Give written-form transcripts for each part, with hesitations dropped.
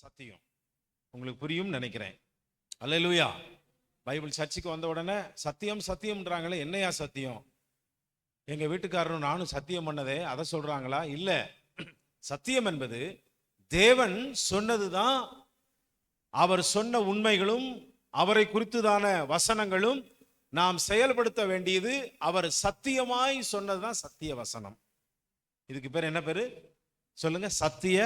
சத்தியம். உங்களுக்கு புரியும் நினைக்கிறேன். அல்லேலூயா. பைபிள் சர்ச்சுக்கு வந்த உடனே சத்தியம் சத்தியம்ன்றாங்களே, என்னையா சத்தியம்? எங்க வீட்டுக்காரரும் நானும் சத்தியம் பண்ணதே அதை சொல்றாங்களா? இல்ல, சத்தியம் என்பது தேவன் சொன்னதுதான். அவர் சொன்ன உண்மைகளும் அவரை குறித்துதான வசனங்களும் நாம் செயல்படுத்த வேண்டியது. அவர் சத்தியமாய் சொன்னதுதான் சத்திய வசனம். இதுக்கு பேர் என்ன பேரு சொல்லுங்க? சத்திய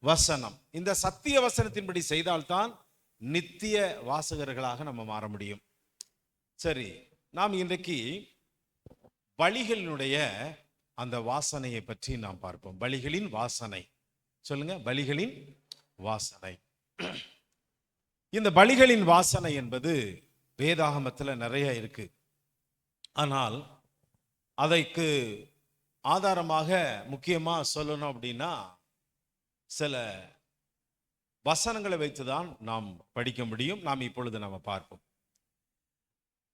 வசனம். இந்த சத்திய வசனத்தின்படி செய்தால்தான் நித்திய வாசகர்களாக நம்ம மாற முடியும். சரி, நாம் இன்றைக்கு பலிகளினுடைய அந்த வாசனையை பற்றி நாம் பார்ப்போம். பலிகளின் வாசனை. சொல்லுங்க, பலிகளின் வாசனை. இந்த பலிகளின் வாசனை என்பது வேதாகமத்தில் நிறைய இருக்கு. ஆனால் அதற்கு ஆதாரமாக முக்கியமா சொல்லணும் அப்படின்னா சில வசனங்களை வைத்துதான் நாம் படிக்க முடியும். நாம் இப்பொழுது நம்ம பார்ப்போம்.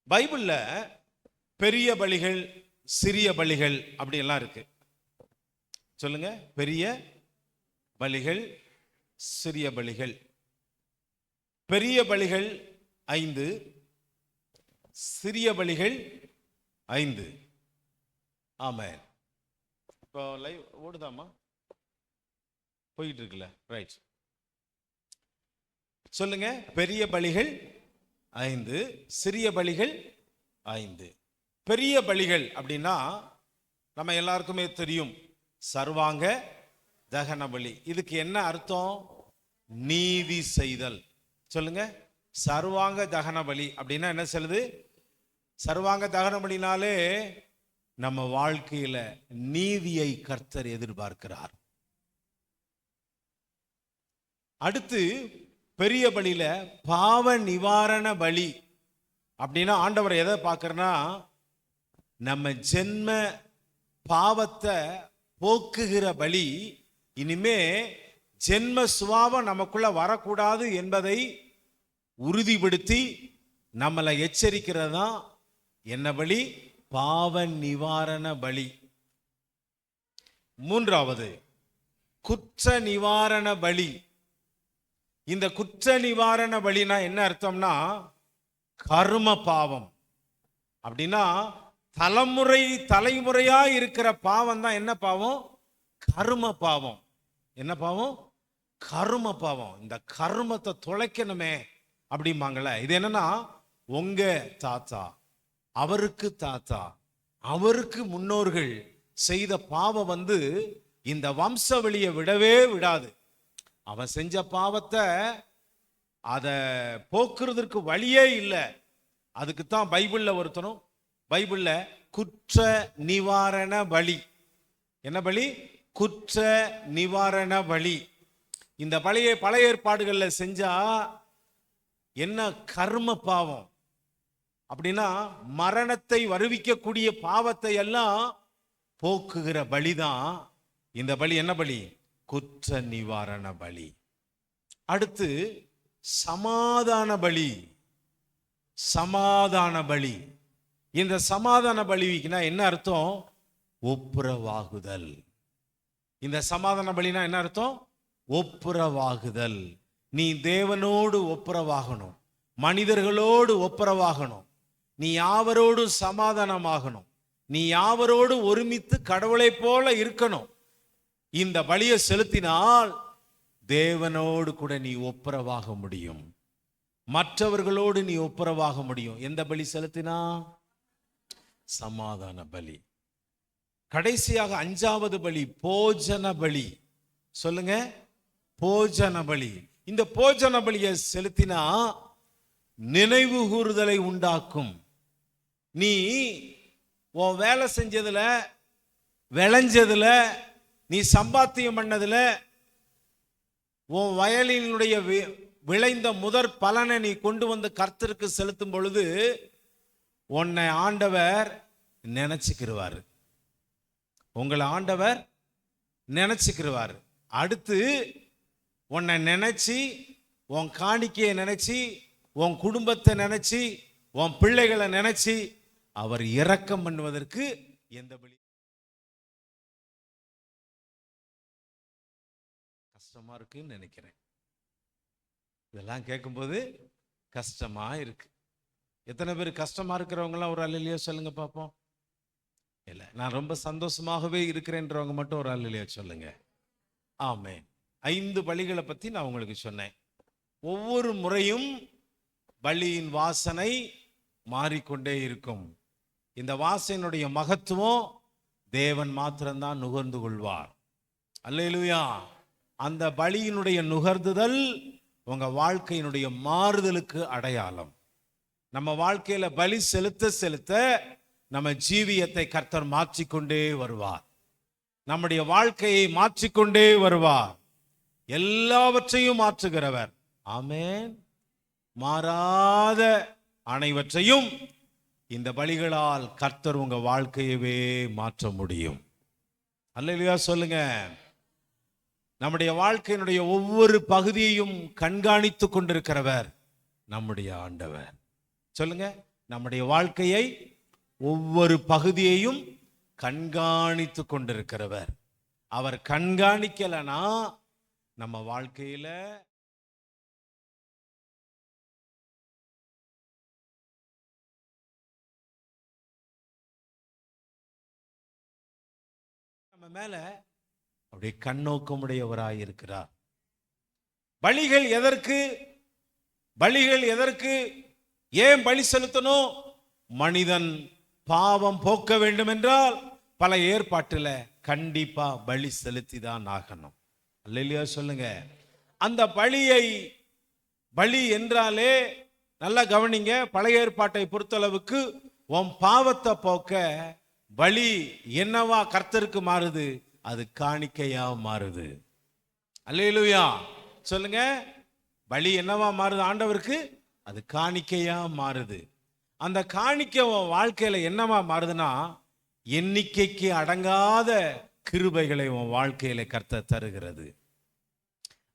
பைபிள்ல பெரிய பலிகள், சிறிய பலிகள் அப்படி எல்லாம் இருக்கு. சொல்லுங்க, பெரிய பலிகள், சிறிய பலிகள். பெரிய பலிகள் 5, சிறிய பலிகள் 5. ஆமென். இப்போ லைவ் ஓடுதாமா? போயிட்டு இருக்குல்ல? ரைட். சொல்லுங்க, பெரிய பலிகள் 5, சிறிய பலிகள் 5. பெரிய பலிகள் அப்படின்னா நம்ம எல்லாருக்குமே தெரியும், சர்வாங்க தகன பலி. இதுக்கு என்ன அர்த்தம்? நீதி செய்தல். சொல்லுங்க, சர்வாங்க தகன பலி அப்படின்னா என்ன சொல்லுது? சர்வாங்க தகன பலினாலே நம்ம வாழ்க்கையில நீதியை கர்த்தர் எதிர்பார்க்கிறார். அடுத்து பெரிய பலியில பாவ நிவாரண பலி அப்படின்னா ஆண்டவர் எதை பார்க்கறனா, நம்ம ஜென்ம பாவத்தை போக்குகிற பலி. இனிமே ஜென்ம சுபாவம் நமக்குள்ள வரக்கூடாது என்பதை உறுதிப்படுத்தி நம்மளை எச்சரிக்கிறதா என்ன பலி? பாவ நிவாரண பலி. மூன்றாவது குற்ற நிவாரண பலி. இந்த குற்ற நிவாரண பலினா என்ன அர்த்தம்னா, கர்ம பாவம் அப்படின்னா தலைமுறையா இருக்கிற பாவம் தான் என்ன பாவம்? கர்ம பாவம். என்ன பாவம்? கர்ம பாவம். இந்த கர்மத்தை தொலைக்கணுமே அப்படிம்பாங்கள்ல. இது என்னன்னா, உங்க தாத்தா, அவருக்கு தாத்தா, அவருக்கு முன்னோர்கள் செய்த பாவம் இந்த வம்சவெளியை விடவே விடாது. அவன் செஞ்ச பாவத்தை அதை போக்குறதுக்கு வழியே இல்லை. அதுக்குத்தான் பைபிள்ல ஒருத்தனும் பைபிள்ல குற்ற நிவாரண பலி. என்ன பலி? குற்ற நிவாரண பலி. இந்த பலியை பழைய ஏற்பாடுகள்ல செஞ்சா என்ன கர்ம பாவம் அப்படின்னா, மரணத்தை வருவிக்கக்கூடிய பாவத்தை எல்லாம் போக்குகிற பலிதான் இந்த பலி. என்ன பலி? குற்ற நிவாரண பலி. அடுத்து சமாதான பலி. சமாதான பலி. இந்த சமாதான பலிக்குனா என்ன அர்த்தம்? ஒப்புரவாகுதல். இந்த சமாதான பலினா என்ன அர்த்தம்? ஒப்புரவாகுதல். நீ தேவனோடு ஒப்புரவாகணும், மனிதர்களோடு ஒப்புரவாகணும், நீ யாவரோடு சமாதானமாகணும், நீ யாவரோடு ஒருமித்து கடவுளை போல இருக்கணும். இந்த பலியை செலுத்தினால் தேவனோடு கூட நீ ஒப்புரவாக முடியும், மற்றவர்களோடு நீ ஒப்புரவாக முடியும். எந்த பலி செலுத்தினா? சமாதான பலி. கடைசியாக 5வது பலி போஜன பலி. சொல்லுங்க, போஜன பலி. இந்த போஜன பலியை செலுத்தினா நினைவு கூறுதலை உண்டாக்கும். நீ உன் வேலை செஞ்சதுல, விளைஞ்சதுல, நீ சம்பாத்தியம் பண்ணதுல, உன் வயலினுடைய விளைந்த முதற் பலனை நீ கொண்டு வந்து கர்த்தருக்கு செலுத்தும் பொழுது உன்னை ஆண்டவர் நினைச்சுக்கிருவார். உங்களை ஆண்டவர் நினைச்சுக்கிருவார். அடுத்து உன்னை நினைச்சு, உன் காணிக்கையை நினைச்சு, உன் குடும்பத்தை நினைச்சு, உன் பிள்ளைகளை நினைச்சு அவர் இரக்கம் பண்ணுவதற்கு எந்த பலி? கஷ்டமா இருக்குன்னு நினைக்கிறேன். இதெல்லாம் கேட்கும்போது கஷ்டமா இருக்கு. எத்தனை பேர் கஷ்டமா இருக்கிறவங்களாம் ஒரு அல்லேலூயா சொல்லுங்க பார்ப்போம். இல்லை, நான் ரொம்ப சந்தோஷமாகவே இருக்கிறேன்றவங்க மட்டும் ஒரு அல்லேலூயா சொல்லுங்க. ஆமென். 5 பலிகளை பத்தி நான் உங்களுக்கு சொன்னேன். ஒவ்வொரு முறையும் பலியின் வாசனை மாறிக்கொண்டே இருக்கும். இந்த வாசனையுடைய மகத்துவம் தேவன் மாத்திரம்தான் நுகர்ந்து கொள்வார். அல்லேலூயா. அந்த பலியினுடைய நுகர்ந்துதல் உங்க வாழ்க்கையினுடைய மாறுதலுக்கு அடையாளம். நம்ம வாழ்க்கையில பலி செலுத்த செலுத்த நம்ம ஜீவியத்தை கர்த்தர் மாற்றிக்கொண்டே வருவார். நம்முடைய வாழ்க்கையை மாற்றிக்கொண்டே வருவார். எல்லாவற்றையும் மாற்றுகிறவர். ஆமென். மாறாத அனைவற்றையும் இந்த பலிகளால் கர்த்தர் உங்க வாழ்க்கையவே மாற்ற முடியும். அல்லேலூயா சொல்லுங்க. நம்முடைய வாழ்க்கையினுடைய ஒவ்வொரு பகுதியையும் கண்காணித்துக் கொண்டிருக்கிறவர் நம்முடைய ஆண்டவர். சொல்லுங்க. நம்முடைய வாழ்க்கையை ஒவ்வொரு பகுதியையும் கண்காணித்துக் கொண்டிருக்கிறவர். அவர் கண்காணிக்கலனா நம்ம வாழ்க்கையில நம்ம மேல அப்படியே கண்ணோக்கமுடையவராய் இருக்கிறார். பலிகள் எதற்கு? பலிகள் எதற்கு? ஏன் பலி செலுத்தணும்? மனிதன் பாவம் போக்க வேண்டும் என்றால் பல ஏற்பாட்டுல கண்டிப்பா பலி செலுத்தி தான் ஆகணும். அல்லேலூயா சொல்லுங்க. அந்த பலி என்றாலே நல்லா கவனிங்க. பழைய ஏற்பாட்டை பொறுத்தளவுக்கு உன் பாவத்தை போக்க பலி என்னவா கர்த்தருக்கு மாறுது? அது காணிக்கையா மாறுது. அல்லேலூயா சொல்லுங்க. பலி என்னவா மாறுது ஆண்டவருக்கு? அது காணிக்கையா மாறுது. அந்த காணிக்கை வாழ்க்கையில என்னவா மாறுதுன்னா எண்ணிக்கைக்கு அடங்காத கிருபைகளை உன் வாழ்க்கையில கர்த்தர் தருகிறது.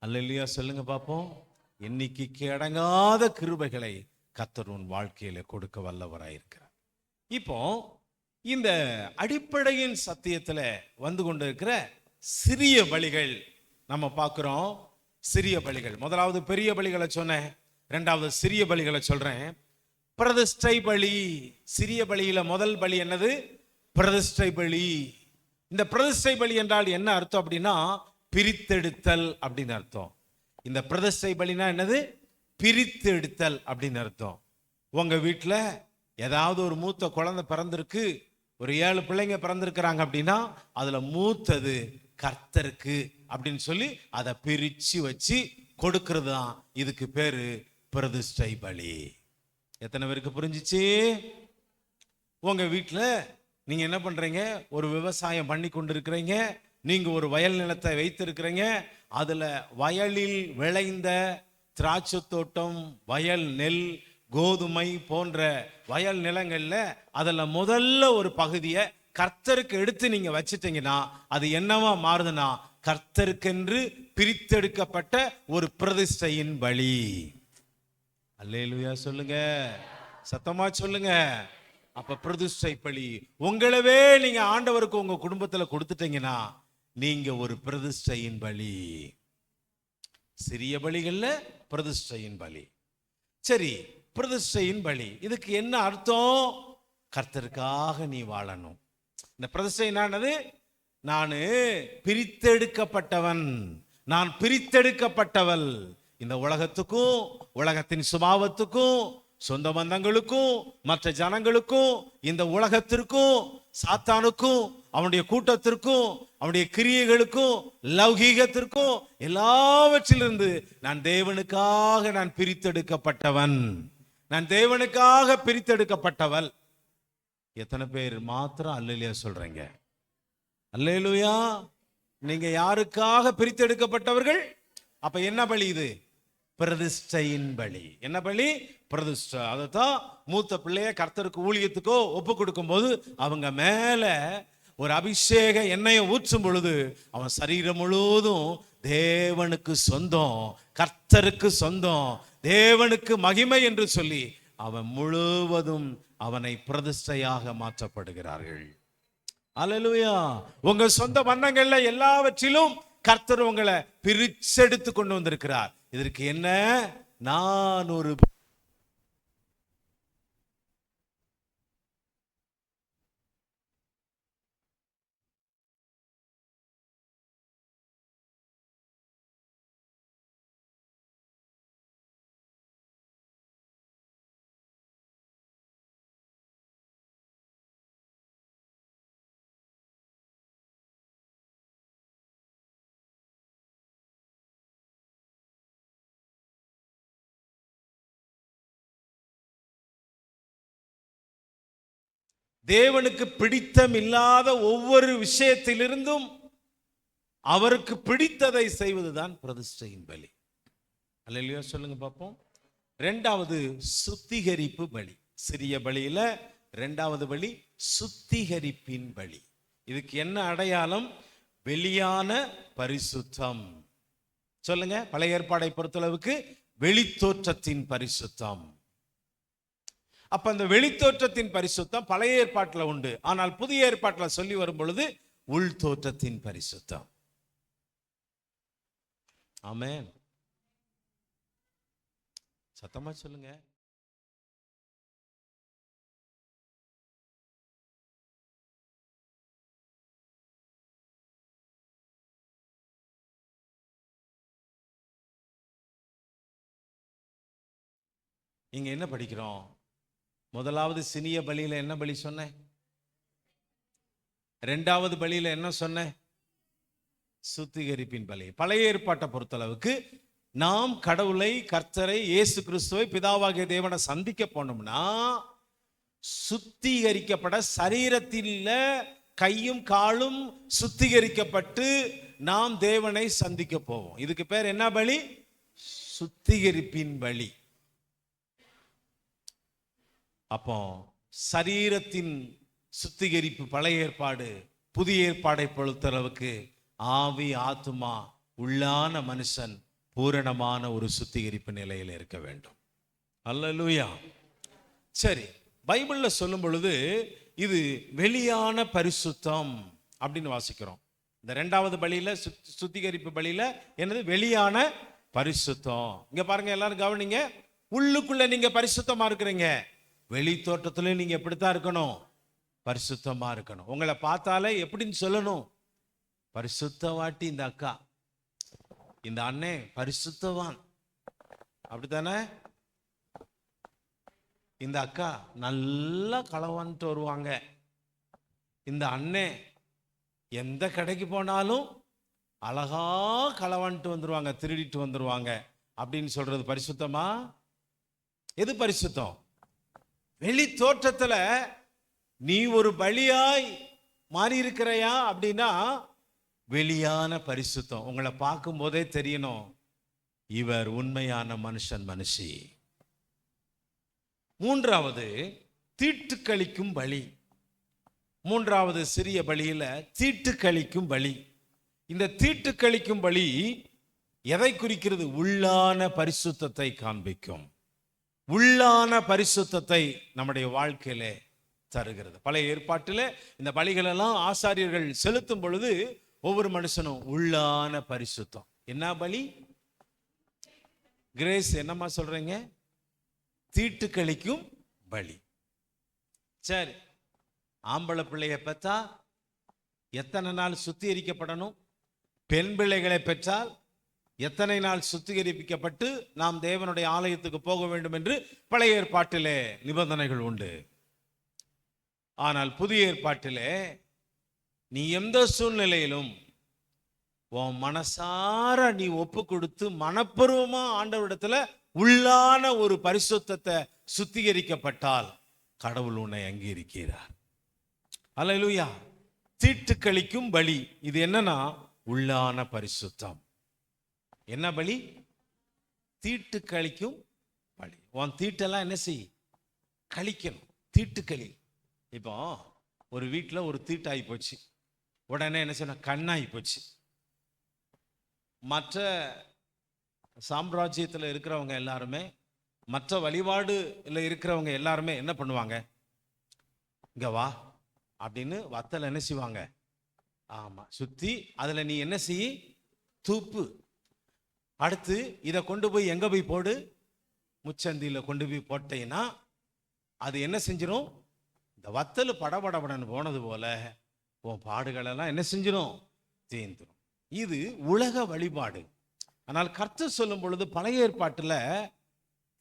அல்லேலூயா சொல்லுங்க பாப்போம். எண்ணிக்கைக்கு அடங்காத கிருபைகளை கர்த்தர் உன் வாழ்க்கையில கொடுக்க வல்லவராயிருக்கிறார். இப்போ இந்த அடிப்படையின் சத்தியத்துல வந்து கொண்டிருக்கிற சிறிய பலிகள் நம்ம பார்க்கிறோம். சிறிய பலிகள், முதலாவது பெரிய பலிகளை சொன்னேன், இரண்டாவது சிறிய பலிகளை சொல்றேன். பிரதிஷ்டை பலி. சிறிய பலியில முதல் பலி என்னது? பிரதிஷ்டை பலி. இந்த பிரதிஷ்டை பலி என்றால் என்ன அர்த்தம் அப்படின்னா பிரித்தெடுத்தல் அப்படின்னு அர்த்தம். இந்த பிரதிஷ்டை பலினா என்னது? பிரித்தெடுத்தல் அப்படின்னு அர்த்தம். உங்க வீட்டில் ஏதாவது ஒரு மூத்த குழந்தை பிறந்திருக்கு, ஒரு 7 பிள்ளைங்க பிறந்திருக்கிறாங்க அப்படின்னா அதுல மூத்தது கர்த்தருக்கு அப்படின்னு சொல்லி அதை பிரிச்சு வச்சு கொடுக்கிறது தான் இதுக்கு பேரு பிரதிஷ்டை பலி. எத்தனை பேருக்கு புரிஞ்சிச்சு? உங்க வீட்டில் நீங்க என்ன பண்றீங்க? ஒரு விவசாயம் பண்ணி கொண்டிருக்கிறீங்க. நீங்க ஒரு வயல் நிலத்தை வைத்திருக்கிறீங்க. அதுல வயலில் விளைந்த திராட்சை தோட்டம், வயல் நெல், கோதுமை போன்ற வயல் நிலங்கள்ல அதுல முதல்ல ஒரு பகுதியை கர்த்தருக்கு எடுத்து நீங்க வச்சிட்டீங்கன்னா அது என்னவா மாறுதுன்னா கர்த்தருக்கென்று பிரித்தெடுக்கப்பட்ட ஒரு பிரதிஷ்டையின் பலி. அல்லேலூயா சொல்லுங்க, சத்தமா சொல்லுங்க. அப்ப பிரதிஷ்டை பலி உங்களவே நீங்க ஆண்டவருக்கு உங்க குடும்பத்துல கொடுத்துட்டீங்கன்னா நீங்க ஒரு பிரதிஷ்டையின் பலி. சிறிய பலிகள்ல பிரதிஷ்டையின் பலி. சரி, பிரதிஷ்டையின் பலி இதுக்கு என்ன அர்த்தம்? கர்த்தருக்காக நீ வாழணும். இந்த பிரதிஷ்டை என்னது? நான் பிரித்தெடுக்கப்பட்டவன், நான் பிரித்தெடுக்கப்பட்டவள். இந்த உலகத்துக்கும் உலகத்தின் சுபாவத்துக்கும் சொந்த பந்தங்களுக்கும் மற்ற ஜனங்களுக்கும் இந்த உலகத்திற்கும் சாத்தானுக்கும் அவனுடைய கூட்டத்திற்கும் அவனுடைய கிரியைகளுக்கும் லௌகீகத்திற்கும் எல்லாவற்றிலிருந்து நான் தேவனுக்காக நான் பிரித்தெடுக்கப்பட்டவன், நான் தேவனுக்காக பிரித்தெடுக்கப்பட்டவள். எத்தனை பேர் மாத்திரம் அல்லேலூயா சொல்றீங்க? அல்லேலூயா. நீங்க யாருக்காக பிரித்தெடுக்கப்பட்டவர்கள்? அப்ப என்ன பலி இது? பிரதிஷ்டையின் பலி. என்ன பலி? பிரதிஷ்டை. அதைத்தான் மூத்த பிள்ளைய கர்த்தருக்கு ஊழியத்துக்கோ ஒப்பு கொடுக்கும் போது அவங்க மேல ஒரு அபிஷேக எண்ணெயை ஊற்றும் பொழுது அவன் சரீரம் முழுவதும் தேவனுக்கு சொந்தம், கர்த்தருக்கு சொந்தம், தேவனுக்கு மகிமை என்று சொல்லி அவன் முழுவதும் அவனை பிரதிஷ்டையாக மாற்றப்படுகிறார்கள். அல்லேலூயா. உங்க சொந்த வண்ணங்கள்ல எல்லாவற்றிலும் கர்த்தர் உங்களை பிரிச்செடுத்து கொண்டு வந்திருக்கிறார். இதற்கு என்ன நான் ஒரு தேவனுக்கு பிடித்தமில்லாத ஒவ்வொரு விஷயத்திலிருந்தும் அவருக்கு பிடித்ததை செய்வதுதான் பிரதிஷ்டையின் பலி. அல்லேலூயா சொல்லுங்க பார்ப்போம். இரண்டாவது சுத்திகரிப்பு பலி. சிறிய பலியில இரண்டாவது பலி சுத்திகரிப்பின் பலி. இதுக்கு என்ன அடையாளம்? வெளியான பரிசுத்தம். சொல்லுங்க. பழைய ஏற்பாடை பொறுத்தளவுக்கு வெளித்தோற்றத்தின் பரிசுத்தம். அப்ப அந்த வெளித்தோற்றத்தின் பரிசுத்தம் பழைய ஏற்பாட்டில் உண்டு. ஆனால் புதிய ஏற்பாட்டில் சொல்லி வரும் பொழுது உள் தோற்றத்தின் பரிசுத்தம். ஆமென். சத்தமா சொல்லுங்க. இங்க என்ன படிக்கிறோம்? முதலாவது சிறிய பலியில என்ன பலி சொன்னேன்? இரண்டாவது பலியில என்ன சொன்னேன்? சுத்திகரிப்பின் பலி. பழைய ஏற்பாட்டை பொறுத்தளவுக்கு நாம் கடவுளை, கர்த்தரை, இயேசு கிறிஸ்துவை, பிதாவாகிய தேவனை சந்திக்க போனோம்னா சுத்திகரிக்கப்பட சரீரத்தில் கையும் காலும் சுத்திகரிக்கப்பட்டு நாம் தேவனை சந்திக்க போவோம். இதுக்கு பேர் என்ன பலி? சுத்திகரிப்பின் பலி. அப்போ சரீரத்தின் சுத்திகரிப்பு பழைய ஏற்பாடு. புதிய ஏற்பாடை பொறுத்தளவுக்கு ஆவி, ஆத்துமா, உள்ளான மனுஷன் பூரணமான ஒரு சுத்திகரிப்பு நிலையில் இருக்க வேண்டும். அல்லேலூயா. சரி, பைபிள்ல சொல்லும் பொழுது இது வெளியான பரிசுத்தம் அப்படின்னு வாசிக்கிறோம். இந்த இரண்டாவது பலியில சுத்திகரிப்பு பலியில என்னது? வெளியான பரிசுத்தம். இங்க பாருங்க, எல்லாரும் கவனிங்க. உள்ளுக்குள்ள நீங்க பரிசுத்தமா இருக்கிறீங்க, வெளி தோற்றத்துல நீங்க எப்படித்தான் இருக்கணும்? பரிசுத்தமா இருக்கணும். உங்களை பார்த்தாலே எப்படின்னு சொல்லணும்? பரிசுத்தவாட்டி இந்த அக்கா, இந்த அண்ணே பரிசுத்தவான், அப்படித்தானே? இந்த அக்கா நல்லா களவான்ட்டு வருவாங்க, இந்த அண்ணே எந்த கடைக்கு போனாலும் அழகா களவான்ட்டு வந்துருவாங்க, திருடிட்டு வந்துருவாங்க அப்படின்னு சொல்றது பரிசுத்தமா? எது பரிசுத்தம்? வெளி தோற்றத்துல நீ ஒரு பலியாய் மாறி இருக்கிறையா அப்படின்னா வெளியான பரிசுத்தம். உங்களை பார்க்கும் போதே தெரியணும், இவர் உண்மையான மனுஷன், மனுஷி. மூன்றாவது தீட்டு கழிக்கும் பலி. மூன்றாவது சிறிய பலியில தீட்டு கழிக்கும் பலி. இந்த தீட்டு கழிக்கும் பலி எதை குறிக்கிறது? உள்ளான பரிசுத்தத்தை காண்பிக்கும். உள்ளான பரிசுத்தத்தை நம்முடைய வாழ்க்கையிலே தருகிறது. பழைய ஏற்பாட்டில் இந்த பலிகள் எல்லாம் ஆசாரியர்கள் செலுத்தும் பொழுது ஒவ்வொரு மனுஷனும் உள்ளான பரிசுத்தம். என்ன பலி? கிரேஸ் என்னம்மா சொல்றீங்க? தீட்டு கழிக்கும் பலி. சரி, ஆம்பளை பிள்ளைய பெற்றா எத்தனை நாள் சுத்திகரிக்கப்படணும்? பெண் பிள்ளைகளை பெற்றால் எத்தனை நாள் சுத்திகரிக்கப்பட்டு நாம் தேவனுடைய ஆலயத்துக்கு போக வேண்டும் என்று பழைய ஏற்பாட்டிலே நிபந்தனைகள் உண்டு. ஆனால் புதிய ஏற்பாட்டிலே நீ எந்த சூழ்நிலையிலும் உன் மனசார நீ ஒப்பு கொடுத்து மனப்பூர்வமா ஆண்டவரிடத்துல உள்ளான ஒரு பரிசுத்தத்தை சுத்திகரிக்கப்பட்டால் கடவுள் உன்னை அங்கீகரிக்கிறார். அல்லேலூயா. தீட்டு கழிக்கும் பலி இது என்னன்னா உள்ளான பரிசுத்தம். என்ன பலி? தீட்டு கழிக்கும் பலி. உன் தீட்டெல்லாம் என்ன செய்? கழிக்கணும். தீட்டு களி. இப்போ ஒரு வீட்டில் ஒரு தீட்டாகி போச்சு, உடனே என்ன செய்யணும்? கண்ணாகி போச்சு. மற்ற சாம்ராஜ்யத்தில் இருக்கிறவங்க எல்லாருமே, மற்ற வழிபாடுல இருக்கிறவங்க எல்லாருமே என்ன பண்ணுவாங்க? இங்க வா அப்படின்னு வத்தல் என்ன செய்வாங்க? ஆமா, சுத்தி அதுல நீ என்ன செய்ய? தூப்பு. அடுத்து இதை கொண்டு போய் எங்க போய் போடு? முச்சந்தியில் கொண்டு போய் போட்டீங்கன்னா அது என்ன செஞ்சிடும்? இந்த வத்தல் படபடபடன்னு போனது போல உன் பாடுகளெல்லாம் என்ன செஞ்சிடும்? தீர்ந்துடும். இது உலக வழிபாடு. ஆனால் கர்த்தர் சொல்லும் பொழுது பழைய ஏற்பாட்டில்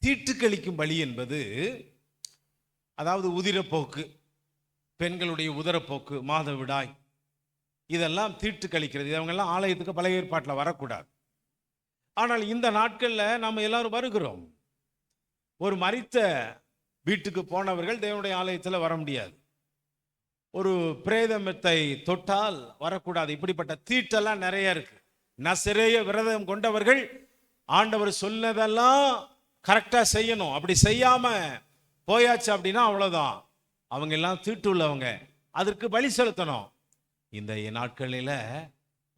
தீட்டுக்களிக்கும் பலி என்பது, அதாவது உதிரப்போக்கு, பெண்களுடைய உதரப்போக்கு, மாதவிடாய், இதெல்லாம் தீட்டு கழிக்கிறது. இவங்கெல்லாம் ஆலயத்துக்கு பழைய ஏற்பாட்டில் வரக்கூடாது. ஆனால் இந்த நாட்களில் நாம் எல்லாரும் வருகிறோம். ஒரு மரித்த வீட்டுக்கு போனவர்கள் தேவனுடைய ஆலயத்தில் வர முடியாது. ஒரு பிரேதமத்தை தொட்டால் வரக்கூடாது. இப்படிப்பட்ட தீட்டெல்லாம் நிறைய இருக்கு. நசரேய விரதம் கொண்டவர்கள் ஆண்டவர் சொன்னதெல்லாம் கரெக்டாக செய்யணும். அப்படி செய்யாம போயாச்சு அப்படின்னா அவ்வளோதான், அவங்க எல்லாம் தீட்டு உள்ளவங்க, அதற்கு பலி செலுத்தணும். இந்த நாட்களில்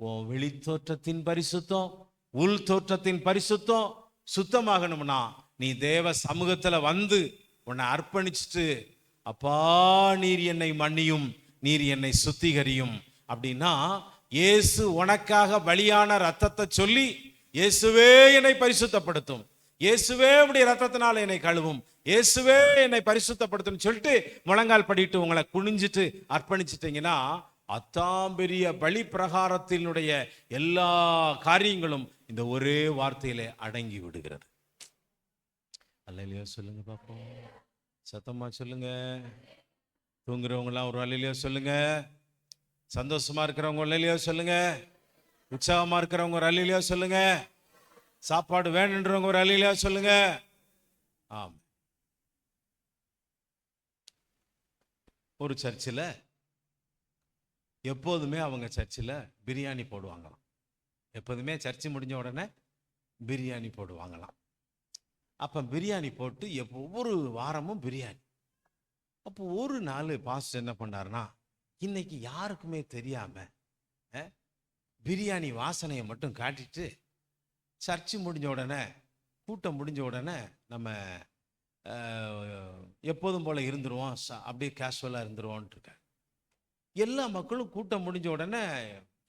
உன் வெளி தோற்றத்தின் பரிசுத்தம், உள் தோற்றத்தின் பரிசுத்தம் சுத்தமாகணும்னா நீ தேவ சமூகத்தில் வந்து உன்னை அர்ப்பணிச்சுட்டு, அப்பா நீர் என்னை மன்னியும், நீர் என்னை சுத்திகரியும் அப்படின்னா, இயேசு உனக்காக பலியான ரத்தத்தை சொல்லி, இயேசுவே என்னை பரிசுத்தப்படுத்தும், இயேசுவே உடைய ரத்தத்தினால என்னை கழுவும், இயேசுவே என்னை பரிசுத்தப்படுத்தும் சொல்லிட்டு முழங்கால் படிட்டு உங்களை குனிஞ்சிட்டு அர்ப்பணிச்சிட்டீங்கன்னா, அத்தாம் பெரிய பலி பிரகாரத்தினுடைய எல்லா காரியங்களும் இந்த ஒரே வார்த்தையில அடங்கி விடுகிறது. அல்லேலூயா சொல்லுங்க பாப்போம், சத்தமா சொல்லுங்க. தூங்குறவங்களாம் ஒரு அல்லேலூயா சொல்லுங்க. சந்தோஷமா இருக்கிறவங்க அல்லேலூயா சொல்லுங்க. உற்சாகமா இருக்கிறவங்க ஒரு அல்லேலூயா சொல்லுங்க. சாப்பாடு வேணுன்றவங்க ஒரு அல்லேலூயா சொல்லுங்க. ஆம். ஒரு சர்ச்சில் எப்போதுமே அவங்க சர்ச்சில் பிரியாணி போடுவாங்களாம். எப்போதுமே சர்ச்சு முடிஞ்ச உடனே பிரியாணி போடுவாங்களாம். அப்போ பிரியாணி போட்டு ஒவ்வொரு வாரமும் பிரியாணி. அப்போ ஒரு நாள் பாஸ்டர் என்ன பண்ணாருன்னா, இன்னைக்கு யாருக்குமே தெரியாம பிரியாணி வாசனையை மட்டும் காட்டிட்டு, சர்ச்சு முடிஞ்ச உடனே, கூட்டம் முடிஞ்ச உடனே நம்ம எப்போதும் போல இருந்துருவோம், அப்படியே கேஷுவலாக இருந்துருவோன்ட்டு இருக்க. எல்லா மக்களும் கூட்டம் முடிஞ்ச உடனே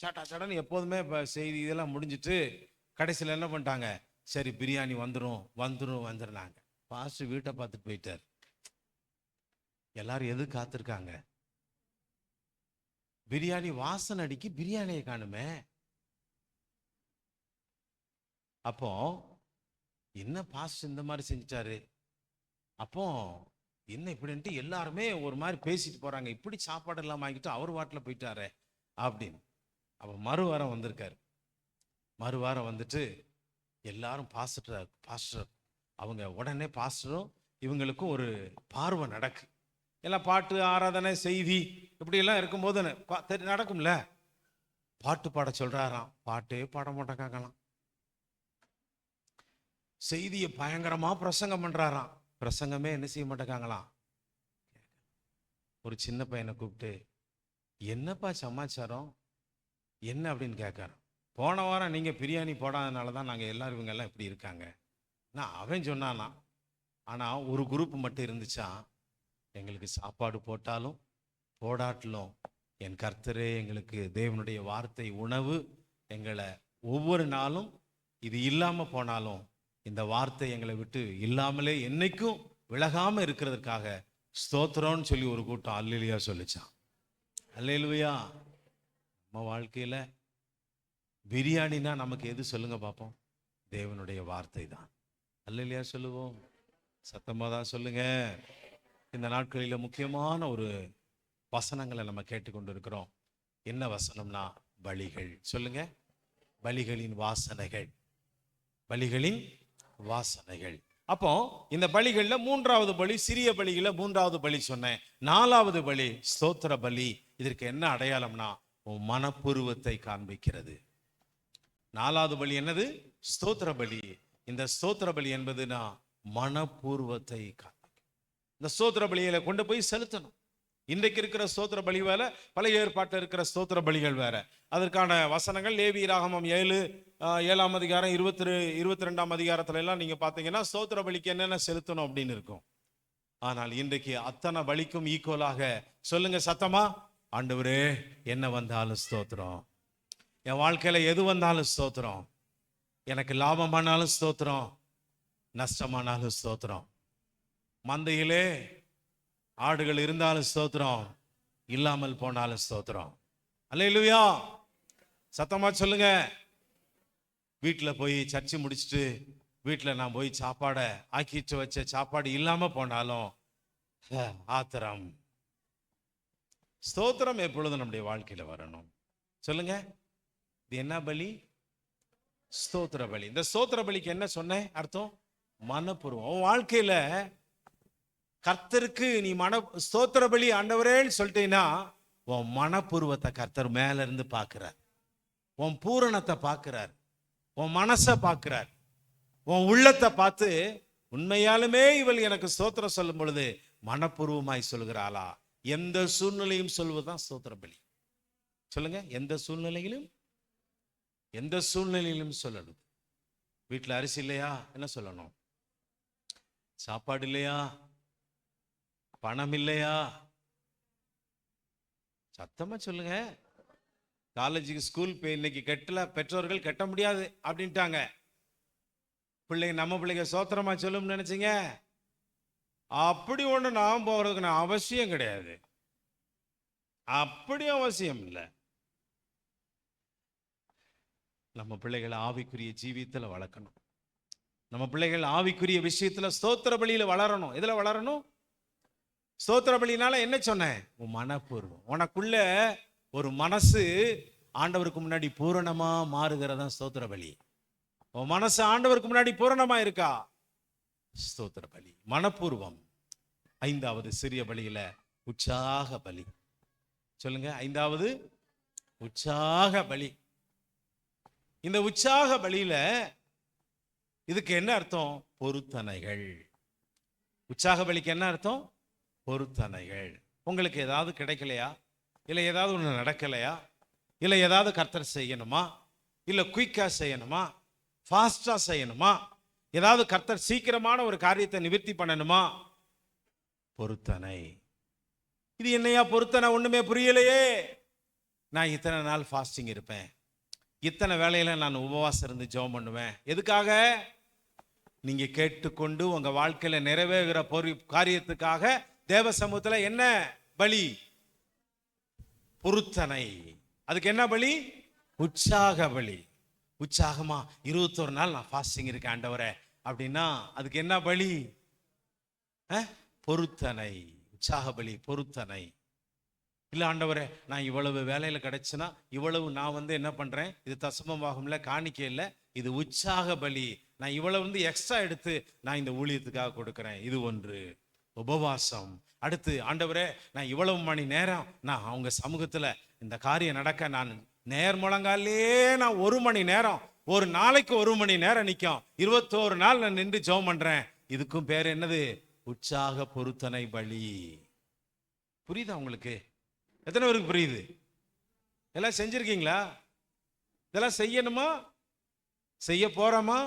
சாட்டா சாட்டான்னு எப்போதுமே செய்தி இதெல்லாம் முடிஞ்சிட்டு கடைசியில் என்ன பண்ணிட்டாங்க, சரி பிரியாணி வந்துடுனாங்க. பாஸ்டர் வீட்டை பார்த்துட்டு போயிட்டார். எல்லாரும் எது காத்திருக்காங்க? பிரியாணி வாசனை அடிக்கி பிரியாணியை காணுமே. அப்போ என்ன பாஸ்டர் இந்த மாதிரி செஞ்சிட்டாரு, அப்போ என்ன இப்படின்ட்டு எல்லாருமே ஒரு மாதிரி பேசிட்டு போறாங்க. இப்படி சாப்பாடு எல்லாம் வாங்கிட்டு அவர் வாட்டில் போயிட்டாரு அப்படின்னு. அப்போ மறுவாரம் வந்திருக்காரு. மறுவாரம் வந்துட்டு எல்லாரும் பாஸ்டர் அவங்க உடனே பாஸ்டரும் இவங்களுக்கும் ஒரு பார்வை நடக்கு. எல்லாம் பாட்டு, ஆராதனை, செய்தி இப்படி எல்லாம் இருக்கும்போது நடக்கும்ல. பாட்டு பாட சொல்றாராம். பாட்டே பாட மாட்டாங்களாம். செய்தியை பயங்கரமா பிரசங்கம் பண்றாராம். பிரசங்கமே என்ன செய்ய மாட்டேங்காங்களாம். ஒரு சின்ன பையனை கூப்பிட்டு, என்னப்பா சமாச்சாரம் என்ன அப்படின்னு கேட்காராம். போன வாரம் நீங்க பிரியாணி போடாதனால தான் நாங்கள் எல்லாரும் இவங்க எல்லாம் இப்படி இருக்காங்க. நான் அவன் சொன்னானா, ஆனா ஒரு குரூப் மட்டும் இருந்துச்சா, எங்களுக்கு சாப்பாடு போட்டாலும் போடாட்டிலும் என் கர்த்தரே எங்களுக்கு தேவனுடைய வார்த்தை உணவு, எங்களை ஒவ்வொரு நாளும் இது இல்லாம போனாலும் இந்த வார்த்தை எங்களை விட்டு இல்லாமலே என்னைக்கும் விலகாம இருக்கிறதுக்காக ஸ்தோத்திரம்னு சொல்லி ஒரு கூட்டம் அல்லேலூயா சொல்லிச்சான். அல்லேலூயா. நம்ம வாழ்க்கையில பிரியாணினா நமக்கு எது சொல்லுங்க பார்ப்போம்? தேவனுடைய வார்த்தை தான். அல்லேலூயா சொல்லுவோம், சத்தமாக தான் சொல்லுங்க. இந்த நாட்களில் முக்கியமான ஒரு வசனங்களை நம்ம கேட்டுக்கொண்டு இருக்கிறோம். என்ன வசனம்னா பலிகள். சொல்லுங்க, பலிகளின் வாசனைகள், பலிகளின் வாசனைகள். அப்போ இந்த பலிகள்ல மூன்றாவது பலி, சிறிய பலிகள மூன்றாவது பலி சொன்னேன். நாலாவது பலி ஸ்தோத்திர பலி. இதற்கு என்ன அடையாளம்னா உன் மனப்பூர்வத்தை காண்பிக்கிறது. நாலாவது பலி என்னது? ஸ்தோத்திர பலி. இந்த ஸ்தோத்திர பலி என்பதுனா மனப்பூர்வத்தை காண்பிக்கும். இந்த ஸ்தோத்திர பலியில கொண்டு போய் செலுத்தணும். இன்றைக்கு இருக்கிற ஸ்தோத்திர பலி வேற, பழைய ஏற்பாட்டில் இருக்கிற ஸ்தோத்திர பலிகள் வேற. அதற்கான வசனங்கள் லேவியராகமம் 7ஆம் அதிகாரம் 22ஆம் அதிகாரத்துல எல்லாம் நீங்க பாத்தீங்கன்னா ஸ்தோத்திர பலிக்கு என்னென்ன செலுத்தணும் அப்படின்னு இருக்கும். ஆனால் இன்றைக்கு அத்தனை பலிக்கும் ஈக்குவலாக சொல்லுங்க சத்தமா, ஆண்டவரே என்ன வந்தாலும் ஸ்தோத்திரம், என் வாழ்க்கையில எது வந்தாலும் ஸ்தோத்திரம், எனக்கு லாபமானாலும் ஸ்தோத்திரம், நஷ்டமானாலும் ஸ்தோத்திரம், மந்தையிலே ஆடுகள் இருந்தாலும் ஸ்தோத்திரம், இல்லாமல் போனாலும் ஸ்தோத்திரம். அல்லேலூயா. சத்தமா சொல்லுங்க. வீட்டில் போய் சர்ச்சை முடிச்சுட்டு வீட்டில் நான் போய் சாப்பாடை ஆக்கிட்டு வச்ச சாப்பாடு இல்லாம போனாலும் ஆத்திரம். ஸ்தோத்திரம் எப்பொழுதும் நம்முடைய வாழ்க்கையில வரணும். சொல்லுங்க, இது என்ன பலி? ஸ்தோத்திர பலி. இந்த ஸ்தோத்திர பலிக்கு என்ன சொன்னேன் அர்த்தம்? மனப்பூர்வம். உன் வாழ்க்கையில கர்த்தருக்கு நீ ஸ்தோத்திர பலி ஆண்டவரேன்னு சொல்லிட்டீங்கன்னா உன் மனப்பூர்வத்தை கர்த்தர் மேல இருந்து பார்க்கிறார், உன் பூரணத்தை பார்க்கிறார், உன் மனசை பார்க்கிறார், உன் உள்ளத்தை பார்த்து உண்மையாலுமே இவள் எனக்கு ஸ்தோத்திரம் சொல்லும் பொழுது மனப்பூர்வமாய் சொல்கிறாளா? எந்த சூழ்நிலையும் சொல்வதுதான் ஸ்தோத்திர பலி. சொல்லுங்க, எந்த சூழ்நிலையிலும், எந்த சூழ்நிலையிலும் சொல்லணும். வீட்டில் அரிசி இல்லையா, என்ன சொல்லணும்? சாப்பாடு இல்லையா, பணம் இல்லையா, சத்தமா சொல்லுங்க. காலேஜுக்கு ஸ்கூல் இன்னைக்கு கட்டல, பெற்றோர்கள் கட்ட முடியாது அப்படின்ட்டாங்க. பிள்ளைங்க, நம்ம பிள்ளைங்க சோத்திரமா சொல்லும் நினைச்சீங்க? அப்படி ஒண்ணு நான் போறதுக்கு நான் அவசியம் கிடையாது, அப்படி அவசியம் இல்லை. நம்ம பிள்ளைகளை ஆவிக்குரிய ஜீவியத்தில் வளர்க்கணும். நம்ம பிள்ளைகள் ஆவிக்குரிய விஷயத்துல ஸ்தோத்திர பலியில வளரணும். எதுல வளரணும்? ஸ்தோத்திர பலினால என்ன சொன்னேன்? உன் மனப்பூர்வம். உனக்குள்ள ஒரு மனசு ஆண்டவருக்கு முன்னாடி பூரணமா மாறுகிறதா ஸ்தோத்திர பலி. உன் மனசு ஆண்டவருக்கு முன்னாடி பூரணமா இருக்கா? ஸ்தோத்திர பலி, மனப்பூர்வம். ஐந்தாவது சிறிய பலியில உற்சாக பலி. சொல்லுங்க, ஐந்தாவது உற்சாக பலி. இந்த உற்சாக பலியில இதுக்கு என்ன அர்த்தம்? பொருத்தனைகள். உற்சாக பலிக்கு என்ன அர்த்தம்? பொருத்தனைகள். உங்களுக்கு ஏதாவது கிடைக்கலையா, இல்லை ஏதாவது ஒன்று நடக்கலையா, இல்லை ஏதாவது கர்த்தர் செய்யணுமா, இல்லை குயிக்கா செய்யணுமா, ஃபாஸ்டா செய்யணுமா, ஏதாவது கர்த்தர் சீக்கிரமான ஒரு காரியத்தை நிவர்த்தி பண்ணணுமா? பொருத்தனை. இது என்னையா பொருத்தனை? ஒண்ணுமே புரியலையே. நான் இத்தனை நாள் ஃபாஸ்டிங் இருப்பேன், இத்தனை வேளையில நான் உபவாசம் இருந்து ஜெபம் பண்ணுவேன். எதுக்காக? நீங்க கேட்டுக்கொண்டு உங்க வாழ்க்கையில நிறைவேறுகிற காரியத்துக்காக தேவ சமூகத்துல என்ன பலி? பொருத்தனை. அதுக்கு என்ன பலி? உற்சாக பலி. உற்சாகமா 21 நாள் நான் ஃபாஸ்டிங் இருக்கேன் ஆண்டவரே அப்படின்னா அதுக்கு என்ன பலி? பொருத்தனை. உற்சாக பலி, பொருத்தனை. இல்ல ஆண்டவரே, நான் இவ்வளவு வேலையில கிடைச்சுன்னா இவ்வளவு நான் என்ன பண்றேன், இது தசமமாகும்ல, காணிக்க இல்லை, இது உற்சாக பலி, நான் இவ்வளவு எக்ஸ்ட்ரா எடுத்து நான் இந்த ஊழியத்துக்காக கொடுக்கிறேன். இது ஒன்று. உபவாசம். அடுத்து, ஆண்டவரே நான் இவ்வளவு மணி நேரம் நான் அவங்க சமூகத்துல இந்த காரியம் நடக்க நான் நேர் முழங்காலே நான் 1 மணி நேரம், ஒரு நாளைக்கு 1 மணி நேரம் நிற்கும், 21 நாள் நான் நின்று ஜெபம் பண்றேன். இதுக்கும் பேர் என்னது? உற்சாக பொருத்தனை பலி. புரியுதா உங்களுக்கு? எத்தனை பேருக்கு புரியுது? எல்லாம் செஞ்சிருக்கீங்களா? இதெல்லாம் செய்யணுமா, செய்ய போறோமா,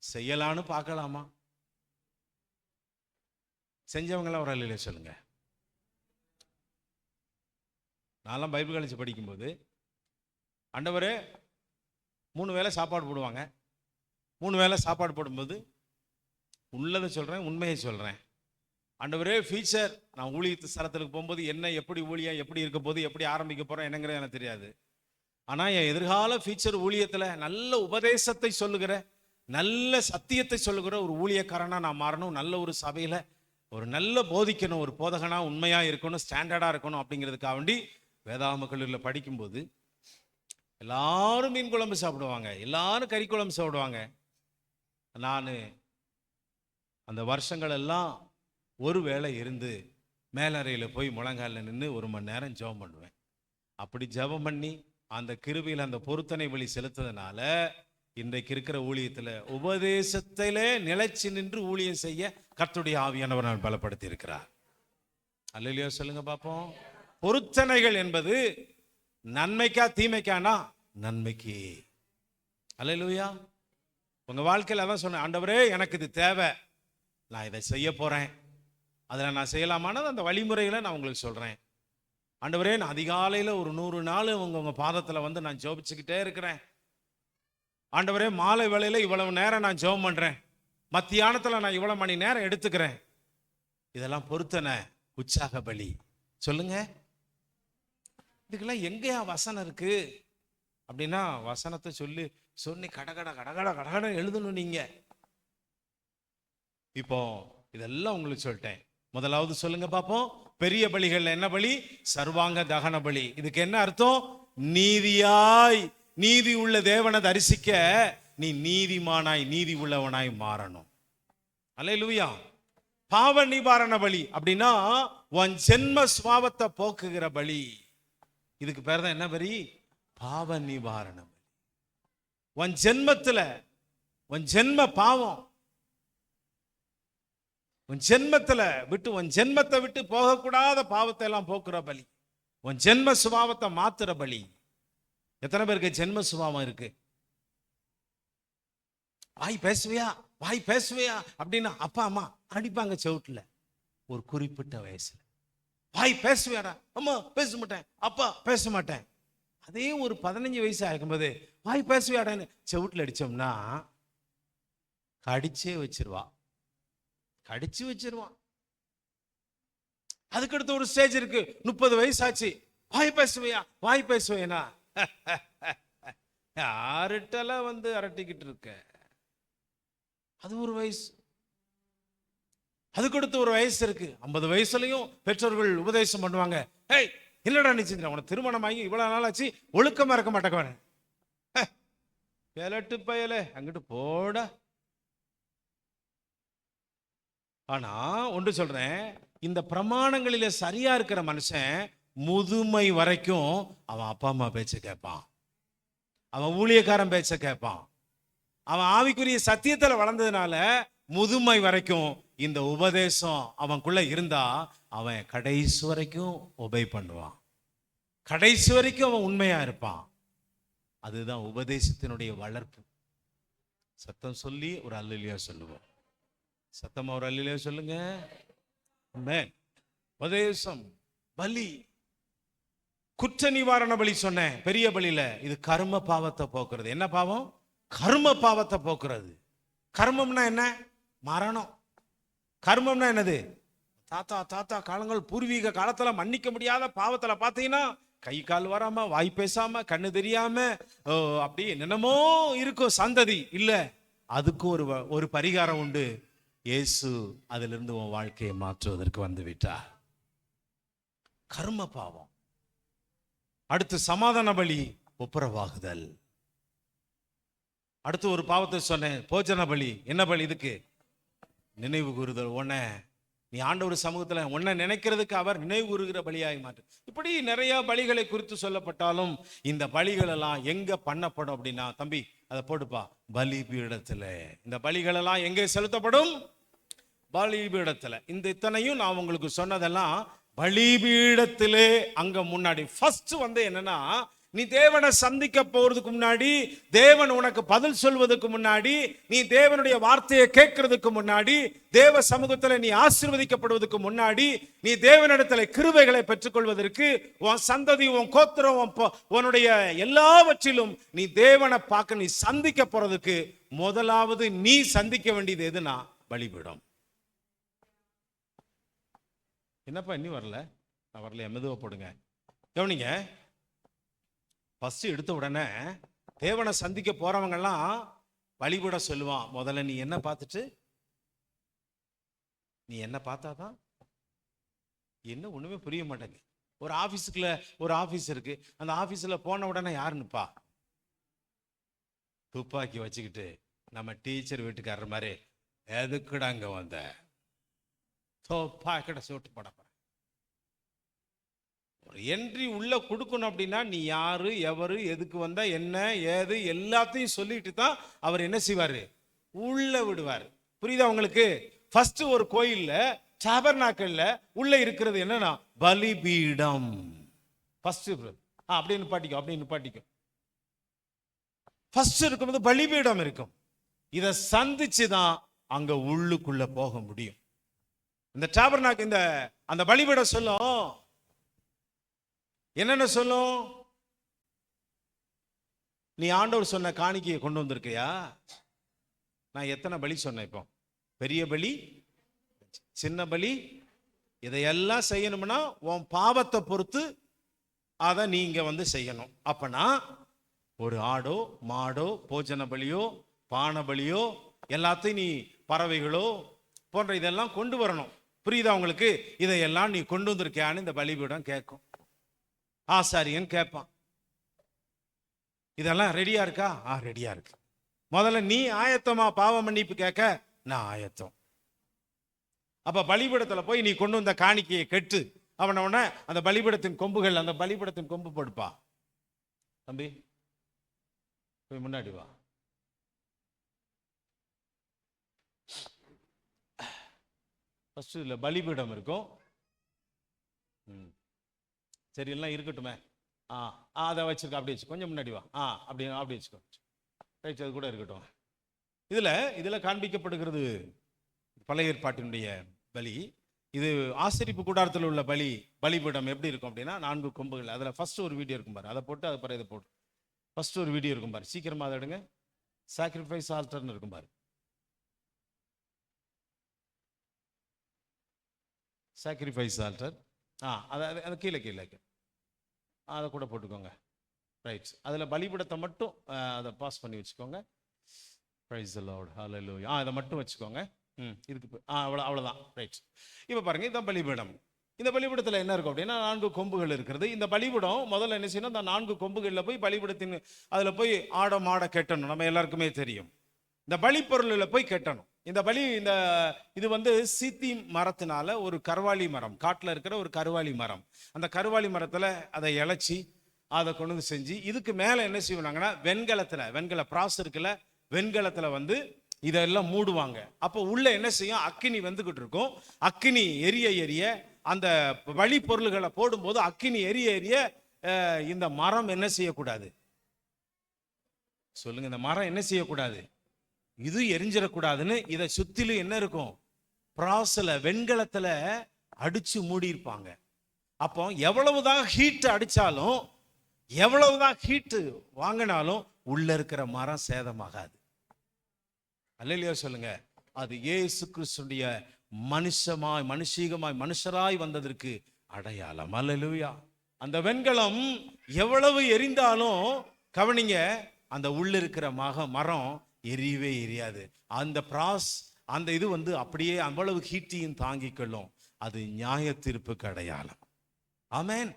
செய்யலான்னு பார்க்கலாமா? செஞ்சவங்களாம் ஒரு அல்லையில சொல்லுங்க. நான்லாம் பைபிள் காலேஜ் படிக்கும்போது ஆண்டவரே 3 வேளை சாப்பாடு போடுவாங்க. 3 வேளை சாப்பாடு போடும்போது உள்ளதை சொல்றேன், உண்மையை சொல்றேன். ஆண்டவரே ஃபியூச்சர் நான் ஊழியத்து ஸ்தலத்துக்கு போகும்போது என்ன, எப்படி ஊழியம் எப்படி இருக்க போது, எப்படி ஆரம்பிக்க போறேன் என்னங்கிறது எனக்கு தெரியாது. ஆனா என் எதிர்கால ஃபியூச்சர் ஊழியத்துல நல்ல உபதேசத்தை சொல்லுகிற, நல்ல சத்தியத்தை சொல்லுகிற ஒரு ஊழியக்காரனா நான் மாறணும். நல்ல ஒரு சபையில ஒரு நல்ல போதிக்கணும், ஒரு போதகனா உண்மையா இருக்கணும், ஸ்டாண்டர்டா இருக்கணும். அப்படிங்கிறதுக்காக வேண்டி வேதாகம கல்லூரியில் படிக்கும்போது எல்லாரும் மீன் குழம்பு சாப்பிடுவாங்க, எல்லாரும் கறி குழம்பு சாப்பிடுவாங்க. நான் அந்த வருஷங்கள் எல்லாம் ஒரு வேளை இருந்து மேலறையில் போய் முழங்காலில் நின்று 1 மணி நேரம் ஜெபம் பண்ணுவேன். அப்படி ஜெபம் பண்ணி அந்த கிருபையில் அந்த பொருத்தனை வழி செலுத்ததுனால இன்றைக்கு இருக்கிற ஊழியத்தில் உபதேசத்திலே நிலைச்சு நின்று ஊழியம் செய்ய கர்த்தருடைய ஆவியானவர் நான் பலப்படுத்தி இருக்கிறார். அல்லேலூயா சொல்லுங்க பாப்போம். பொருத்தனைகள் என்பது நன்மைக்கா தீமைக்கானா? நன்மைக்கு. அல்லேலூயா. உங்க வாழ்க்கையில் அதான் சொன்னேன், ஆண்டவரே எனக்கு இது தேவை, நான் இதை செய்ய போறேன், அதில் நான் செய்யலாமானது அந்த வழிமுறைகளை நான் உங்களுக்கு சொல்றேன். ஆண்டவரே நான் அதிகாலையில் ஒரு 100 நாள் உங்க பாதத்தில் நான் ஜெபிச்சுக்கிட்டே இருக்கிறேன். ஆண்டவரே மாலை வேளையில் இவ்வளவு நேரம் நான் ஜெபம் பண்றேன். மத்தியானத்துல நான் இவ்வளவு மணி நேரம் எடுத்துக்கிறேன், இதெல்லாம் பொருத்தன உற்சாக பலி. சொல்லுங்க, இதுக்கெல்லாம் எங்கேயா வசனம் இருக்கு அப்படின்னா, வசனத்தை சொல்லி கடகட கடகட கடகட எழுதணும் நீங்க. இப்போ இதெல்லாம் உங்களுக்கு சொல்லிட்டேன். முதலாவது சொல்லுங்க பாப்போம், பெரிய பலிகள் என்ன பலி? சர்வாங்க தகன பலி. இதுக்கு என்ன அர்த்தம்? நீதியாய், நீதி உள்ள தேவனை தரிசிக்க நீ நீதிமானாய், நீதி உள்ளவனாய் மாறணும். அல்லேலூயா. பாவ நிவாரண பலி அப்படின்னா உன் ஜென்ம சுபாவத்தை போக்குகிற பலி. இதுக்கு பேர் தான் என்ன பலி? பாவ நிவாரண பலி. உன் ஜென்மத்துல உன் ஜென்ம பாவம், உன் ஜென்மத்துல விட்டு, உன் ஜென்மத்தை விட்டு போகக்கூடாத பாவத்தை எல்லாம் போக்குற பலி, உன் ஜென்ம சுபாவத்தை மாத்துற பலி. எத்தனை பேருக்கு ஜென்ம சுபாவம் இருக்கு? வாய் பேசுவியா, வாய் பேசுவியா அப்படின்னா அப்பா அம்மா அடிப்பாங்க செவுட்டுல. ஒரு குறிப்பிட்ட வயசுல வாய் பேசுவியாடா, அம்மா பேச மாட்டேன், அப்பா பேச மாட்டேன். அதே ஒரு 15 வயசு ஆகும்போது வாய் பேசுவியாடான்னு செவுட்டுல அடிச்சோம்னா கடிச்சே வச்சிருவா, கடிச்சு வச்சிருவான். அதுக்கடுத்து ஒரு ஸ்டேஜ் இருக்கு, 30 வயசு ஆச்சு, வாய் பேசுவையா, வாய் பேசுவேனா, யாருட்டெல்லாம் வந்து அரட்டிக்கிட்டு இருக்க. அது ஒரு வயசு. அதுக்கடுத்து ஒரு வயசு இருக்கு, 50 வயசுலயும் பெற்றோர்கள் உபதேசம் பண்ணுவாங்க, ஏய் என்னடா நிச்சயம் உனக்கு திருமணம் ஆகி இவ்வளவு நாள் ஆச்சு, ஒழுக்கமா இருக்க மாட்டேங்க, பேலட்டு பயல அங்கிட்டு போட. ஆனா ஒன்று சொல்றேன், இந்த பிரமாணங்களில சரியா இருக்கிற மனுஷன் முதுமை வரைக்கும் அவன் அப்பா அம்மா பேச்ச கேட்பான், அவன் ஊழியக்காரன் பேச்ச கேட்பான். அவன் ஆவிக்குரிய சத்தியத்துல வளர்ந்ததுனால முதுமை வரைக்கும் இந்த உபதேசம் அவனுக்குள்ள இருந்தா அவன் கடைசி வரைக்கும் ஒபே பண்ணுவான், கடைசி வரைக்கும் அவன் உண்மையா இருப்பான். அதுதான் உபதேசத்தினுடைய வளர்ப்பு. சத்தம் சொல்லி ஒரு அல்லேலூயா சொல்லுவோம். சத்தமா ஒரு அல்லேலூயா சொல்லுங்க. ஆமென். உபதேசம் பலி, குற்ற நிவாரண பலி சொன்னேன், பெரிய பலியில இது கர்ம பாவத்தை போக்குறது. என்ன பாவம்? கர்ம பாவத்தை போக்குறது. கர்மம்னா என்ன? மரணம். கர்மம்னா என்னது? தாத்தா காலங்கள் பூர்வீக காலத்துல மன்னிக்க முடியாத பாவத்துல பாத்தீங்கன்னா கை கால் வராம, வாய் பேசாம, கண்ணு தெரியாம, அப்படி என்னமோ இருக்கும் சந்ததி. இல்ல, அதுக்கு ஒரு பரிகாரம் உண்டு. இயேசு அதிலிருந்து உன் வாழ்க்கையை மாற்றுவதற்கு வந்து விட்டார். கர்ம பாவம். அடுத்து சமாதான பலி, ஒப்புரவாகுதல். அடுத்து ஒரு பாவத்தை சொன்னேன், போஜன பலி. என்ன பலி? இதுக்கு நினைவு கூறுதல். உன்னை நீ ஆண்டவர் சமூகத்துல உன்னை நினைக்கிறதுக்கு அவர் நினைவு கூறுகிற பலியாகி மாற்று. இப்படி நிறைய பலிகளை குறித்து சொல்லப்பட்டாலும் இந்த பலிகள் எல்லாம் எங்க பண்ணப்படும் அப்படின்னா, தம்பி அதை போட்டுப்பா, பலிபீடத்துல. இந்த பலிகள் எல்லாம் எங்கே செலுத்தப்படும்? பலிபீடத்துல. இந்த இத்தனையும் நான் உங்களுக்கு சொன்னதெல்லாம் பலிபீடத்திலே. அங்க முன்னாடி ஃபர்ஸ்ட் வந்து என்னன்னா, நீ தேவனை சந்திக்க போறதுக்கு முன்னாடி, தேவன் உனக்கு பதில் சொல்வதற்கு முன்னாடி, நீ தேவனுடைய வார்த்தையை கேட்கறதுக்கு முன்னாடி, தேவ சமூகத்தில் நீ ஆசீர்வதிக்கப்படுவதற்கு முன்னாடி, நீ தேவனிடத்துல கிருபைகளை பெற்றுக்கொள்வதற்கு, உன் சந்ததி, உன் கோத்திரம், உன்னுடைய எல்லாவற்றிலும் நீ தேவனை பார்க்க, நீ சந்திக்க போறதுக்கு முதலாவது நீ சந்திக்க வேண்டியது எதுனா பலிபீடம். என்னப்பா இன்னும் வரல? நான் வரல, மெதுவா போடுங்க, கவனிங்க. ஃபர்ஸ்ட் எடுத்த உடனே தேவனை சந்திக்க போறவங்கெல்லாம் பலிபீடம் சொல்லுவான். முதல்ல நீ என்ன பார்த்துட்டு, நீ என்ன பார்த்தாதான் என்ன ஒண்ணுமே புரிய மாட்டேங்க. ஒரு ஆபீஸுக்குள்ள ஒரு ஆபீஸ் இருக்கு, அந்த ஆபீஸ்ல போன உடனே யாருன்னுப்பா, துப்பாக்கி வச்சுக்கிட்டு நம்ம டீச்சர் வீட்டுக்காரர் மாதிரி, எதுக்குடா அங்க வந்த, துப்பாக்கிட சோட்டு போட. ஒரு என்ட்ரி உள்ள கொடுக்கணும் அப்படின்னா நீ யாரு, எவரு, எதுக்கு வந்தா, என்ன ஏது எல்லாத்தையும் சொல்லிட்டு தான் அவர் என்ன செய்வாரு, உள்ள விடுவார். புரியுதா உங்களுக்கு? ஃபர்ஸ்ட் ஒரு கோயில்ல டாபர்நாக்கல்ல உள்ள இருக்கிறது என்னன்னா பலிபீடம். ஃபர்ஸ்ட் அப்படின்னு பாட்டிக்கும், அப்படின்னு பாட்டிக்கும். ஃபர்ஸ்ட் இருக்கும்போது பலிபீடம் இருக்கும். இதை சந்திச்சுதான் அங்க உள்ளுக்குள்ள போக முடியும். இந்த டாபர்நாக், இந்த அந்த பலிபீடம் சொல்லும் என்னென்ன சொல்லும்? நீ ஆண்டவர் சொன்ன காணிக்கையை கொண்டு வந்திருக்கியா? நான் எத்தனை பலி சொன்னேன்? இப்போ பெரிய பலி, சின்ன பலி, இதையெல்லாம் செய்யணும்னா உன் பாவத்தை பொறுத்து அதை நீங்க செய்யணும். அப்பனா ஒரு ஆடோ மாடோ போஜன பலியோ பான பலியோ எல்லாத்தையும் நீ பறவைகளோ போன்ற இதெல்லாம் கொண்டு வரணும். புரியுதா உங்களுக்கு? இதையெல்லாம் நீ கொண்டு வந்திருக்கியான்னு இந்த பலிபீடம் கேட்கும். ஆசாரியன் கேட்பான், இதெல்லாம் ரெடியா இருக்கா? ரெடியா இருக்கு. முதல்ல நீ ஆயத்தமா பாவ மன்னிப்பு கேட்க? நான் ஆயத்தம். அப்ப பலிபீடத்துல போய் நீ கொண்டு வந்த காணிக்கையை கெட்டு அவன அந்த பலிபீடத்தின் கொம்புகள், அந்த பலிபீடத்தின் கொம்பு படுப்பா. தம்பி போய் முன்னாடி வா. ஃபர்ஸ்ட் இல்ல பலிபீடம் இருக்கும். சரி, எல்லாம் இருக்கட்டுமே. அதை வச்சிருக்க, அப்படி வச்சு கொஞ்சம் முன்னாடி வா. அப்படி வச்சுக்கோ. ரைட், அது கூட இருக்கட்டும். இதுல காண்பிக்கப்படுகிறது பழைய ஏற்பாட்டினுடைய பலி. இது ஆசரிப்பு கூடாரத்தில் உள்ள பலிபீடம் எப்படி இருக்கும் அப்படின்னா 4 கொம்புகள். அதில் ஃபர்ஸ்ட் ஒரு வீடியோ இருக்கும் பாரு, அதை போட்டு அது பிறகு இதை போட்டு. ஃபர்ஸ்ட் ஒரு வீடியோ இருக்கும் பாரு, சீக்கிரமா அதை எடுங்க. சாக்ரிஃபைஸ் ஆல்டர்னு இருக்கும் பாரு. Sacrifice alter. அதை கீழே அதை கூட போட்டுக்கோங்க. ரைட், அதில் பலிபீடத்தை மட்டும் அதை பாஸ் பண்ணி வச்சுக்கோங்க. பிரைஸ் தி லார்ட், ஹல்லேலூயா. இதை மட்டும் வச்சுக்கோங்க. இதுக்கு அவ்வளோதான். ரைட், இப்போ பாருங்க, இதுதான் பலிபீடம். இந்த பலிபீடத்தில் என்ன இருக்கும் அப்படின்னா 4 கொம்புகள் இருக்கிறது. இந்த பலிபீடம் முதல்ல என்ன செய்யணும், இந்த 4 கொம்புகளில் போய் பலிபீடத்தின் அதில் போய் மாடை கெட்டணும். நம்ம எல்லாருக்குமே தெரியும். இந்த பலிப்பொருளில் போய் கெட்டணும். இது சீத்தி மரத்தினால ஒரு கருவாலி மரம், காட்டில் இருக்கிற ஒரு கருவாலி மரம். அந்த கருவாலி மரத்தில் அதை இழைச்சி அதை கொண்டு வந்து செஞ்சு இதுக்கு மேலே என்ன செய்வாங்கன்னா வெண்கல பிராஸ் இருக்குல்ல, வெண்கலத்தில் இதெல்லாம் மூடுவாங்க. அப்போ உள்ள என்ன செய்யும், அக்கினி வந்துகிட்டு இருக்கும். அக்கினி எரிய அந்த வழி பொருள்களை போடும்போது அக்கினி எரிய இந்த மரம் என்ன செய்யக்கூடாது சொல்லுங்க, இந்த மரம் என்ன செய்யக்கூடாது, இது எரிஞ்சிடக்கூடாதுன்னு இதை சுத்திலும் என்ன இருக்கும், பிராஸ்ல வெண்கலத்துல அடிச்சு மூடி இருப்பாங்க. அப்போ எவ்வளவுதான் ஹீட் அடிச்சாலும், எவ்வளவுதான் ஹீட்டு வாங்கினாலும் உள்ள இருக்கிற மரம் சேதமாகாது. அல்லேலூயா சொல்லுங்க. அது இயேசு கிறிஸ்துடைய மனுஷராய் வந்ததற்கு அடையாளம். அல்லேலூயா. அந்த வெண்கலம் எவ்வளவு எரிந்தாலும் கவனிங்க, அந்த உள்ள இருக்கிற மரம் எரியவே எரியாது. அந்த பிராஸ் அந்த இது அப்படியே அவ்வளவு ஹீட்டையும் தாங்கிக் கொள்ளும். அது நியாய தீர்ப்புக்கு அடையாளம். ஆமென்.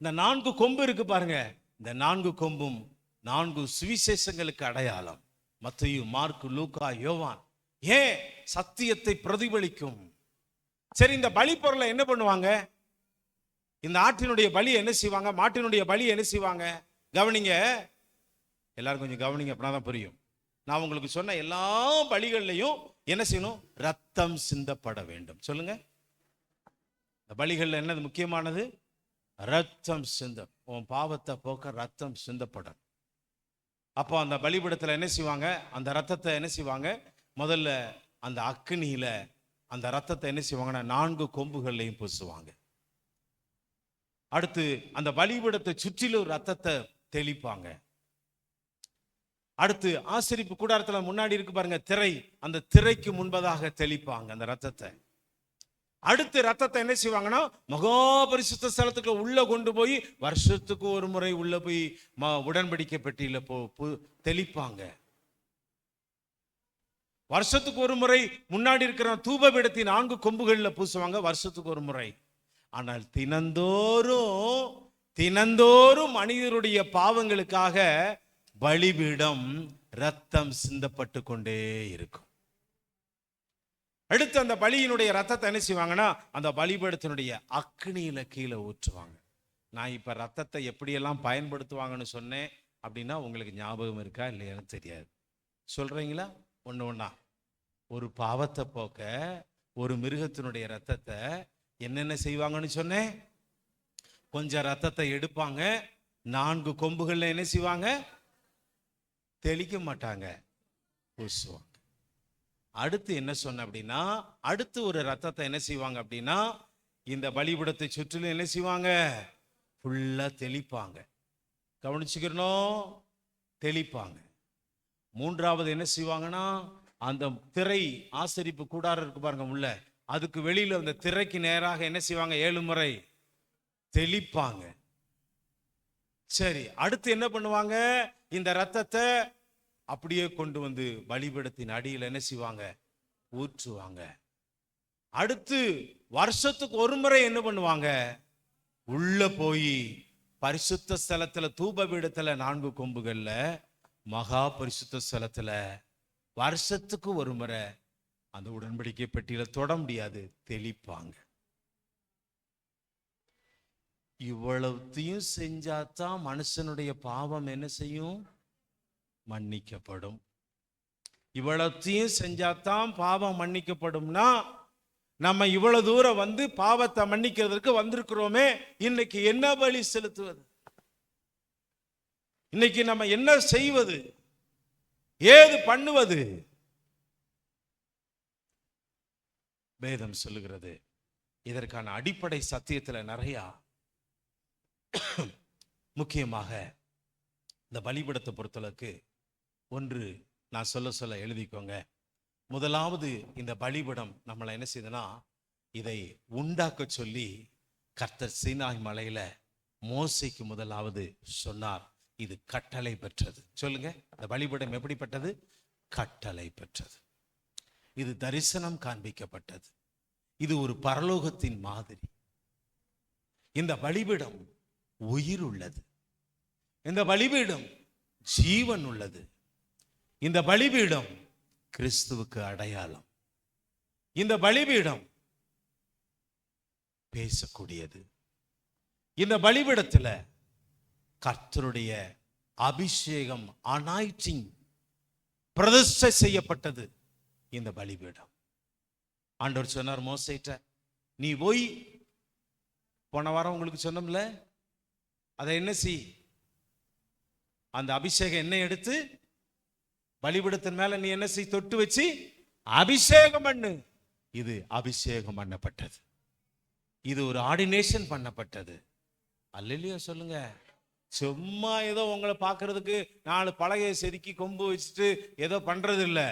இந்த 4 கொம்பு இருக்கு பாருங்க, இந்த 4 கொம்பும் 4 சுவிசேஷங்களுக்கு அடையாளம். மத்தேயு, மார்க்கு, லூக்கா, யோவான். ஏன்? சத்தியத்தை பிரதிபலிக்கும். சரி, இந்த பலி பொருளை என்ன பண்ணுவாங்க? இந்த ஆட்டினுடைய பலி என்ன செய்வாங்க, மாட்டினுடைய பலி என்ன செய்வாங்க? கவனிங்க, எல்லாரும் கொஞ்சம் கவனிங்க, அப்படின்னா புரியும். நான் உங்களுக்கு சொன்ன எல்லா பலிகள்லையும் என்ன செய்யணும், ரத்தம் சிந்தப்பட வேண்டும். சொல்லுங்க, இந்த பலிகள்ல என்னது முக்கியமானது? ரத்தம் சிந்த. உன் பாவத்தை போக்க ரத்தம் சிந்தப்படும். அப்போ அந்த பலிபீடத்தில் என்ன செய்வாங்க, அந்த ரத்தத்தை என்ன செய்வாங்க, முதல்ல அந்த அக்னியில அந்த ரத்தத்தை என்ன செய்வாங்கன்னா 4 கொம்புகள்லையும் பூசுவாங்க. அடுத்து அந்த பலிபீடத்தை சுற்றிலும் ரத்தத்தை தெளிப்பாங்க. அடுத்து ஆசரிப்பு கூடாரத்தில் முன்னாடி இருக்கு பாருங்க திரை, அந்த திரைக்கு முன்பதாக தெளிப்பாங்க அந்த ரத்தத்தை. அடுத்து ரத்தத்தை என்ன செய்வாங்கன்னா மகா பரிசுத்த ஸ்தலத்துக்கு உள்ள கொண்டு போய் வருஷத்துக்கு ஒரு முறை உள்ள போய் உடன்படிக்கை பெட்டியில தெளிப்பாங்க. வருஷத்துக்கு ஒரு முறை முன்னாடி இருக்கிற தூபபீடத்தின் 4 கொம்புகள்ல பூசுவாங்க, வருஷத்துக்கு ஒரு முறை. ஆனால் தினந்தோறும் மனிதருடைய பாவங்களுக்காக பலிபீடம் ரத்தம் சிந்தப்பட்டு கொண்டே இருக்கும். அடுத்து அந்த பலியினுடைய ரத்தத்தை என்ன செய்வாங்கன்னா அந்த பலிபீடத்தினுடைய அக்னியில கீழே ஊற்றுவாங்க. நான் இப்ப ரத்தத்தை எப்படியெல்லாம் பயன்படுத்துவாங்கன்னு சொன்னேன் அப்படின்னா உங்களுக்கு ஞாபகம் இருக்கா இல்லையான்னு தெரியாது. சொல்றீங்களா? ஒண்ணா. ஒரு பாவத்தை போக்க ஒரு மிருகத்தினுடைய ரத்தத்தை என்னென்ன செய்வாங்கன்னு சொன்னேன். கொஞ்சம் ரத்தத்தை எடுப்பாங்க, 4 கொம்புகள்ல என்ன செய்வாங்க, தெளிக்க மாட்டாங்க, பூசுவாங்க. அடுத்து என்ன சொன்ன அப்படின்னா, அடுத்து ஒரு ரத்தத்தை என்ன செய்வாங்க அப்படின்னா இந்த பலிபீடத்தை சுற்றிலும் என்ன செய்வாங்க, ஃபுல்லா தெளிப்பாங்க. கவனிச்சுக்கணும், தெளிப்பாங்க. மூன்றாவது என்ன செய்வாங்கன்னா அந்த திரை ஆசரிப்பு கூடாரம் இருக்கு பாருங்க உள்ள, அதுக்கு வெளியில அந்த திரைக்கு நேராக என்ன செய்வாங்க? 7 முறை தெளிப்பாங்க. சரி, அடுத்து என்ன பண்ணுவாங்க? இந்த ரத்தத்தை அப்படியே கொண்டு வந்து பலிபீடத்தின் அடியில் என்ன செய்வாங்க? ஊற்றுவாங்க. அடுத்து வருஷத்துக்கு ஒரு முறை என்ன பண்ணுவாங்க? உள்ள போய் பரிசுத்த ஸ்தலத்துல, தூப பீடத்துல 4 கொம்புகள்ல, மகா பரிசுத்த ஸ்தலத்துல வருஷத்துக்கு ஒரு முறை அந்த உடன்படிக்கை பெட்டியில தொட முடியாது, தெளிப்பாங்க. இவ்வளவுத்தையும் செஞ்சாதான் மனுஷனுடைய பாவம் என்ன செய்யும்? மன்னிக்கப்படும். இவ்வளவுத்தையும் செஞ்சாதான் பாவம் மன்னிக்கப்படும்னா, நம்ம இவ்வளவு தூரம் வந்து பாவத்தை மன்னிக்கிறதுக்கு வந்திருக்கிறோமே, இன்னைக்கு என்ன பலி செலுத்துவது? இன்னைக்கு நம்ம என்ன செய்வது? ஏது பண்ணுவது? வேதம் சொல்லுகிறது. இதற்கான அடிப்படை சத்தியத்துல நிறைய, முக்கியமாக இந்த பலிபீடத்தை பொறுத்தளவுக்கு ஒன்று நான் சொல்ல எழுதிக்கோங்க. முதலாவது, இந்த பலிபீடம் நம்மளை என்ன செய்யுதுன்னா, இதை உண்டாக்க சொல்லி கர்த்தர் சீனாய் மலையில மோசேக்கு முதலாவது சொன்னார். இது கட்டளை பெற்றது. சொல்லுங்க, இந்த பலிபீடம் எப்படிப்பட்டது? கட்டளை பெற்றது. இது தரிசனம் காண்பிக்கப்பட்டது. இது ஒரு பரலோகத்தின் மாதிரி. இந்த பலிபீடம் உயிர் உள்ளது. இந்த பலிபீடம் ஜீவன் உள்ளது. இந்த பலிபீடம் கிறிஸ்துவுக்கு அடையாளம். இந்த பலிபீடம் பேசக்கூடியது. இந்த பலிபீடத்துல கர்த்தருடைய அபிஷேகம், அனாயிட்டிங் பிரதிஷ்டை செய்யப்பட்டது. இந்த பலிபீடம் ஆண்டவர் சொன்னார் மோசேட்ட, நீ போய், போன வாரம் உங்களுக்கு சொன்னோம்ல, அதை என்ன செய்? அந்த அபிஷேகம் என்ன எடுத்து பலிபீடத்தின் மேல நீ என்ன செய்? தொட்டு வச்சு அபிஷேகம் பண்ணு. இது அபிஷேகம் பண்ணப்பட்டது. இது ஒரு ஆர்டினேஷன் பண்ணப்பட்டது. அல்லேலூயா சொல்லுங்க. சும்மா ஏதோ உங்களை பார்க்கறதுக்கு 4 பலகையை செதுக்கி கொம்பு வச்சுட்டு ஏதோ பண்றது இல்லை.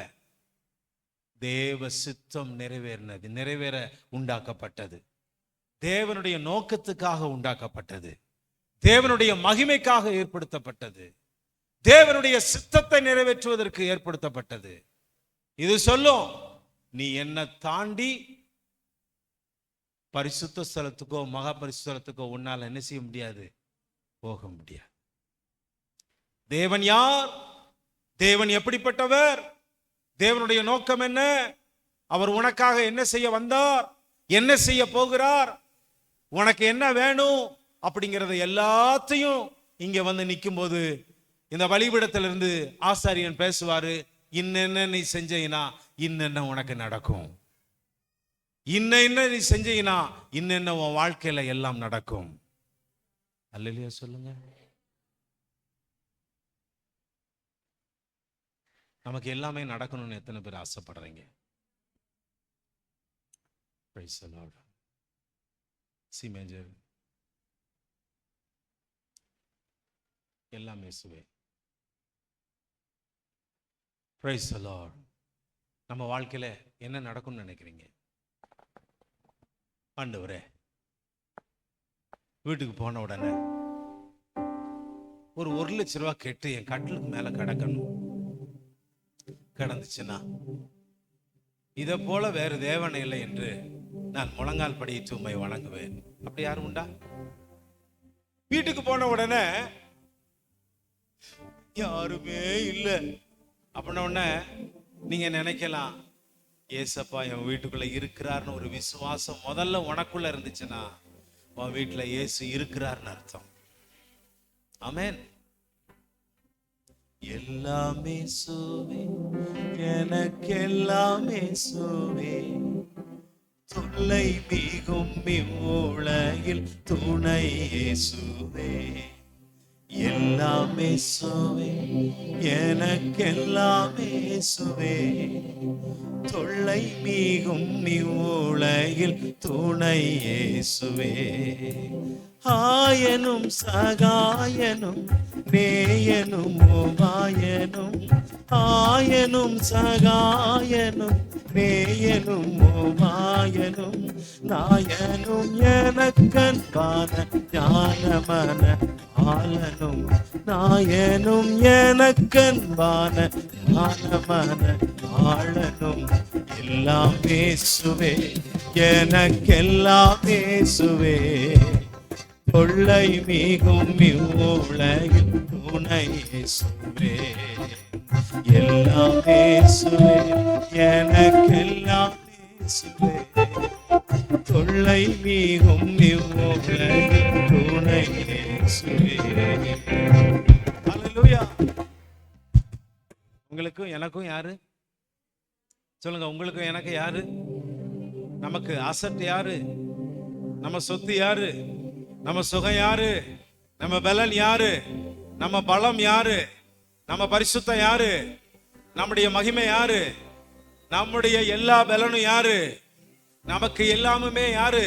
தேவ சித்தம் நிறைவேற உண்டாக்கப்பட்டது. தேவனுடைய நோக்கத்துக்காக உண்டாக்கப்பட்டது. தேவனுடைய மகிமைக்காக ஏற்படுத்தப்பட்டது. தேவனுடைய சித்தத்தை நிறைவேற்றுவதற்கு ஏற்படுத்தப்பட்டது. இது சொல்லும், நீ என்ன தாண்டி பரிசுத்த ஸ்தலத்துக்கோ மகா பரிசுத்தலத்துக்கோ உன்னால் என்ன செய்ய முடியாது? போக முடியாது. தேவன் யார்? தேவன் எப்படிப்பட்டவர்? தேவனுடைய நோக்கம் என்ன? அவர் உனக்காக என்ன செய்ய வந்தார்? என்ன செய்ய போகிறார்? உனக்கு என்ன வேணும்? அப்படிங்கிறத எல்லாத்தையும் இங்க வந்து நிற்கும் போது இந்த பலிபீடத்திலிருந்து ஆசாரியன் பேசுவாரு. இன்னென்ன நீ செஞ்சீனா இன்னென்ன உனக்கு நடக்கும். இன்ன நீ செஞ்சீனா இன்னென்ன உன் வாழ்க்கையில எல்லாம் நடக்கும். அல்லேலூயா சொல்லுங்க. நமக்கு எல்லாமே நடக்கணும்னு எத்தனை பேர் ஆசைப்படுறீங்க? Praise the Lord. C major. எல்லாம் இயேசுவே. Praise the Lord. நம்ம வாழ்க்கையில என்ன நடக்கும்னு நினைக்கிறீங்க? ஆண்டவரே, வீட்டுக்கு போன உடனே ஒரு 1 லட்சம் ரூபாய் கேட்டு என் கட்டிலுக்கு மேல கிடக்கணும். கிடந்துச்சுன்னா இதை போல வேறு தேவன் இல்லை என்று நான் முழங்கால் படியிட்டு உம்மை வணங்குவேன். அப்படி யாரும் உண்டா? வீட்டுக்கு போன உடனே யாருமே இல்லை அப்படின்ன உடனே நீங்க நினைக்கலாம், ஏசப்பா என் வீட்டுக்குள்ள இருக்கிறார்னு ஒரு விசுவாசம் முதல்ல உனக்குள்ள இருந்துச்சுன்னா உன் வீட்டுல இயேசு இருக்கிறார்னு அர்த்தம். ஆமென். எல்லாமே சுவே, எனக்கு எல்லாமே சுவே, தொல்லை மிகும் இவ்வுலகில் துணை இயேசுவே. எல்லாம் இயேசுவே, எனக்கெல்லாம் இயேசுவே, தொல்லை மீகும் இவ்வுலகில் துணை இயேசுவே, ஆயனும் சகாயனும் நேயனும் உபாயனும், ஆயனும் சகாயனும் நேயனும் உபாயனும், நாயனும் எனக்கன்பான ஞானமன ஆலனும், நாயனும் எனக்கன்பான ஞானமன ஆளனும், எல்லாம் இயேசுவே, எனக்கெல்லாம் இயேசுவே, தொல்லை மிகும் இவ்வுலகில் துணை இயேசுவே, எல்லாம் இயேசுவே, எனக்கெல்லாம் இயேசுவே, தொல்லை மிகும் இவ்வுலகில் துணை இயேசுவே. ஹல்லேலூயா. உங்களுக்கும் எனக்கும் யாரு சொல்லுங்க? உங்களுக்கும் எனக்கு யாரு? நமக்கு அசட் யாரு? நம்ம சொத்து யாரு? நம்ம சுகம் யாரு? நம்ம பலன் யாரு? நம்ம பலம் யாரு? நம்ம பரிசுத்தம் யாரு? நம்முடைய மகிமை யாரு? நம்முடைய எல்லா பலனும் யாரு? நமக்கு எல்லாமுமே யாரு?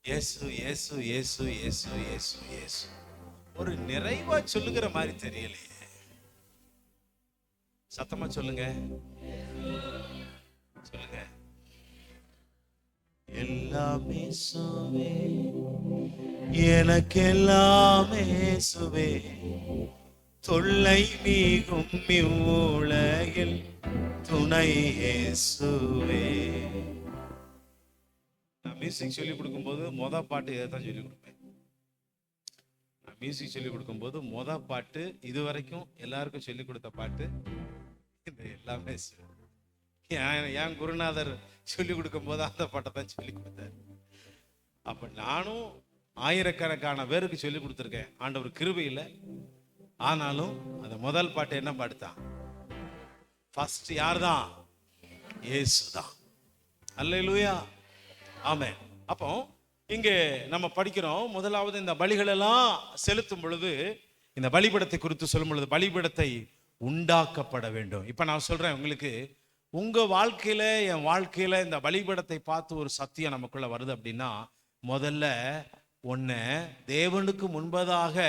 இயேசு, இயேசு, இயேசு, இயேசு, இயேசு, இயேசு. ஒரு நிறைவா சொல்லுகிற மாதிரி தெரியலையே. சத்தமா சொல்லுங்க, சொல்லுங்க. எல்லாமே இயேசுவே, எனக்கெல்லாமே இயேசுவே, தொல்லை மிகும் இவ்வுலகில் துணை இயேசுவே. நான் மியூசிக் சொல்லி கொடுக்கும்போது பாட்டு இதைத்தான் சொல்லி கொடுப்பேன். நான் மியூசிக் சொல்லி கொடுக்கும்போது பாட்டு இதுவரைக்கும் எல்லாருக்கும் சொல்லி கொடுத்த பாட்டு இந்த எல்லாமே. என் குருநாதர் சொல்லி கொடுக்கும் போது அந்த பாட்டை தான் சொல்லி கொடுத்தார். அப்ப நானும் ஆயிரக்கணக்கான பேருக்கு சொல்லி கொடுத்துருக்கேன் ஆண்டவர் கிருபையில். ஆனாலும் அந்த முதல் பாட்டு என்ன பாட்டுதான்? ஃபர்ஸ்ட் யார் தான்? இயேசு தான். அல்லேலூயா, ஆமென். அப்போ இங்கே நம்ம படிக்கிறோம், முதலாவது இந்த பலிகள் எல்லாம் செலுத்தும் பொழுது, இந்த பலிபீடத்தை குறித்து சொல்லும் பொழுது, பலிபீடத்தை உண்டாக்கப்பட வேண்டும். இப்ப நான் சொல்றேன் உங்களுக்கு, உங்க வாழ்க்கையில என் வாழ்க்கையில இந்த பலிபீடத்தை பார்த்து ஒரு சத்தியம் நமக்குள்ள வருது அப்படின்னா, முதல்ல உன்னை தேவனுக்கு முன்பதாக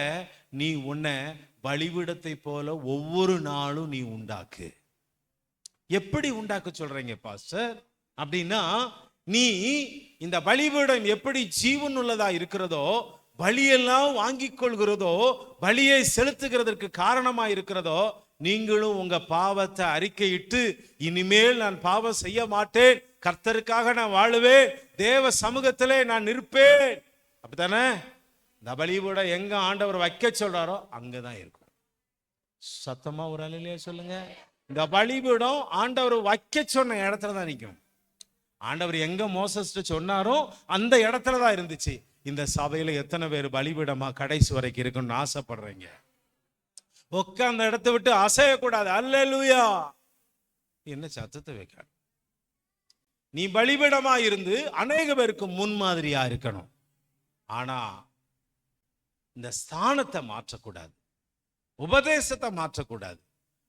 நீ உன்னை பலிபீடத்தை போல ஒவ்வொரு நாளும் நீ உண்டாக்கு. எப்படி உண்டாக்க சொல்றீங்க பாஸ்டர் அப்படின்னா, நீ இந்த பலிபீடம் எப்படி ஜீவன் உள்ளதா இருக்கிறதோ, பலியெல்லாம் வாங்கிக் கொள்கிறதோ, பலியை செலுத்துகிறதற்கு காரணமா இருக்கிறதோ, நீங்களும் உங்க பாவத்தை அறிக்கையிட்டு, இனிமேல் நான் பாவம் செய்ய மாட்டேன், கர்த்தருக்காக நான் வாழுவேன், தேவ சமூகத்திலே நான் நிற்பேன். அப்படித்தானே? இந்த பலிபீடம் எங்க ஆண்டவர் வைக்க சொல்றாரோ அங்கதான் இருக்கும். சத்தமா ஒரு அலையிலே சொல்லுங்க. இந்த பலிபீடம் ஆண்டவர் வைக்க சொன்ன இடத்துல தான் நிற்கும். ஆண்டவர் எங்க மோசஸ் சொன்னாரோ அந்த இடத்துல தான் இருந்துச்சு. இந்த சபையில எத்தனை பேர் பலிபீடமா கடைசி வரைக்கும் இருக்குன்னு ஆசைப்படுறீங்க? உட்கார்ந்த இடத்தை விட்டு அசையக்கூடாது. அல்லேலூயா. என்ன சத்தத்தை வைக்க? நீ பலிபீடமா இருந்து அநேக பேருக்கு முன்மாதிரியா இருக்கணும். ஆனா இந்த ஸ்தானத்தை மாற்றக்கூடாது, உபதேசத்தை மாற்றக்கூடாது,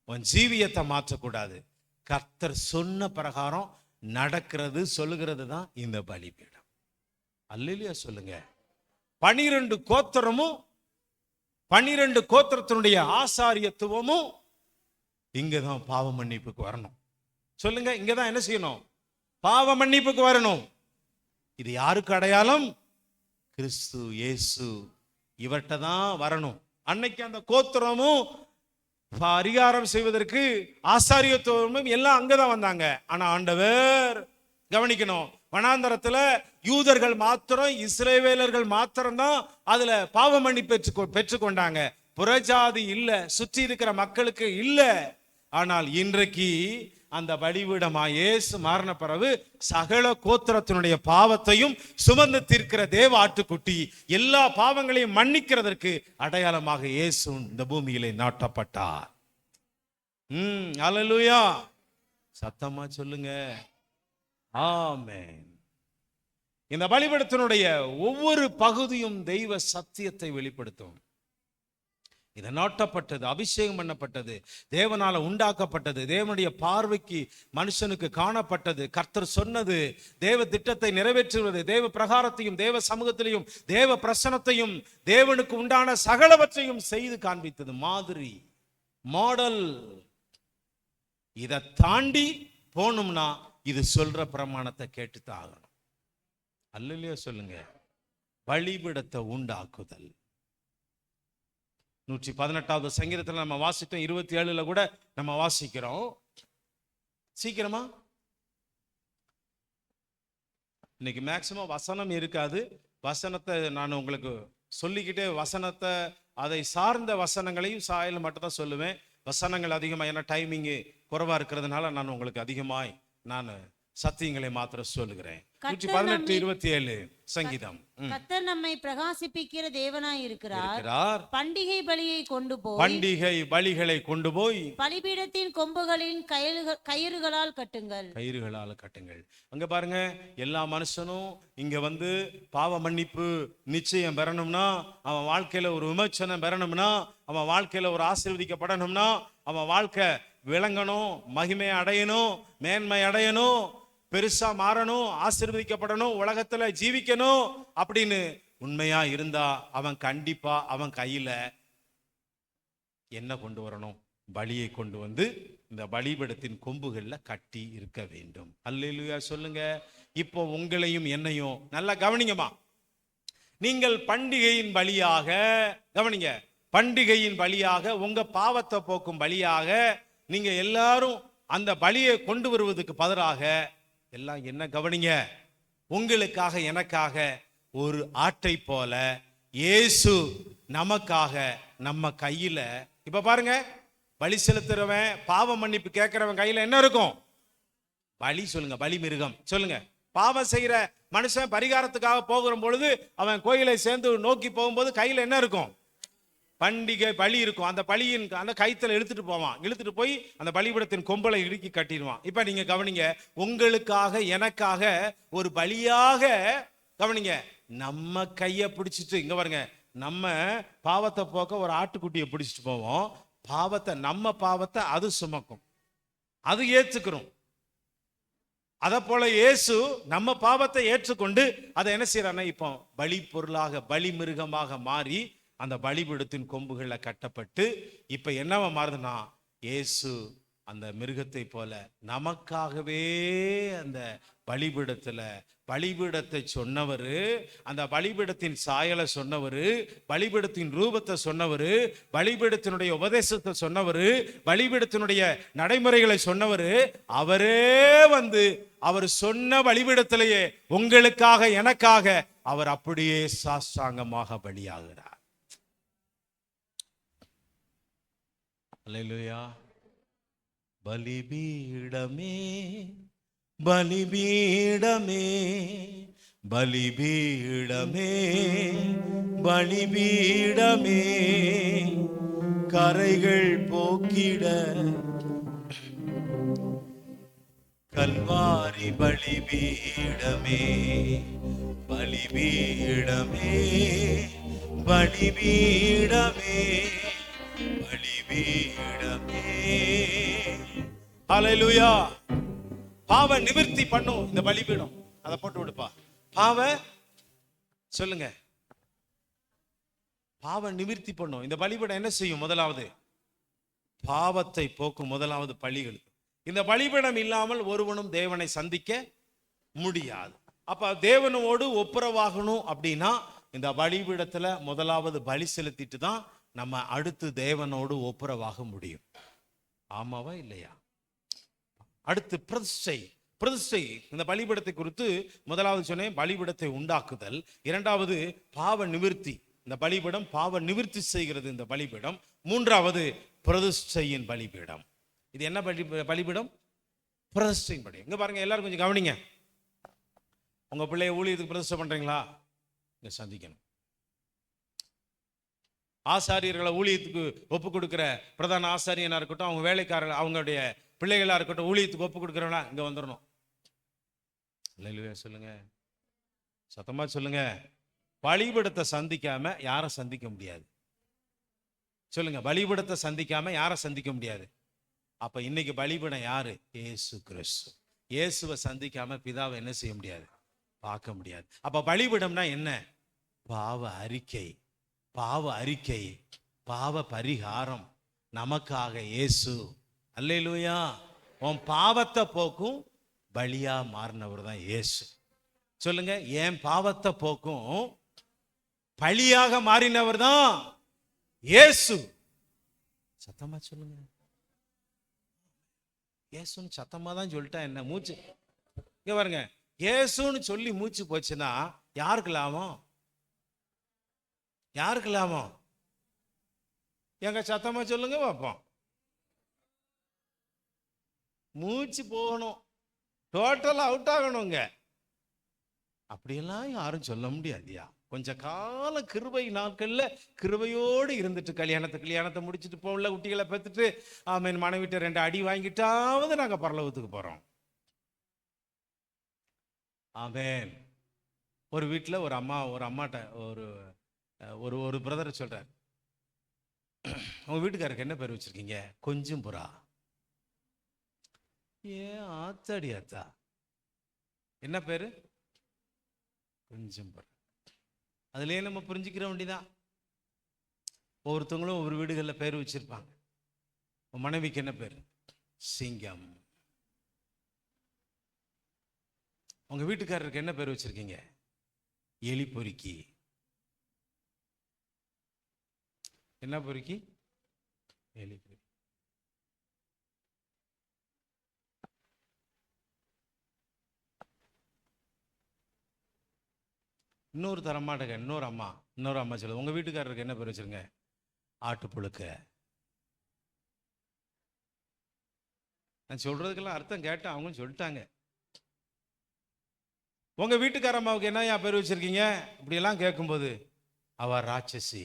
உன் ஜீவியத்தை மாற்றக்கூடாது. கர்த்தர் சொன்ன பிரகாரம் நடக்கிறது சொல்லுகிறது தான் இந்த பலிபீடம். அல்லேலூயா சொல்லுங்க. 12 கோத்திரமும் 12 கோத்திரத்தினுடைய ஆசாரியத்துவமும் இங்கதான் பாவ மன்னிப்புக்கு வரணும். சொல்லுங்க, இங்கதான் என்ன செய்யணும்? பாவ மன்னிப்புக்கு வரணும். இது யாருக்கு அடையாளம்? கிறிஸ்து இயேசு இவர்கிட்ட தான் வரணும். அன்னைக்கு அந்த கோத்திரமும் பரிகாரம் செய்வதற்கு ஆசாரியத்துவமும் எல்லாம் அங்கதான் வந்தாங்க. ஆனா ஆண்டவர் கவனிக்கணும், வனாந்தரத்துல யூதர்கள் மாத்திரம், இஸ்ரவேலர்கள் மாத்திரம் தான் அதுல பாவ மன்னிப்பு பெற்றுக்கொண்டாங்க. புறஜாதி இல்ல, சுற்றி இருக்கிற மக்களுக்கு இல்ல. ஆனால் இன்றைக்கு அந்த பலிபீடமா இயேசு மாறின பிறகு சகல கோத்திரத்தினுடைய பாவத்தையும் சுமந்து தீர்க்கிற தேவ ஆட்டுக்குட்டி, எல்லா பாவங்களையும் மன்னிக்கிறதற்கு அடையாளமாக இயேசு இந்த பூமியிலே நாட்டப்பட்டார். அல்லேலூயா. சத்தமா சொல்லுங்க, ஆமென். இந்த பலிபீடத்தினுடைய ஒவ்வொரு பகுதியும் தெய்வ சத்தியத்தை வெளிப்படுத்தும். இது நாட்டப்பட்டது, அபிஷேகம் பண்ணப்பட்டது, தேவனால உண்டாக்கப்பட்டது, தேவனுடைய பார்வைக்கு மனுஷனுக்கு காணப்பட்டது, கர்த்தர் சொன்னது, தேவ திட்டத்தை நிறைவேற்றுவது, தேவ பிரகாரத்தையும் தேவ சமூகத்திலையும் தேவ பிரசனத்தையும் தேவனுக்கு உண்டான சகலவற்றையும் செய்து காண்பித்தது. மாதிரி, மாடல். இதை தாண்டி போகணும்னா இது சொல்ற பிரமாணத்தை கேட்டுத்தான் ஆகணும். அல்லையா சொல்லுங்க. பலிபீடத்தை உண்டாக்குதல். 118வது சங்கீதத்தில் நம்ம வாசிட்டோம், 27ல கூட நம்ம வாசிக்கிறோம். சீக்கிரமா இன்னைக்கு மேக்சிமம் வசனம் இருக்காது. வசனத்தை நான் உங்களுக்கு சொல்லிக்கிட்டே வசனத்தை அதை சார்ந்த வசனங்களையும் சாயல் மட்டும் தான் சொல்லுவேன். வசனங்கள் அதிகமாக, ஏன்னா டைமிங்கு குறைவா இருக்கிறதுனால நான் உங்களுக்கு அதிகமாய் நான் சத்தியங்களை மாத்திரம் சொல்லுகிறேன். 118:27 சங்கீதம். கர்த்தர் நம்மை பிரகாசிப்பிக்கிற தேவனாய் இருக்கிறார். பண்டிகை பலியை கொண்டு போய், பண்டிகை பலிகளை கொண்டு போய் பலிபீடத்தின் கொம்புகளின் கயிறுகளால் கட்டுங்கள். கயிறுகளால் கட்டுங்கள். அங்க பாருங்க, எல்லா மனுஷனும் இங்க வந்து பாவ மன்னிப்பு நிச்சயம் பெறணும்னா, அவன் வாழ்க்கையில ஒரு விமோசனம் பெறணும்னா, அவன் வாழ்க்கையில ஒரு ஆசீர்வதிக்கப்படணும்னா, அவன் வாழ்க்கை விளங்கணும், மகிமை அடையணும், மேன்மை அடையணும், பெருசா மாறணும், ஆசீர்வதிக்கப்படணும், உலகத்துல ஜீவிக்கணும் அப்படின்னு உண்மையா இருந்தா அவன் கண்டிப்பா அவன் கையில என்ன கொண்டு வரணும்? பலியை கொண்டு வந்து இந்த பலிபீடத்தின் கொம்புகள்ல கட்டி இருக்க வேண்டும். அல்லேலூயா சொல்லுங்க. இப்போ உங்களையும் என்னையும் நல்லா கவனிங்கம்மா. நீங்கள் பண்டிகையின் பலியாக, கவனிங்க, பண்டிகையின் பலியாக, உங்க பாவத்தை போக்கும் பலியாக நீங்க எல்லாரும் அந்த பலியை கொண்டு வருவதற்கு பதிலாக எல்லாம் என்ன கவனிங்க, உங்களுக்காக எனக்காக ஒரு ஆட்டை போல இயேசு நமக்காக நம்ம கையில, இப்ப பாருங்க, பலி செலுத்துறவன், பாவ மன்னிப்பு கேட்கிறவன் கையில என்ன இருக்கும்? பலி. சொல்லுங்க, பலி மிருகம். சொல்லுங்க. பாவம் செய்யற மனுஷன் பரிகாரத்துக்காக போகிற பொழுது அவன் கோயிலை சேர்ந்து நோக்கி போகும்போது கையில என்ன இருக்கும்? பண்டிகை பலி இருக்கும். அந்த பலியின் அந்த கைத்துல இழுத்துட்டு போவான். இழுத்துட்டு போய் அந்த பலிபீடத்தின் கொம்பலை இறுக்கி கட்டிடுவான். இப்ப நீங்க கவனிங்க, உங்களுக்காக எனக்காக ஒரு பலியாக, கவனிங்க, நம்ம கையை பிடிச்சிட்டு, இங்க பாருங்க, நம்ம பாவத்தை போக்க ஒரு ஆட்டுக்குட்டியை பிடிச்சிட்டு போவோம். பாவத்தை, நம்ம பாவத்தை அது சுமக்கும், அது ஏற்றுக்கிறோம். அத போல இயேசு நம்ம பாவத்தை ஏற்றுக்கொண்டு அதை என்ன செய்யறாருன்னா, இப்போ பலி பொருளாக, பலி மிருகமாக மாறி அந்த பலிபீடத்தின் கொம்புகளை கட்டப்பட்டு இப்ப என்னவா மாறுதுன்னா, இயேசு அந்த மிருகத்தை போல நமக்காகவே அந்த பலிபீடத்துல, பலிபீடத்தை சொன்னவரு, அந்த பலிபீடத்தின் சாயலை சொன்னவரு, பலிபீடத்தின் ரூபத்தை சொன்னவரு, பலிபீடத்தினுடைய உபதேசத்தை சொன்னவரு, பலிபீடத்தினுடைய நடைமுறைகளை சொன்னவரு, அவரே வந்து அவர் சொன்ன பலிபீடத்திலேயே உங்களுக்காக எனக்காக அவர் அப்படியே சாஷ்டாங்கமாக பலியாகிறார். அல்லேலூயா. பலிபீடமே, பலிபீடமே, பலிபீடமே, பலிபீடமே, கரைகள் போக்கிட கல்வாரி பலிபீடமே, பலிபீடமே, பலிபீடமே, பலிபீடமே. ஹல்லேலூயா. பாவ நிவர்த்தி பண்ணும் இந்த பலிபீடம். அதை போட்டு விடுப்பா. பாவ சொல்லுங்க, பாவ நிவர்த்தி பண்ணும் இந்த பலிபீடம். என்ன செய்யும்? முதலாவது பாவத்தை போக்கும் முதலாவது பலிகள். இந்த பலிபீடம் இல்லாமல் ஒருவனும் தேவனை சந்திக்க முடியாது. அப்ப தேவனோடு ஒப்புரவாகணும் அப்படின்னா இந்த பலிபீடத்துல முதலாவது பலி செலுத்திட்டு தான் நம்ம அடுத்து தேவனோடு ஒப்புரவாக முடியும். ஆமாவா இல்லையா? அடுத்து பிரதிஷ்டை. பிரதிஷ்டை இந்த பலிபீடத்தை குறித்து முதலாவது சொன்னேன், பலிபீடத்தை உண்டாக்குதல். இரண்டாவது பாவ நிவிர்த்தி. இந்த பலிபீடம் பாவ நிவிர்த்தி செய்கிறது இந்த பலிபீடம். மூன்றாவது பிரதிஷ்டையின் பலிபீடம். இது என்ன பலிபீடம்? பிரதிஷ்டையின் பலி. இங்க பாருங்க, எல்லாரும் கொஞ்சம் கவனிங்க. உங்க பிள்ளைய ஊழியத்துக்கு பிரதிஷ்டை பண்றீங்களா? இங்க சந்திக்கணும். ஆசாரியர்களை ஊழியத்துக்கு ஒப்பு கொடுக்கிற பிரதான ஆசாரியனா இருக்கட்டும், அவங்க வேலைக்காரர்கள், அவங்களுடைய பிள்ளைகளா இருக்கட்டும், ஊழியத்துக்கு ஒப்பு கொடுக்குறவங்களா இங்க வந்துடணும். அல்லேலூயா சொல்லுங்க, சத்தமா சொல்லுங்க. பலிபீடத்தை சந்திக்காம யாரை சந்திக்க முடியாது? சொல்லுங்க, பலிபீடத்தை சந்திக்காம யாரை சந்திக்க முடியாது? அப்ப இன்னைக்கு பலிபீடம் யாரு? இயேசு கிறிஸ்து. இயேசுவை சந்திக்காம பிதாவை என்ன செய்ய முடியாது? பார்க்க முடியாது. அப்ப பலிபீடம்னா என்ன? பாவ அறிக்கை, பாவ அறிக்கை, பாவ பரிகாரம். நமக்காக இயேசு, அல்லேலூயா, உன் பாவத்தை போக்கும் பலியா மாறினவர் தான் இயேசு. சொல்லுங்க, என் பாவத்தை போக்கும் பலியாக மாறினவர் தான் இயேசு. சத்தமா சொல்லுங்க. இயேசுன்னு சத்தமா தான் சொல்லிட்டா என்ன? மூச்சு இங்க பாருங்க, இயேசுன்னு சொல்லி மூச்சு போச்சுன்னா யாருக்கு லாபம்? யாருக்கு லாபம்? எங்க சத்தமா சொல்லுங்க பார்ப்போம். மூச்சு போகணும், டோட்டல் அவுட் ஆகணுங்க. அப்படியெல்லாம் யாரும் சொல்ல முடியாதியா. கொஞ்ச கால கிருபை நாட்கள்ல கிருபையோடு இருந்துட்டு கல்யாணத்தை முடிச்சுட்டு போகல, குட்டிகளை பெற்றுட்டு ஆமேன் மனைவிட்ட 2 அடி வாங்கிட்டாவது நாங்க பரலோகத்துக்கு போறோம். ஆமேன். ஒரு வீட்டுல ஒரு அம்மாட்ட ஒரு பிரதர் சொல்றார், உங்க வீட்டுக்காரருக்கு என்ன பேர் வச்சிருக்கீங்க? கொஞ்சம் புறா. ஏன் ஆத்தாடி ஆத்தா, என்ன பேரு? கொஞ்சம் புறா. அதுலயே நம்ம புரிஞ்சுக்கிற வேண்டிதான். ஒவ்வொருத்தவங்களும் ஒவ்வொரு வீடுகளில் பேர் வச்சிருப்பாங்க. உன் மனைவிக்கு என்ன பேர்? சிங்கம். உங்க வீட்டுக்காரருக்கு என்ன பேர் வச்சிருக்கீங்க? எலி பொறுக்கி. என்ன பொறுக்கி? எலி பொறுக்கி. இன்னொரு அம்மா சொல்லுது, உங்க வீட்டுக்காரருக்கு என்ன பேர் வச்சிருங்க? ஆட்டு புழுக்க. நான் சொல்றதுக்கெல்லாம் அர்த்தம் கேட்டேன், அவங்களும் சொல்லிட்டாங்க. உங்க வீட்டுக்கார அம்மாவுக்கு என்ன பேர் வச்சிருக்கீங்க? இப்படியெல்லாம் கேட்கும்போது அவ ராட்சசி.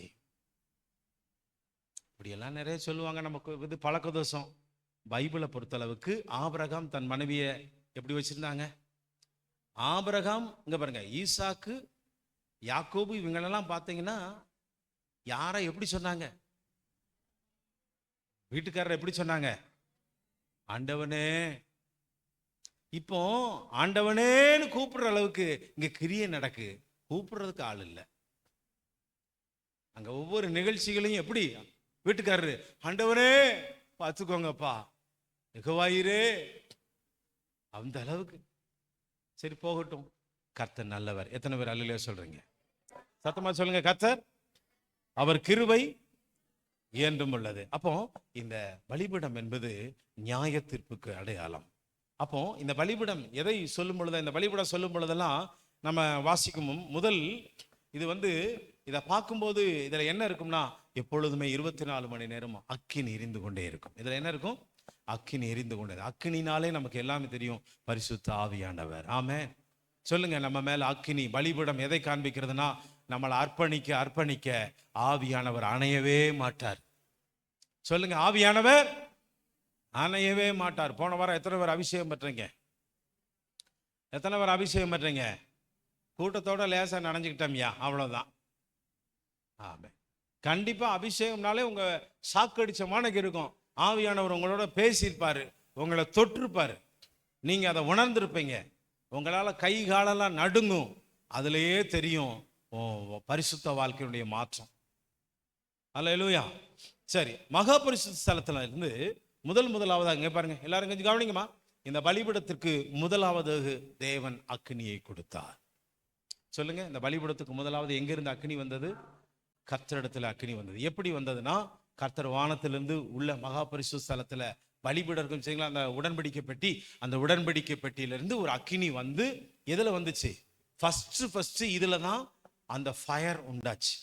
இப்படியெல்லாம் நிறைய சொல்லுவாங்க. நமக்கு இது பழக்க தோஷம். பைபிளை பொறுத்தளவுக்கு ஆபிரகாம் தன் மனைவியை எப்படி வச்சிருந்தாங்க? ஆபிரகாம் இங்க பாருங்க, ஈசாக்கு, யாக்கோபு, இவங்களெல்லாம் பார்த்தீங்கன்னா யாரை எப்படி சொன்னாங்க? வீட்டுக்காரர் எப்படி சொன்னாங்க? ஆண்டவனே. இப்போ ஆண்டவனேன்னு கூப்பிடுற அளவுக்கு இங்க கிரியை நடக்கு, கூப்பிடுறதுக்கு ஆள் இல்லை. அங்க ஒவ்வொரு நிகழ்ச்சிகளையும் எப்படி வீட்டுக்காரரு ஆண்டவனே பார்த்துக்கோங்கப்பா, எகவாயிரே, அந்த அளவுக்கு. சரி போகட்டும், கர்த்தர் நல்லவர். எத்தனை பேர் அல்லேலூயா சொல்றீங்க? சத்தமா சொல்லுங்க. கர்த்தர், அவர் கிருபை என்றும் உள்ளது. அப்போ இந்த பலிபீடம் என்பது நியாய தீர்ப்புக்கு அடையாளம். அப்போ இந்த பலிபீடம் எதை சொல்லும் பொழுது, இந்த பலிபீடம் சொல்லும் பொழுதெல்லாம் நம்ம வாசிக்கும் முதல் இது இதை பார்க்கும்போது இதுல என்ன இருக்கும்னா, எப்பொழுதுமே 24 மணி நேரம் அக்கினி எரிந்து கொண்டே இருக்கும். இதுல என்ன இருக்கும்? அக்கினி எரிந்து கொண்டே. அக்கினினாலே நமக்கு எல்லாமே தெரியும், பரிசுத்த ஆவியானவர். ஆமென். சொல்லுங்க, நம்ம மேல அக்கினி. பலிபீடம் எதை காண்பிக்கிறதுனா, நம்மளை அர்ப்பணிக்க ஆவியானவர் அணையவே மாட்டார். சொல்லுங்க, ஆவியானவர் அணையவே மாட்டார். போன வாரம் எத்தனை பேர் அபிஷேகம் பெற்றீங்க? எத்தனை பேர் அபிஷேகம் பெற்றீங்க? கூட்டத்தோட லேசா நனைஞ்சுக்கிட்டோம்யா, அவ்வளவுதான். ஆமென். கண்டிப்பா அபிஷேகம்னாலே உங்க சாக்கடிச்ச மானக்கு இருக்கும். ஆவியானவர் உங்களோட பேசியிருப்பாரு, உங்களை தொற்றிருப்பாரு, நீங்க அதை உணர்ந்திருப்பீங்க. உங்களால கை காலெல்லாம் நடுங்கும். அதுலயே தெரியும் பரிசுத்த வாழ்க்கையுடைய மாற்றம். அல்லேலூயா. சரி, மகா பரிசுத்த ஸ்தலத்துல இருந்து முதலாவதாக இங்க பாருங்க, எல்லாரும் கொஞ்சம் கவனிங்கம்மா. இந்த பலிபீடத்திற்கு முதலாவது தேவன் அக்கினியை கொடுத்தார். சொல்லுங்க, இந்த பலிபீடத்துக்கு முதலாவது எங்க இருந்து அக்கினி வந்தது? கர்த்தரிடத்துல அக்கினி வந்தது. எப்படி வந்ததுன்னா, கர்த்தர் வானத்திலிருந்து உள்ள மகா பரிசுத்த ஸ்தலத்துல பலிபீடம் செய்யலாம். அந்த உடன்படிக்கை பெட்டியிலிருந்து ஒரு அக்கினி வந்து எதுல வந்துச்சு? ஃபர்ஸ்ட் இதுல தான் அந்த ஃபயர் உண்டாச்சு.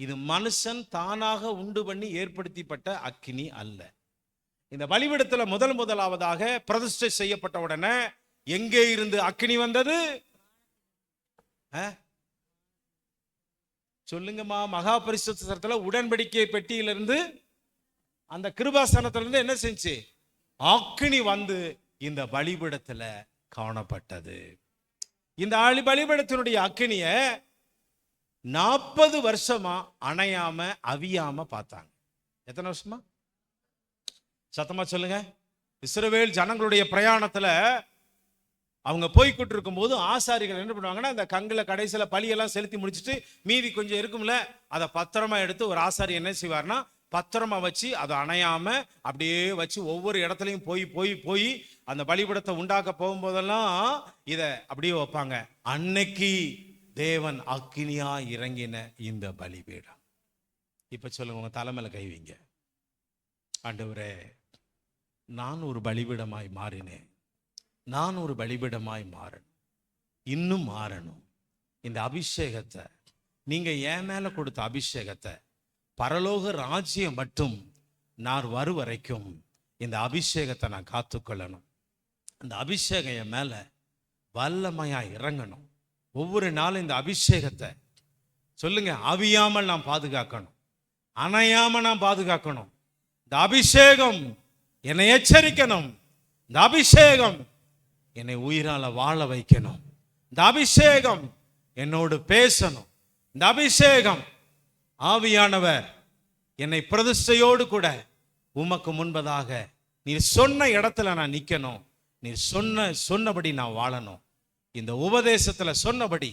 இது மனுஷன் தானாக உண்டு பண்ணி ஏற்படுத்திப்பட்ட அக்கினி அல்ல. இந்த பலிபீடத்துல முதலாவதாக பிரதிஷ்டை செய்யப்பட்ட உடனே எங்கே இருந்து அக்கினி வந்தது? சொல்லுங்கம்மா. மகா பரிசுத்த ஸ்தலத்துல உடன்படிக்கை பெட்டியிலிருந்து, அந்த கிருபாசனத்திலிருந்து என்ன செஞ்சு? அக்கினி வந்து இந்த பலிபீடத்துல காணப்பட்டது. இந்த பலிபீடத்தினுடைய அக்கினிய 40 வருஷமா அணையாம அவியாம பார்த்தாங்க. எத்தனை வருஷமா? சத்தமா சொல்லுங்க. இஸ்ரவேல் ஜனங்களுடைய பிரயாணத்துல அவங்க போய்கிட்டு இருக்கும்போது ஆசாரிகள் என்ன பண்ணுவாங்கன்னா, அந்த கங்குல கடைசியில பலியெல்லாம் செலுத்தி முடிச்சுட்டு மீதி கொஞ்சம் இருக்கும்ல, அதை பத்திரமா எடுத்து ஒரு ஆசாரி என்ன செய்வார்னா பத்திரமா வச்சு அதை அணையாம அப்படியே வச்சு ஒவ்வொரு இடத்துலையும் போய் போய் போய் அந்த பலிபீடத்தை உண்டாக்க போகும்போதெல்லாம் இதை அப்படியே வைப்பாங்க. அன்னைக்கு தேவன் அக்கினியா இறங்கின இந்த பலிபீடம். இப்ப சொல்லுங்க, உங்க தலைமையில கை வைங்க. ஆண்டவரே, நான் ஒரு பலிபீடமாய் மாறினேன், நான் ஒரு பலிபீடமாய் மாறணும், இன்னும் மாறணும். இந்த அபிஷேகத்தை, நீங்க என் மேல கொடுத்த அபிஷேகத்தை, பரலோக ராஜ்யம் மட்டும் நான் வரும் வரைக்கும் இந்த அபிஷேகத்தை நான் காத்துக்கொள்ளணும். இந்த அபிஷேகம் என் மேல வல்லமையா இறங்கணும். ஒவ்வொரு நாளும் இந்த அபிஷேகத்தை சொல்லுங்க, அவியாமல் நான் பாதுகாக்கணும், அணையாம நான் பாதுகாக்கணும். இந்த அபிஷேகம் என்னை எச்சரிக்கணும். இந்த அபிஷேகம் என்னை உயிரால வாழ வைக்கணும். இந்த அபிஷேகம் என்னோடு பேசணும். இந்த அபிஷேகம் ஆவியானவர் என்னை பிரதிஷ்டையோடு கூட உமக்கு முன்பதாக நீர் சொன்ன இடத்துல நான் நிக்கணும். நீர் சொன்னபடி நான் வாழணும். இந்த உபதேசத்துல சொன்னபடி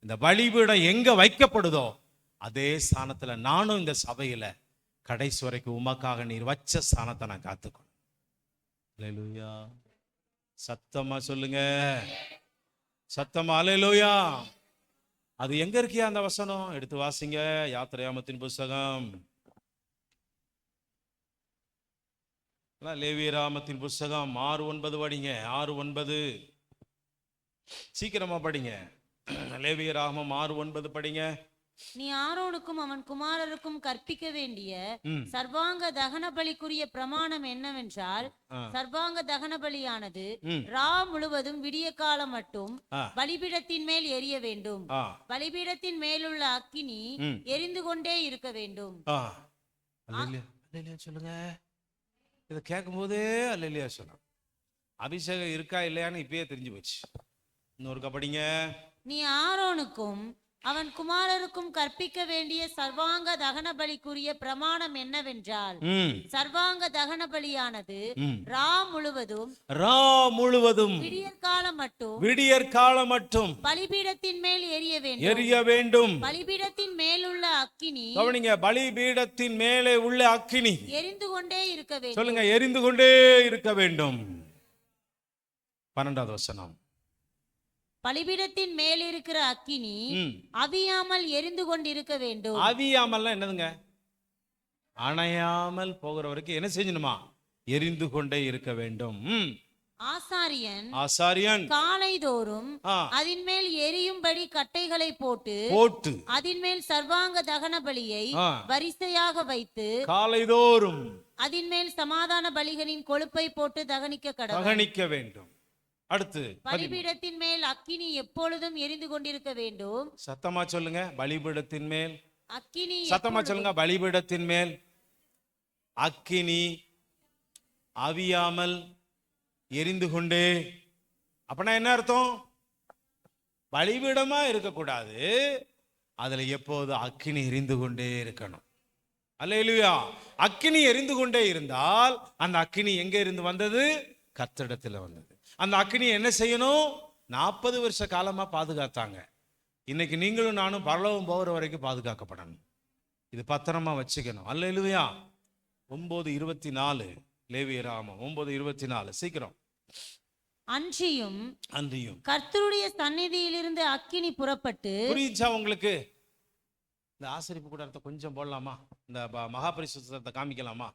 இந்த பலிபீடம் எங்க வைக்கப்படுதோ அதே ஸ்தானத்துல நானும் இந்த சபையில கடைசி வரைக்கும் உமக்காக நீர் வச்ச ஸ்தானத்தை நான் காத்துக்கணும். அல்லேலூயா. சத்தமா சொல்லுங்க, சத்தமா அல்லேலூயா. அது எங்க இருக்கியா அந்த வசனம்? எடுத்து வாசிங்க. யாத்திரையாமத்தின் புஸ்தகம், லேவியராமத்தின் புஸ்தகம் 6:9 படிங்க. 6:9 சீக்கிரமா படிங்க. லேவியராமம் 6:9 படிங்க. நீ ஆரோனுக்கும் அவன் குமாரருக்கும் கற்பிக்க வேண்டிய சர்வாங்க தகன பலிக்குரிய பிரமாணம் என்னவென்றால், சர்வாங்க தகன பலியானது ரா முழுவதும் விடிய காலம் மட்டும் பலிபீடத்தின் மேல் எரிய வேண்டும். பலிபீடத்தின் மேலுள்ள அக்கினி எரிந்து கொண்டே இருக்க வேண்டும். சொல்லுங்க. இதை கேட்கும் போதே அல்லேலூயா சொன்ன. அபிஷேகம் இருக்கா இல்லையான்னு இப்பயே தெரிஞ்சு போச்சு. இன்னொருக்கா படிங்க. நீ ஆரோனுக்கும் அவன் குமாரருக்கும் கற்பிக்க வேண்டிய சர்வாங்க தகன பலிக்குரிய பிரமாணம் என்னவென்றால், சர்வாங்க தகன பலியானது ரா முழுவதும் விடியற்காலம் மட்டும் பலிபீடத்தின் மேல் எரிய வேண்டும். பலிபீடத்தின் மேலுள்ள அக்கினி, கவனிங்க, பலிபீடத்தின் மேலே உள்ள அக்கினி எரிந்து கொண்டே இருக்க வேண்டும். சொல்லுங்க, எரிந்து கொண்டே இருக்க வேண்டும். 12வது வசனம். பலிபீடத்தின் மேல் இருக்கிற அக்கினி அவியாமல் எரிந்து கொண்டிருக்க வேண்டும். அவியாமல் என்னதுங்க? அணையாமல் போகிற வரைக்கும் என்ன செஞ்சணுமா? எரிந்து கொண்டே இருக்க வேண்டும். ஆசாரியன் காலைதோறும் அதன் மேல் எரியும்படி கட்டைகளை போட்டு அதன் மேல் சர்வாங்க தகன பலியை வரிசையாக வைத்து காலைதோறும் அதன் மேல் சமாதான பலிகளின் கொழுப்பை போட்டு தகனிக்க வேண்டும். அடுத்து, பலிபீடத்தின் மேல் அக்கினி எப்பொழுதும் எரிந்து கொண்டிருக்க வேண்டும். சத்தமா சொல்லுங்க, பலிபீடத்தின் மேல் அக்கினி. சத்தமா சொல்லுங்க, பலிபீடத்தின் மேல் அக்கினி அவியாமல் எரிந்து கொண்டே. அப்பனா என்ன அர்த்தம்? பலிபீடமா இருக்கக்கூடாது, அதுல எப்போது அக்கினி எரிந்து கொண்டே இருக்கணும். அல்லேலூயா. அக்கினி எரிந்து கொண்டே இருந்தால் அந்த அக்கினி எங்க இருந்து வந்தது? கர்த்தரிடத்துல வந்தது. அந்த அக்கினி என்ன செய்யணும்? 40 வருஷ காலமா பாதுகாத்தாங்க. இன்னைக்கு நீங்களும் நானும் பரலோகம் போகிற வரைக்கும் பாதுகாக்கப்படணும். இது பத்திரமா வச்சுக்கணும். அல்லேலூயா. 9:24 லேவியராமம் 9:24 சீக்கிரம். அன்றியும் கர்த்தருடைய சந்நிதியிலிருந்து அக்கினி புறப்பட்டு. புரியுச்சா உங்களுக்கு? இந்த ஆசரிப்பு கூடாரத்தை கொஞ்சம் போடலாமா? இந்த மகாபரிசுத்தத்தை காமிக்கலாமா?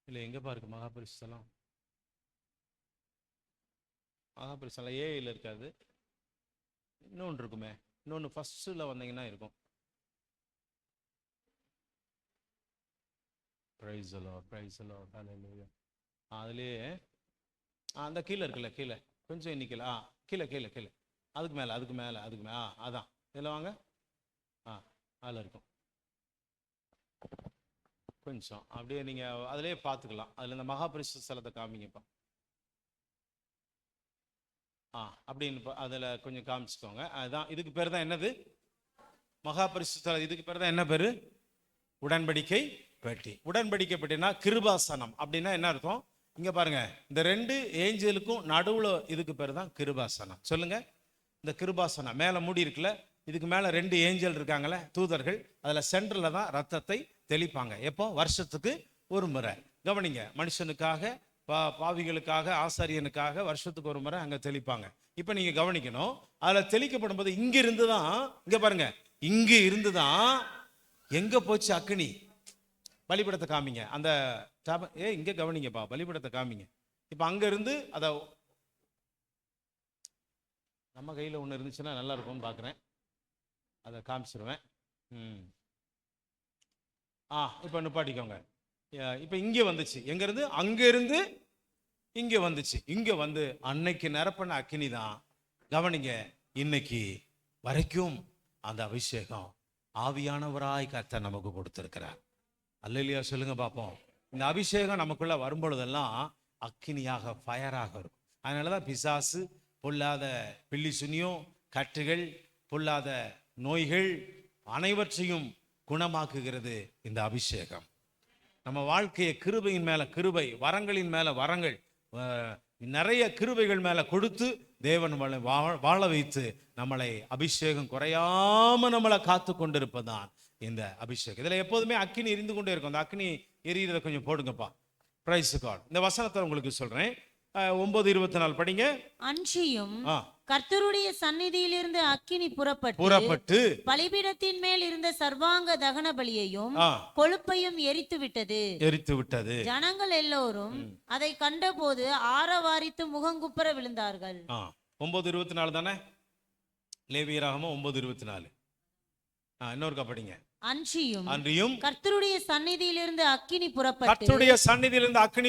இல்லை, எங்கப்பா இருக்கு மகாபரிசுத்தம்? மகாபரிசுத்தம் ஏஐல இருக்காது, இன்னொன்று இருக்குமே. இன்னொன்று ஃபர்ஸ்ட்ல வந்தீங்கன்னா இருக்கும். Praise the Lord, praise the Lord, hallelujah. அதுலயே அந்த கீழே இருக்குல்ல, கீழே கொஞ்சம் எண்ணிக்கல, கீழே கீழே கீழே அதுக்கு மேலே அதான் இதில் வாங்க. அதில் இருக்கும் கொஞ்சம் அப்படியே நீங்கள் அதிலே பார்த்துக்கலாம். அதில் இந்த மகாபரிசுத்த ஸ்தலத்தை காமிங்கப்பா. அப்படின்னு அதில் கொஞ்சம் காமிச்சுக்கோங்க. அதுதான் இதுக்கு பேர் தான் என்னது? மகா பரிசுத்த. இதுக்கு பேர் தான் என்ன பேர்? உடன்படிக்கை பெட்டி. உடன்படிக்கை பெட்டினா கிருபாசனம் அப்படின்னா என்ன அர்த்தம்? இங்க பாருங்க, இந்த 2 ஏஞ்சலுக்கும் நடுவுல இதுக்கு பேர் தான் கிருபாசனம். சொல்லுங்க. இந்த கிருபாசனம் மேல மூடி இருக்குல்ல, இதுக்கு மேல 2 ஏஞ்சல் இருக்காங்களே, தூதர்கள். அதுல சென்டர்ல தான் ரத்தத்தை தெளிப்பாங்க. எப்போ? வருஷத்துக்கு ஒரு முறை. கவனிங்க, மனுஷனுக்காக, பாவிகளுக்காக, ஆசாரியனுக்காக வருஷத்துக்கு ஒரு முறை அங்க தெளிப்பாங்க. இப்ப நீங்க கவனிக்கணும், அதுல தெளிக்கப்படும் போது இங்க இருந்துதான், இங்க பாருங்க, இங்க இருந்துதான் எங்க போச்சு அக்னி? பலிபீடத்தை காமிங்க. அந்த இங்க கவனிங்கப்பா, பலிபீடத்தை காமிங்க. இப்ப அங்க இருந்து அத நம்ம கையில ஒண்ணு இருந்துச்சுன்னா நல்லா இருக்கும்னு பாக்குறேன். அதை காமிச்சிருவேன். இப்ப நிப்பாட்டிக்கோங்க. இப்ப இங்க வந்துச்சு. எங்க இருந்து? அங்க இருந்து இங்க வந்துச்சு. இங்க வந்து அன்னைக்கு நிரப்பின அக்கினி தான். கவனிங்க, இன்னைக்கு வரைக்கும் அந்த அபிஷேகம் ஆவியானவராய் கர்த்தர் நமக்கு கொடுத்திருக்கிறார். அல்லேலூயா சொல்லுங்க பாப்போம். இந்த அபிஷேகம் நமக்குள்ள வரும்பொழுதெல்லாம் அக்கினியாக, ஃபயராக இருக்கும். அதனாலதான் பிசாசு, பொல்லாத பில்லி சுனியம், கட்டுகள், பொல்லாத நோய்கள் அனைவற்றையும் குணமாக்குகிறது இந்த அபிஷேகம். நம்ம வாழ்க்கையை கிருபையின் மேல கிருபை, வரங்களின் மேல வரங்கள், நிறைய கிருபைகள் மேல கொடுத்து தேவன் வாழ வைத்து நம்மளை அபிஷேகம் குறையாம நம்மளை காத்து கொண்டிருப்பதுதான் இந்த அபிஷேகம். இதுல எப்போதுமே அக்கினி எரிந்து கொண்டே இருக்கும். அந்த அக்கினி எரியறத கொஞ்சம் போடுங்கப்பா. Price God. இந்த வசனத்தை உங்களுக்கு சொல்றேன். 9:24 படிங்க. அன்றியும் கர்த்தருடைய சந்நிதியிலிருந்து அக்கினி புறப்பட்டு பலிபீடத்தின் மேல் இருந்த சர்வாங்க தகன பலியையும் கொழுப்பையும் எரித்து விட்டது. ஜனங்கள் எல்லோரும் அதை கண்டபோது ஆரவாரித்து முகங்குப்புற விழுந்தார்கள். 9:24 தானே? லேவியராகமம் 9:24. இன்னொருக்கா படிங்க. அன்றியும் கர்த்தருடைய சந்நிதியிலிருந்து அக்கினி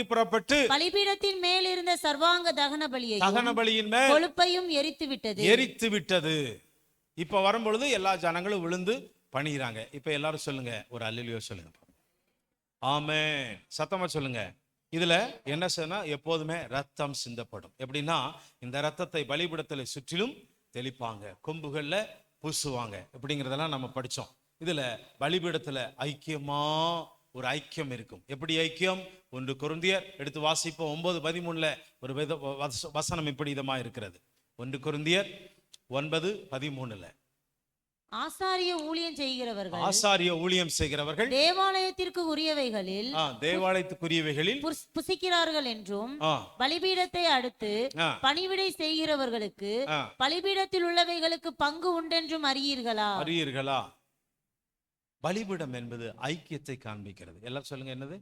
புறப்பட்டு பலிபீடத்தின் மேல் இருந்த சர்வாங்க தகன பலியின் மேல் கொழுப்பையும் எரித்து விட்டது. இப்ப வரும்பொழுது எல்லா ஜனங்களும் விழுந்து பணிகிறாங்க. இப்ப எல்லாரும் சொல்லுங்க, ஒரு அல்லேலூயா சொல்லுங்க. ஆமென். சத்தமா சொல்லுங்க. இதுல என்ன சொன்னா, எப்போதுமே ரத்தம் சிந்தப்படும். எப்படின்னா, இந்த ரத்தத்தை பலிபீடத்துல சுற்றிலும் தெளிப்பாங்க, கொம்புகள்ல பூசுவாங்க, எப்படிங்கிறதெல்லாம் நம்ம படிச்சோம். இதுல பலிபீடத்துல ஐக்கியமா ஒரு ஐக்கியம் இருக்கும். எப்படி ஐக்கியம்? 1 கொரிந்தியர் எடுத்து வாசிப்போம். 9:13 ஒரு வசனம் இப்படி இதமா இருக்கிறது. 1 கொரிந்தியர் 9:13. ஆசாரிய ஊழியம் செய்கிறவர்கள் தேவாலயத்திற்குரியவைகளில் புசிக்கிறார்கள் என்றும், பலிபீடத்தை அடுத்து பணிவிடை செய்கிறவர்களுக்கு பலிபீடத்தில் உள்ளவைகளுக்கு பங்கு உண்டென்றும் அறியீர்களா? பலிபீடம் என்பது ஐக்கியத்தை காண்பிக்கிறது. எல்லாரும் சொல்லுங்க, என்னது?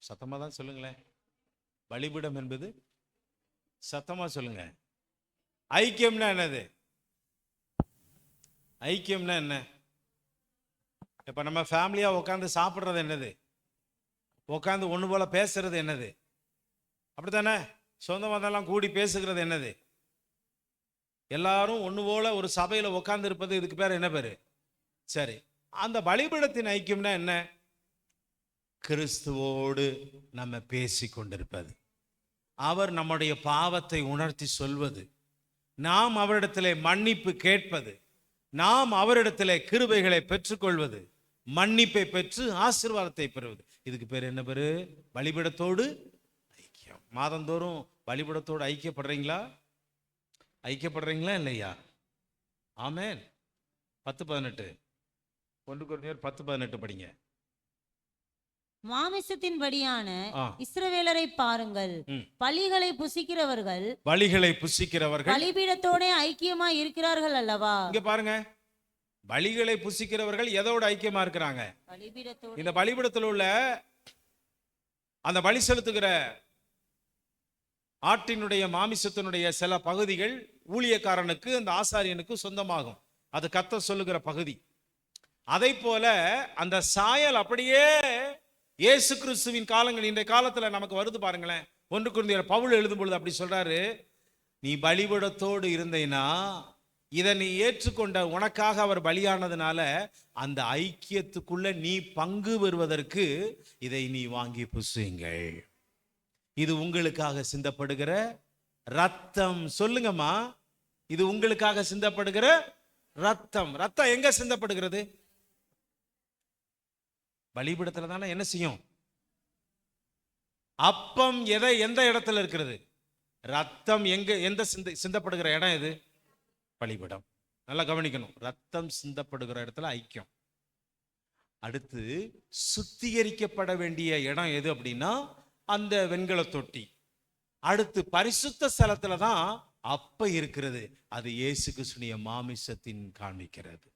சத்தமா தான் சொல்லுங்களேன். பலிபீடம் என்பது சத்தமா சொல்லுங்க. ஐக்கியம்னா என்னது? ஐக்கியம்னா என்ன? இப்ப நம்ம ஃபேமிலியா உட்காந்து சாப்பிடுறது என்னது? உட்காந்து ஒண்ணு போல பேசுறது என்னது? அப்படித்தானே? சொந்தமாதெல்லாம் கூடி பேசுகிறது என்னது? எல்லாரும் ஒண்ணு போல ஒரு சபையில உட்கார்ந்து இருப்பது, இதுக்கு பேர் என்ன பேரு? சரி, அந்த பலிபீடத்தின் ஐக்கியம்னா என்ன? கிறிஸ்துவோடு நம்ம பேசி கொண்டிருப்பது, அவர் நம்முடைய பாவத்தை உணர்த்தி சொல்வது, நாம் அவரிடத்திலே மன்னிப்பு கேட்பது, நாம் அவரிடத்திலே கிருபைகளை பெற்றுக்கொள்வது, மன்னிப்பை பெற்று ஆசீர்வாதத்தை பெறுவது. இதுக்கு பேர் என்ன பேரு? பலிபீடத்தோடு ஐக்கியம். மாதந்தோறும் பலிபீடத்தோடு ஐக்கியப்படுறீங்களா இல்லையா? ஆமென். 10:18 1 கொரிந்தியர் 10:18 படிங்க. மாமிசத்தின்படியான இஸ்ரவேலரை பாருங்கள். பலிகளை புசிக்கிறவர்கள் பலிபீடத்தோட ஐக்கியமா இருக்கிறார்கள் அல்லவா? இங்க பாருங்க, பலிகளை புசிக்கிறவர்கள் எதோட ஐக்கியமா இருக்கிறாங்க? இந்த பலிபீடத்தில் உள்ள அந்த பலி செலுத்துகிற ஆட்டினுடைய மாமிசத்தினுடைய சில பகுதிகள் ஊழியக்காரனுக்கு, அந்த ஆசாரியனுக்கு சொந்தமாகும். அது கர்த்தர் சொல்லுகிற பகுதி. அதை போல அந்த சாயல் அப்படியே இயேசு கிறிஸ்துவின் காலங்கள் இன்றைய காலத்துல நமக்கு வருது பாருங்களேன். 1 கொரிந்தியர் பவுல் எழுதும் பொழுது அப்படி சொல்றாரு, நீ பலிபீடத்தோடு இருந்தேனா, இதை நீ ஏற்றுக்கொண்ட, உனக்காக அவர் பலியானதுனால அந்த ஐக்கியத்துக்குள்ள நீ பங்கு பெறுவதற்கு இதை நீ வாங்கி புசியுங்கள். இது உங்களுக்காக சிந்தப்படுகிற ரத்தம். சொல்லுங்கம்மா, இது உங்களுக்காக சிந்தப்படுகிற ரத்தம். ரத்தம் எங்க சிந்தப்படுகிறது? பலிபீடத்துல தானே. என்ன செய்யும்? அப்பம் எந்த இடத்துல இருக்கிறது? ரத்தம் எந்த சிந்தப்படுகிற இடம் எது? பலிபீடம். நல்லா கவனிக்கணும். ரத்தம் சிந்தப்படுகிற இடத்துல ஐக்கியம். அடுத்து சுத்திகரிக்கப்பட வேண்டிய இடம் எது அப்படின்னா அந்த வெண்கல தொட்டி. அடுத்து பரிசுத்த ஸ்தலத்துல தான் அப்ப இருக்கிறது. அது இயேசு கிறிஸ்துவின் மாமிசத்தின் காண்பிக்கிறது.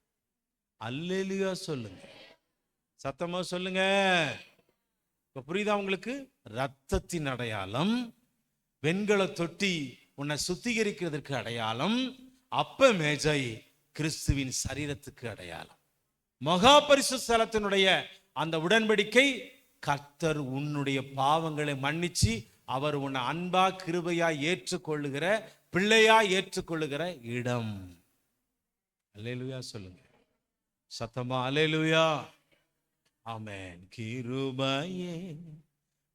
அல்லேலூயா சொல்லுங்க, சத்தமா சொல்லுங்க. இப்ப புரியுதா உங்களுக்கு? ரத்தத்தின் அடையாளம், வெண்கல தொட்டி உன்னை சுத்திகரிக்கிறதுக்கு அடையாளம், அப்ப மேஜை கிறிஸ்துவின் சரீரத்துக்கு அடையாளம். மகா பரிசுத்த ஸ்தலத்தினுடைய அந்த உடன்படிக்கை கர்த்தர் உன்னுடைய பாவங்களை மன்னிச்சு அவர் உன்னை அன்பா கிருபையா ஏற்றுக்கொள்ளுகிற, பிள்ளையா ஏற்றுக்கொள்ளுகிற இடம். அல்லேலூயா சொல்லுங்க சத்தமா, அல்லேலூயா. ஆமென். கிருபையே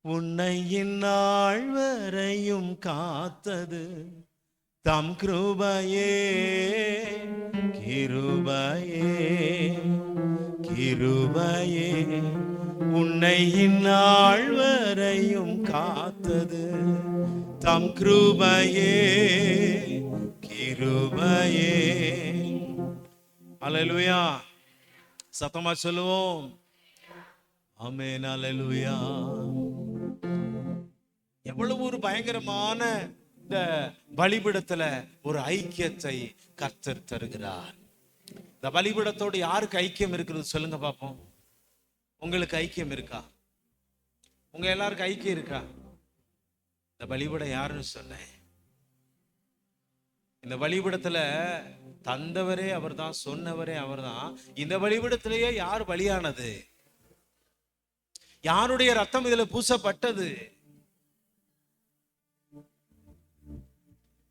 உன்னை இந்நாள் வரையும் காத்தது தம் கிருபையே, கிருபையே, கிருபையே உன்னை இந்நாள் வரையும் காத்தது தம் கிருபையே, கிருபையே. அல்லேலூயா. சத்தமா சொல்லுவோம். ஆமென். அல்லேலூயா. எவ்வளவு ஒரு பயங்கரமான இந்த பலிபீடத்துல ஒரு ஐக்கியத்தை கர்த்தர் தருகிறார். இந்த பலிபீடத்தோடு யாருக்கு ஐக்கியம் இருக்கிறது சொல்லுங்க பாப்போம். உங்களுக்கு ஐக்கியம் இருக்கா? உங்க எல்லாருக்கும் ஐக்கியம் இருக்கா? இந்த பலிபீடம் யாருன்னு சொன்னேன். இந்த பலிபீடத்துல தந்தவரே அவர்தான், சொன்னவரே அவர்தான். இந்த பலிபீடத்திலேயே யார் பலியானது? யாருடைய ரத்தம் இதுல பூசப்பட்டது?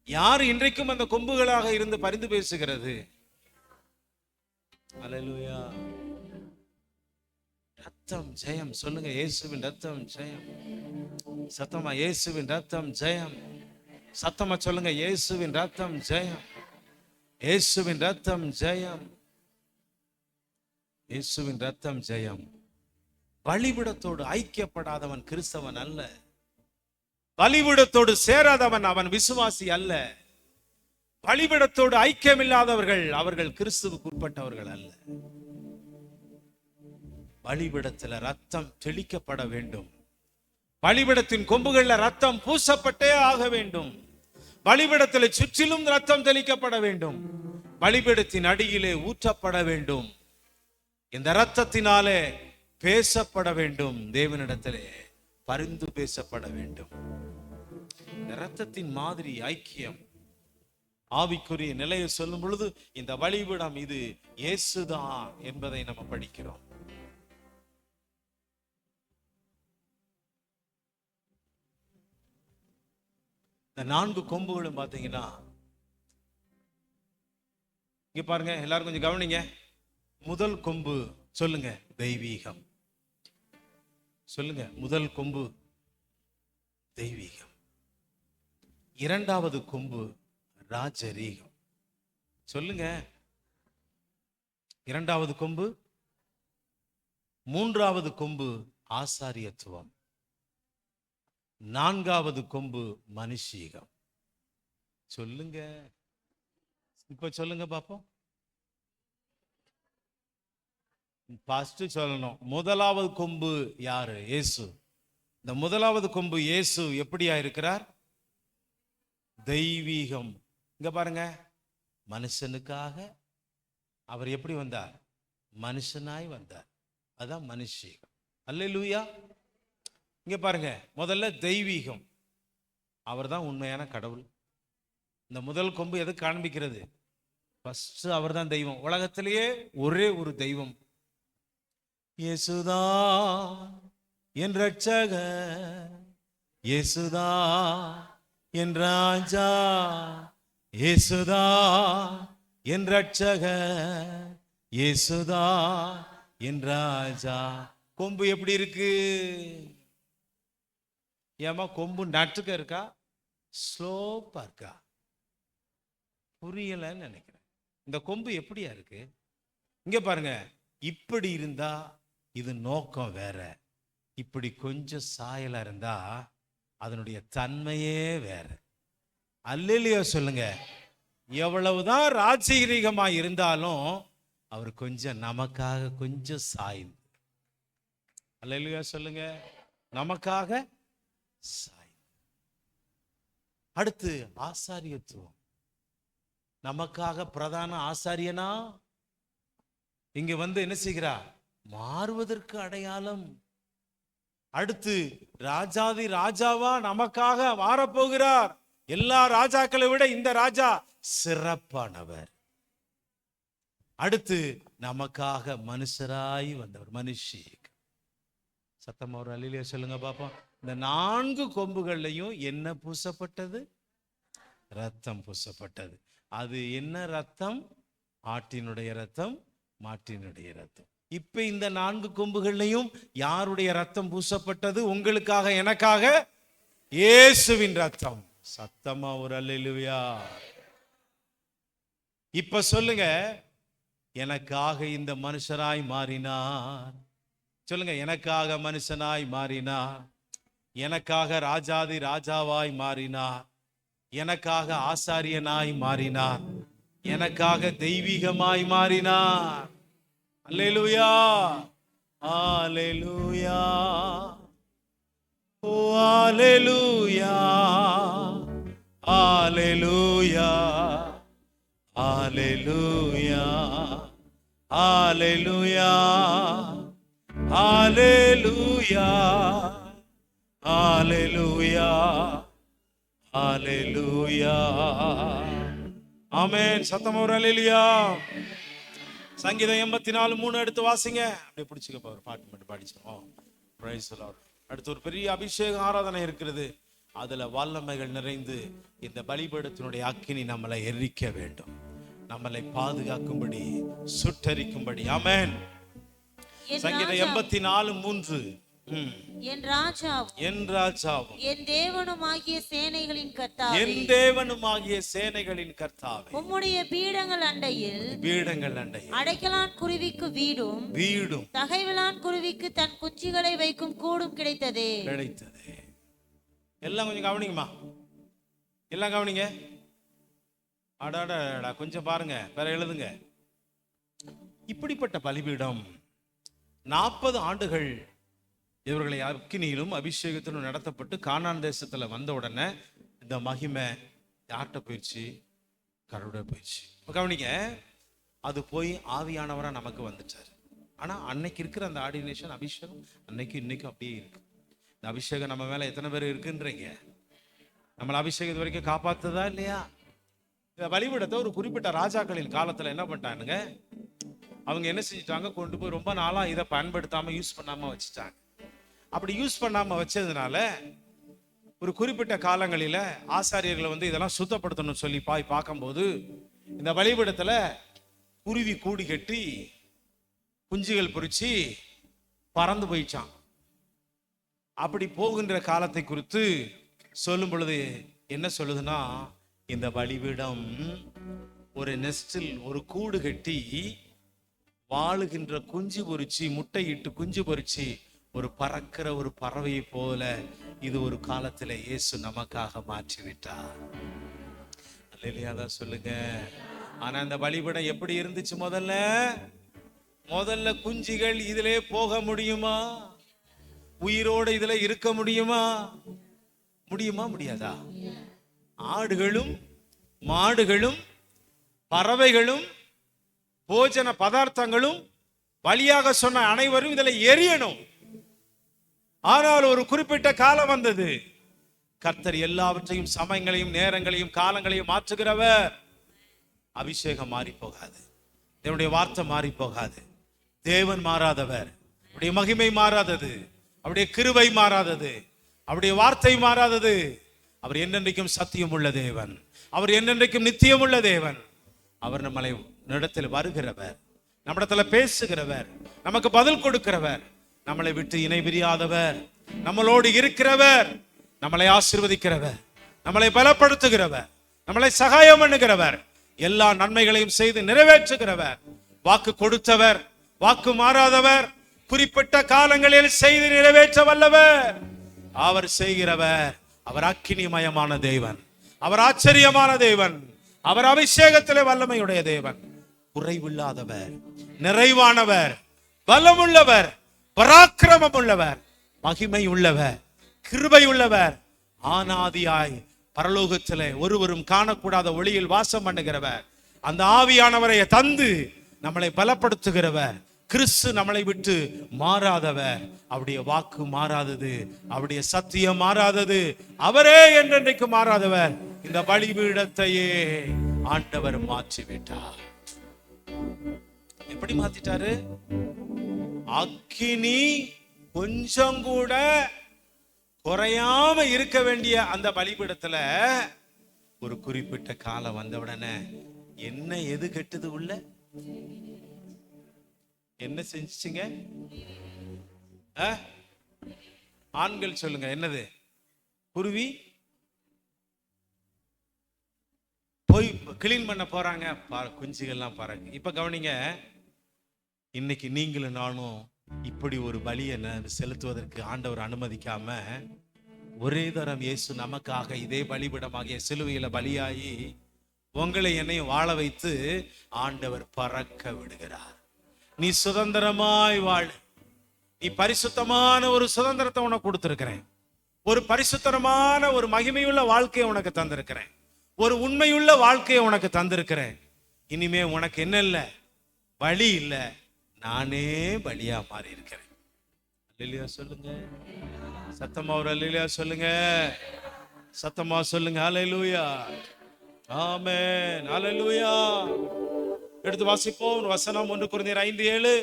யார் இன்றைக்கும் அந்த கொம்புகளாக இருந்து பரிந்து பேசுகிறது? அல்லேலூயா. ரத்தம் ஜெயம். சொல்லுங்க, இயேசுவின் ரத்தம் ஜெயம். சத்தமா, இயேசுவின் ரத்தம் ஜெயம். சத்தமா சொல்லுங்க, இயேசுவின் ரத்தம் ஜெயம், இயேசுவின் ரத்தம் ஜெயம், இயேசுவின் ரத்தம் ஜெயம். பலிபீடத்தோடு ஐக்கியப்படாதவன் கிறிஸ்தவன் அல்ல. பலிபீடத்தோடு சேராதவன் அவன் விசுவாசி அல்ல. பலிபீடத்தோடு ஐக்கியம் இல்லாதவர்கள் அவர்கள் கிறிஸ்துவுக்கு உட்பட்டவர்கள் அல்ல. பலிபீடத்துல ரத்தம் தெளிக்கப்பட வேண்டும். பலிபீடத்தின் கொம்புகள்ல ரத்தம் பூசப்பட்டே ஆக வேண்டும். பலிபீடத்தில் சுற்றிலும் ரத்தம் தெளிக்கப்பட வேண்டும். பலிபீடத்தின் அடியிலே ஊற்றப்பட வேண்டும். இந்த ரத்தத்தினாலே பேசப்பட வேண்டும். தேவனிடத்திலே பரிந்து பேசப்பட வேண்டும். இந்த ரத்தத்தின் மாதிரி ஐக்கியம் ஆவிக்குரிய நிலையை சொல்லும் பொழுது இந்த பலிபீடம் இது இயேசுதான் என்பதை நம்ம படிக்கிறோம். இந்த 4 கொம்புகளும் பாத்தீங்கன்னா இங்க பாருங்க, எல்லாரும் கொஞ்சம் கவனிங்க. முதல் கொம்பு சொல்லுங்க தெய்வீகம். சொல்லுங்க, முதல் கொம்பு தெய்வீகம். இரண்டாவது கொம்பு ராஜரீகம். சொல்லுங்க, இரண்டாவது கொம்பு. மூன்றாவது கொம்பு ஆசாரியத்துவம். நான்காவது கொம்பு மனுஷீகம். சொல்லுங்க, இப்ப சொல்லுங்க பாப்போம். ஃபர்ஸ்ட் சொல்லணும், முதலாவது கொம்பு யாரு? இயேசு. இந்த முதலாவது கொம்பு இயேசு எப்படியா இருக்கிறார்? தெய்வீகம். இங்க பாருங்க, மனுஷனுக்காக அவர் எப்படி வந்தார்? மனுஷனாய் வந்தார். அதான் மனுஷீகம். அல்லேலூயா. இங்க பாருங்க, முதல்ல தெய்வீகம். அவர் தான் உண்மையான கடவுள். இந்த முதல் கொம்பு எது காண்பிக்கிறது? ஃபர்ஸ்ட் அவர் தான் தெய்வம். உலகத்திலேயே ஒரே ஒரு தெய்வம் இயேசுதா என் ரட்சகர், இயேசுதா என் ராஜா, இயேசுதா என் ரட்சகர், இயேசுதா என் ராஜா. கொம்பு எப்படி இருக்கு? ஏமா கொம்பு நட்டுக்க இருக்கா, ஸ்லோப்பா இருக்கா? புரியலன்னு நினைக்கிறேன். இந்த கொம்பு எப்படியா இருக்கு? இங்க பாருங்க, இப்படி இருந்தா இது நோக்கம் வேற, இப்படி கொஞ்சம் சாயலா இருந்தா அதனுடைய தன்மையே வேற. அல்லேலூயா சொல்லுங்க. எவ்வளவுதான் ராஜரீகமா இருந்தாலும் அவர் கொஞ்சம் நமக்காக கொஞ்சம் சாய்ந்து, அல்லேலூயா சொல்லுங்க, நமக்காக சாய்ந்து. அடுத்து ஆசாரியத்துவம். நமக்காக பிரதான ஆசாரியனா இங்க வந்து என்ன செய்கிறா? மாறுவதற்கு அடையாளம். அடுத்து ராஜாதி ராஜாவா நமக்காக மாறப்போகிறார். எல்லா ராஜாக்களை விட இந்த ராஜா சிறப்பானவர். அடுத்து நமக்காக மனுஷராய் வந்தவர், மனுஷி. சத்தமா ஒரு அல்லேலூயா சொல்லுங்க பாப்போம். இந்த 4 கொம்புகள்லையும் என்ன பூசப்பட்டது? ரத்தம் பூசப்பட்டது. அது என்ன ரத்தம்? ஆட்டினுடைய ரத்தம், மாட்டினுடைய ரத்தம். இப்ப இந்த 4 கொம்புகள்லையும் யாருடைய ரத்தம் பூசப்பட்டது? உங்களுக்காக, எனக்காக இயேசுவின் ரத்தம். சத்தமா ஒரு அல்லேலூயா. இப்ப சொல்லுங்க, எனக்காக இந்த மனுஷராய் மாறினார். சொல்லுங்க, எனக்காக மனுஷனாய் மாறினார், எனக்காக ராஜாதி ராஜாவாய் மாறினார், எனக்காக ஆசாரியனாய் மாறினார், எனக்காக தெய்வீகமாய் மாறினார். அல்லேலூயா, அல்லேலூயா, ஓ அல்லேலூயா, அல்லேலூயா, அல்லேலூயா, அல்லேலூயா, அல்லேலூயா, அல்லேலூயா, அல்லேலூயா. ஆமென். சத்தமா ஒரு அல்லேலூயா. சங்கீதம் 84:3 எடுத்து வாசிங்க. அப்படியே பிடிச்சிக்க, ஒரு பாட்டு மட்டும் பாடிச்சிடும். Price the Lord. அடுத்து ஒரு பெரிய அபிஷேக ஆராதனை இருக்கிறது. அதுல வல்லமைகள் நிறைந்து இந்த பலிபீடத்தினுடைய அக்கினி நம்மளை எரிக்க வேண்டும், நம்மளை பாதுகாக்கும்படி, சுட்டரிக்கும்படி. ஆமென். சங்கீதம் 84:3. என் ராஜாவும் என் ராஜாவும் என் தேவனுமாகிய சேனைகளின் கர்த்தாவே, என் தேவனுமாகிய சேனைகளின் கர்த்தாவே, உம்முடைய பீடங்கள் அண்டையில், பீடங்கள் அண்டையில் அடைக்கலான் குருவிக்கு வீடும், வீடும், தகைவிலான் குருவிக்கு தன் குஞ்சுகளை வைக்கும் கூடும் கிடைத்ததே. கிடைத்ததே. எல்லாம் கொஞ்சம் கவனிங்கம்மா, எல்லாம் கவனிங்க. அடாடா, கொஞ்சம் பாருங்க, வேற எழுதுங்க. இப்படிப்பட்ட பலிபீடம் 40 ஆண்டுகள் இவர்களை அக்கினியிலும் அபிஷேகத்திலும் நடத்தப்பட்டு கானான் தேசத்துல வந்த உடனே இந்த மகிமை யார்கிட்ட போயிடுச்சு? கடவுளே போயிடுச்சு. கவனிங்க, அது போய் ஆவியானவரா நமக்கு வந்துட்டார். ஆனா அன்னைக்கு இருக்கிற அந்த ஆர்டினேஷன் அபிஷேகம் அன்னைக்கு இன்னைக்கும் அப்படியே இருக்கு. இந்த அபிஷேகம் நம்ம மேல எத்தனை பேர் இருக்குன்றீங்க? நம்மளை அபிஷேகத்து வரைக்கும் காப்பாத்துதா இல்லையா? இந்த பலிபீடத்தை ஒரு குறிப்பிட்ட ராஜாக்களின் காலத்துல என்ன பண்ணிட்டானுங்க, அவங்க என்ன செஞ்சிட்டாங்க, கொண்டு போய் ரொம்ப நாளா இதை பயன்படுத்தாம யூஸ் பண்ணாம வச்சுட்டாங்க. அப்படி யூஸ் பண்ணாம வச்சதுனால ஒரு குறிப்பிட்ட காலங்களில ஆசாரியர்களை வந்து இதெல்லாம் சுத்தப்படுத்தணும்னு சொல்லி பார்க்கும்போது இந்த பலிபீடத்துல குருவி கூடி கட்டி குஞ்சுகள் பொறிச்சு பறந்து போயிச்சான். அப்படி போகின்ற காலத்தை குறித்து சொல்லும் பொழுது என்ன சொல்லுதுன்னா, இந்த பலிபீடம் ஒரு நெஸ்டில் ஒரு கூடு கட்டி வாழுகின்ற குஞ்சு பொறிச்சு, முட்டையிட்டு குஞ்சு பொறிச்சு ஒரு பறக்கிற ஒரு பறவையை போல இது ஒரு காலத்துல இயேசு நமக்காக மாற்றி விட்டார். அல்லேலூயா தான் சொல்லுங்க. ஆனா இந்த பலிபீடம் எப்படி இருந்துச்சு? முதல்ல குஞ்சுகள் இதிலே போக முடியுமா? உயிரோடு இதுல இருக்க முடியுமா? முடியாதா? ஆடுகளும் மாடுகளும் பறவைகளும் போஜன பதார்த்தங்களும் பலியாக சொன்ன அனைவரும் இதுல எரியணும். ஆனால் ஒரு குறிப்பிட்ட காலம் வந்தது. கர்த்தர் எல்லாவற்றையும், சமயங்களையும், நேரங்களையும், காலங்களையும் மாற்றுகிறவர். அபிஷேகம் மாறி போகாது, தேவனுடைய வார்த்தை மாறி போகாது. தேவன் மாறாதவர், அவருடைய மகிமை மாறாதது, அவருடைய கிருபை மாறாதது, அவருடைய வார்த்தை மாறாதது. அவர் என்னென்றைக்கும் சத்தியம் உள்ள தேவன், அவர் என்னென்றைக்கும் நித்தியம் உள்ள தேவன். அவர் நம்மளை இடத்தில் வருகிறவர், நம்மிடத்துல பேசுகிறவர், நமக்கு பதில் கொடுக்கிறவர், நம்மளை விட்டு இணை பிரியாதவர், நம்மளோடு இருக்கிறவர். நம்மளை ஆசீர்வதிக்கிறவர், நம்மளை பலப்படுத்துகிறவர், நம்மளை சகாயம் பண்ணுகிறவர், எல்லா நன்மைகளையும் செய்து நிறைவேற்றுகிறவர், வாக்கு கொடுத்தவர், வாக்கு மாறாதவர், குறிப்பிட்ட காலங்களில் செய்து நிறைவேற்ற வல்லவர். அவர் செய்கிறவர். அவர் அக்கினிமயமான தேவன், அவர் ஆச்சரியமான தேவன், அவர் அபிஷேகத்திலே வல்லமையுடைய தேவன், குறைவில்லாதவர், நிறைவானவர், பலமுள்ளவர், பராக்கிரமம் உள்ளவர், மகிமை உள்ளவர், கிருபை உள்ளவர், ஆனாதியாய் பரலோகத்திலே ஒருவரும் காணக்கூடாத ஒளியில் வாசம் பண்ணுகிறவர், அந்த ஆவியானவரை தந்து நம்மளை பலப்படுத்துகிறவர், கிறிஸ்து நம்மளை விட்டு மாறாதவர், அவருடைய வாக்கு மாறாதது, அவருடைய சத்தியம் மாறாதது, அவரே என்றென்றைக்கு மாறாதவர். இந்த பலிபீடத்தையே ஆண்டவர் மாற்றிவிட்டார். எப்படி மாத்திட்டாரு? அக்கினி கொஞ்சம் கூட குறையாம இருக்க வேண்டிய அந்த பலிபீடத்துல ஒரு குறிப்பிட்ட காலம் வந்தவுடனே என்ன எது கெட்டது உள்ள என்ன செஞ்சுச்சுங்க? ஆண்கள் சொல்லுங்க, என்னது? குருவி போய் கிளீன் பண்ண போறாங்க, குஞ்சுகள்லாம் பாருங்க. இப்ப கவனிங்க, இன்னைக்கு நீங்களும் நானும் இப்படி ஒரு பலியை செலுத்துவதற்கு ஆண்டவர் அனுமதிக்காம ஒரே தரம் இயேசு நமக்காக இதே பலிபீடமாகிய சிலுவையில பலியாகி உங்களை என்னையும் வாழ வைத்து ஆண்டவர் பறக்க விடுகிறார். நீ சுதந்திரமாய் வாழ். நீ பரிசுத்தமான ஒரு சுதந்திரத்தை உனக்கு கொடுத்திருக்கிறேன். ஒரு பரிசுத்தமான ஒரு மகிமையுள்ள வாழ்க்கையை உனக்கு தந்திருக்கிறேன். ஒரு உண்மையுள்ள வாழ்க்கையை உனக்கு தந்திருக்கிறேன். இனிமே உனக்கு என்ன இல்லை? பலி இல்லை, நானே பலியா மாறி இருக்கிறேன். அல்லேலூயா சொல்லுங்க சத்தமா, ஒரு அல்லேலூயா சொல்லுங்க சத்தமா, சொல்லுங்க அல்லேலூயா, ஆமென், அல்லேலூயா. எடுத்து வாசிப்போம் வசனம் 1 கொரிந்தியர் 5:7.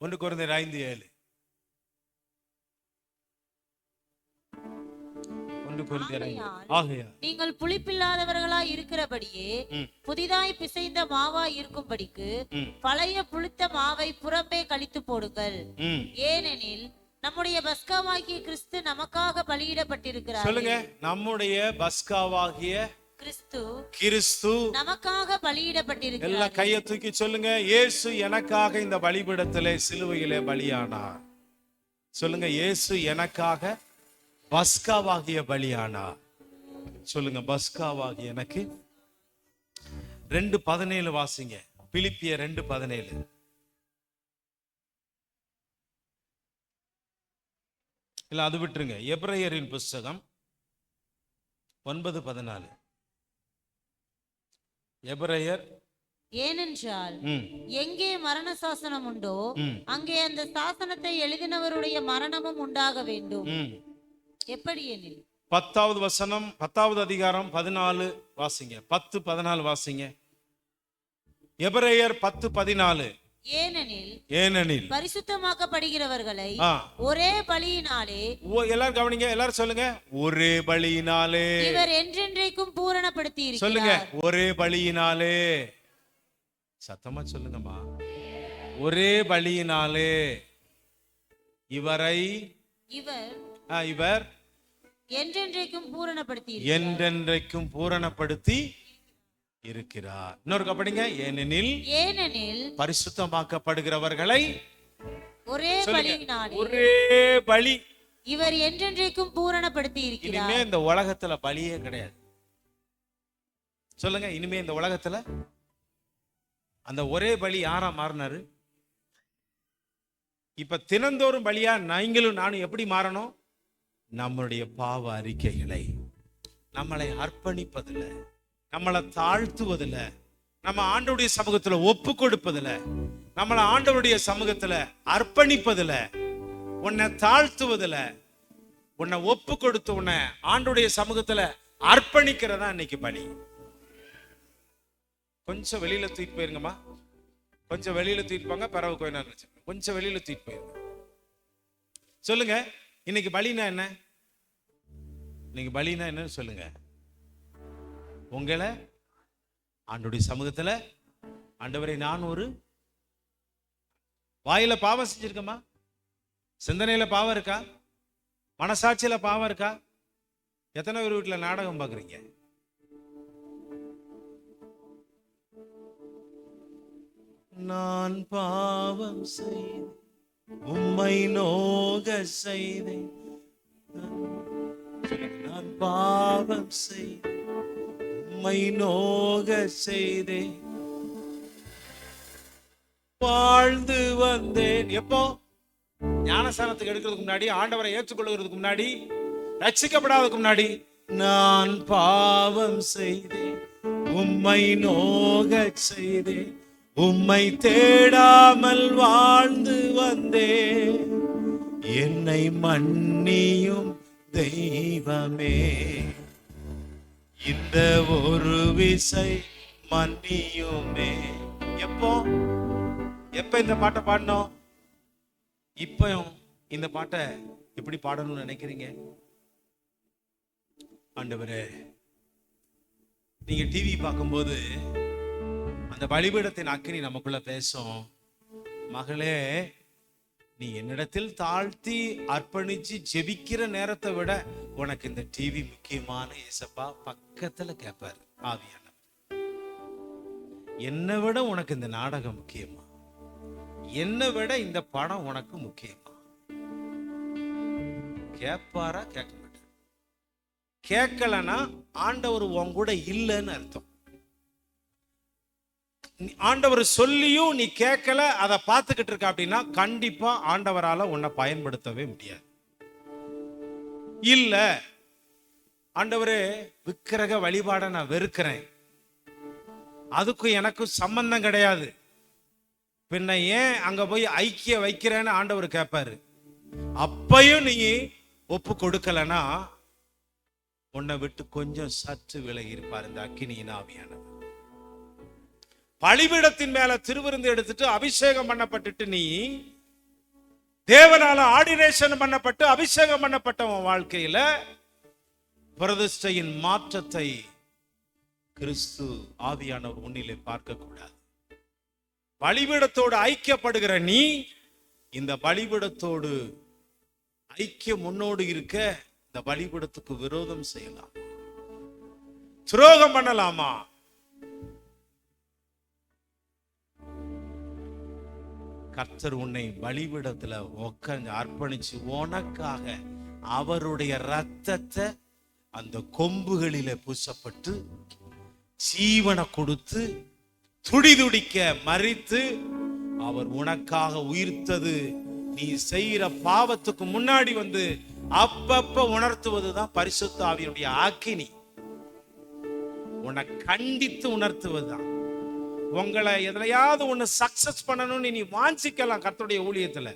1 கொரிந்தியர் 5:7. 1 கொரிந்தியர் 5. ஆகையால் நீங்கள் புளிப்பில்லாதவர்களாய் இருக்கிறபடியே புதிதாய் பிசைந்த மாவாய் இருக்கும்படிக்கு பழைய புளித்த மாவை புறம்பே கழித்து போடுங்கள். ஏனெனில் நம்முடைய பஸ்காவாகிய கிறிஸ்து நமக்காக பலியிடப்பட்டிருக்கிறார். சொல்லுங்க, நம்முடைய பஸ்காவாகிய கிறிஸ்து நமக்காக பலியிடப்பட்டிருக்கிறார். எல்லா கையை தூக்கி சொல்லுங்க, இயேசு எனக்காக இந்த பலிபீடத்திலே சிலுவையிலே பலியானார். சொல்லுங்க, இயேசு எனக்காக பஸ்காவாகிய பலியானார். சொல்லுங்க, பஸ்காவாகிய எனக்கு. 2:17 வாசிங்க. பிலிப்பியர் 2:17. இல்ல அது விட்டுருங்க. எபிரேயரின் புஸ்தகம் 9:14. எபிரேயர். ஏனென்றால் எங்கே மரண சாசனம் உண்டோ அங்கே அந்த சாசனத்தை எழுதினவருடைய மரணமும் உண்டாக வேண்டும். எப்படி எனில் 10வது வசனம் 10வது அதிகாரம் 14 வாசிங்க. 10:14 வாசிங்க. எபிரேயர் 10:14. ஏனெனில் பரிசுத்தமாக்கப்படுகிறவர்களை ஒரே பலியினாலே, எல்லாரும் கவனிங்க, எல்லாரும் சொல்லுங்க, ஒரே பலியினாலே இவர் என்றென்றைக்கும் பூரணப்படுத்தி இருக்கிறார். சொல்லுங்க, ஒரே பலியினாலே. சத்தமா சொல்லுங்கம்மா, ஒரே பலியினாலே இவரை இவர் என்றென்றைக்கும் பூரணப்படுத்தி இருக்கிறார். இன்னொரு படிங்க. ஏனெனில் பரிசுத்தமாக்கப்படுகிறவர்களை ஒரே பலி இவர் என்றென்றைக்கும் பூரணப்படுத்தி இருக்கிறார். இனிமே இந்த உலகத்துல பலியே கிடையாது. சொல்லுங்க, இனிமே இந்த உலகத்துல அந்த ஒரே பலி யாரா மாறினாரு? இப்ப தினந்தோறும் பலியா நீங்களும் நானும் எப்படி மாறணும்? நம்மளுடைய பாவ அறிக்கைகளை, நம்மளை அர்ப்பணிப்பதில்ல, நம்மளை தாழ்த்துவதில்ல, நம்ம ஆண்டவருடைய சமூகத்துல ஒப்பு கொடுப்பதில்ல, நம்மளை ஆண்டவருடைய சமூகத்துல அர்ப்பணிப்பதில்ல, உன்னை தாழ்த்துவதில்ல, உன்னை ஒப்பு கொடுத்து உன்னை ஆண்டவருடைய சமூகத்துல அர்ப்பணிக்கிறதா இன்னைக்கு பலி. கொஞ்சம் வெளியில தூக்கிட்டு போயிருங்கம்மா, கொஞ்சம் வெளியில தூக்கிட்டு போங்க. பறவை கோயில கொஞ்சம் வெளியில தூக்கிட்டு போயிருங்க. சொல்லுங்க, இன்னைக்கு பலினா என்ன? இன்னைக்கு பலினா என்ன சொல்லுங்க? உங்களை ஆண்டவருடைய சமூகத்துல, ஆண்டவரை நான் ஒரு வாயில பாவம் செஞ்சிருக்கமா? சிந்தனையில பாவம் இருக்கா? மனசாட்சியில பாவம் இருக்கா? எத்தனை பேர் வீட்டுல நாடகம் பாக்குறீங்க? நான் பாவம் செய்தேன், உம்மை நோக செய்தேன். நான் பாவம் செய்தேன், உம்மை நோக செய்தேன். வாழ்ந்து வந்தேன். எப்போ? ஞானஸ்நானத்துக்கு எடுக்கிறதுக்கு முன்னாடி, ஆண்டவரை ஏற்றுக்கொள்கிறதுக்கு முன்னாடி, ரட்சிக்கப்படாததுக்கு முன்னாடி. நான் பாவம் செய்தேன், உம்மை நோக செய்தேன், உம்மை தேடாமல் வாழ்ந்து வந்தேன், என்னை மன்னியும் தெய்வமே, இந்த ஒரு விசை மன்னியுமே. எப்போ இந்த பாட்டை பாடணும்? இப்போ இந்த பாட்டை எப்படி பாடணும்னு நினைக்கிறீங்க? ஆண்டவரே, நீங்க டிவி பார்க்கும்போது அந்த பலிபீடத்தின் அக்கினி நமக்குள்ள பேசும், மகளே, நீ என்னிடத்தில் தாழ்த்தி அர்ப்பணிச்சு ஜெபிக்கிற நேரத்தை விட உனக்கு இந்த டிவி முக்கியமான ஏசப்பா பக்கத்துல கேட்பாரு ஆவியான. என்னை விட உனக்கு இந்த நாடகம் முக்கியமா? என்னை விட இந்த படம் உனக்கு முக்கியமா? கேட்பாரா? கேட்க மாட்டார். கேட்கலன்னா ஆண்டவர் உன் கூட இல்லைன்னு அர்த்தம். ஆண்டவர் சொல்லியும் நீ கேட்கல, அதை பார்த்துக்கிட்டு இருக்க அப்படின்னா கண்டிப்பா ஆண்டவரால உன்னை பயன்படுத்தவே முடியாது. இல்ல, ஆண்டவரே விக்கிரக வழிபாட நான் வெறுக்கிறேன், அதுக்கும் எனக்கும் சம்பந்தம் கிடையாது, பின்ன ஏன் அங்க போய் ஐக்கிய வைக்கிறேன்னு ஆண்டவர் கேட்பாரு. அப்பையும் நீ ஒப்பு கொடுக்கலனா உன்னை விட்டு கொஞ்சம் சற்று விலகி இருப்பார் இந்த அக்கினியின் ஆவியானவர். பலிபீடத்தின் மேல திருவிருந்து எடுத்துட்டு அபிஷேகம் பண்ணப்பட்டுட்டு, நீ தேவனால ஆர்டினேஷன் பண்ணப்பட்டு அபிஷேகம் பண்ணப்பட்ட உன் வாழ்க்கையில பிரதிஷ்டையின் மாற்றத்தை கிறிஸ்து ஆவியானவர் உன்னிலே பார்க்க கூடாது. பலிபீடத்தோடு ஐக்கியப்படுகிற நீ இந்த பலிபீடத்தோடு ஐக்கியம் முன்னோடு இருக்க இந்த பலிபீடத்துக்கு விரோதம் செய்யலாம், துரோகம் பண்ணலாமா? கர்த்தர் உன்னை பலிபீடத்துல உட்கார்ந்து அர்ப்பணிச்சு உனக்காக அவருடைய ரத்தத்தை அந்த கொம்புகளில பூசப்பட்டு ஜீவனை கொடுத்து துடிதுடிக்க மரித்து அவர் உனக்காக உயிர்த்தது நீ செய்கிற பாவத்துக்கு முன்னாடி வந்து அப்பப்ப உணர்த்துவதுதான் பரிசுத்த ஆவியினுடைய அக்கினி. உன்னை கண்டித்து உணர்த்துவதுதான். உங்களை எதுலையாவது ஒண்ணு சக்சஸ் பண்ணணும்னு நீ வாஞ்சிக்கலாம். கர்த்தருடைய ஊழியத்துல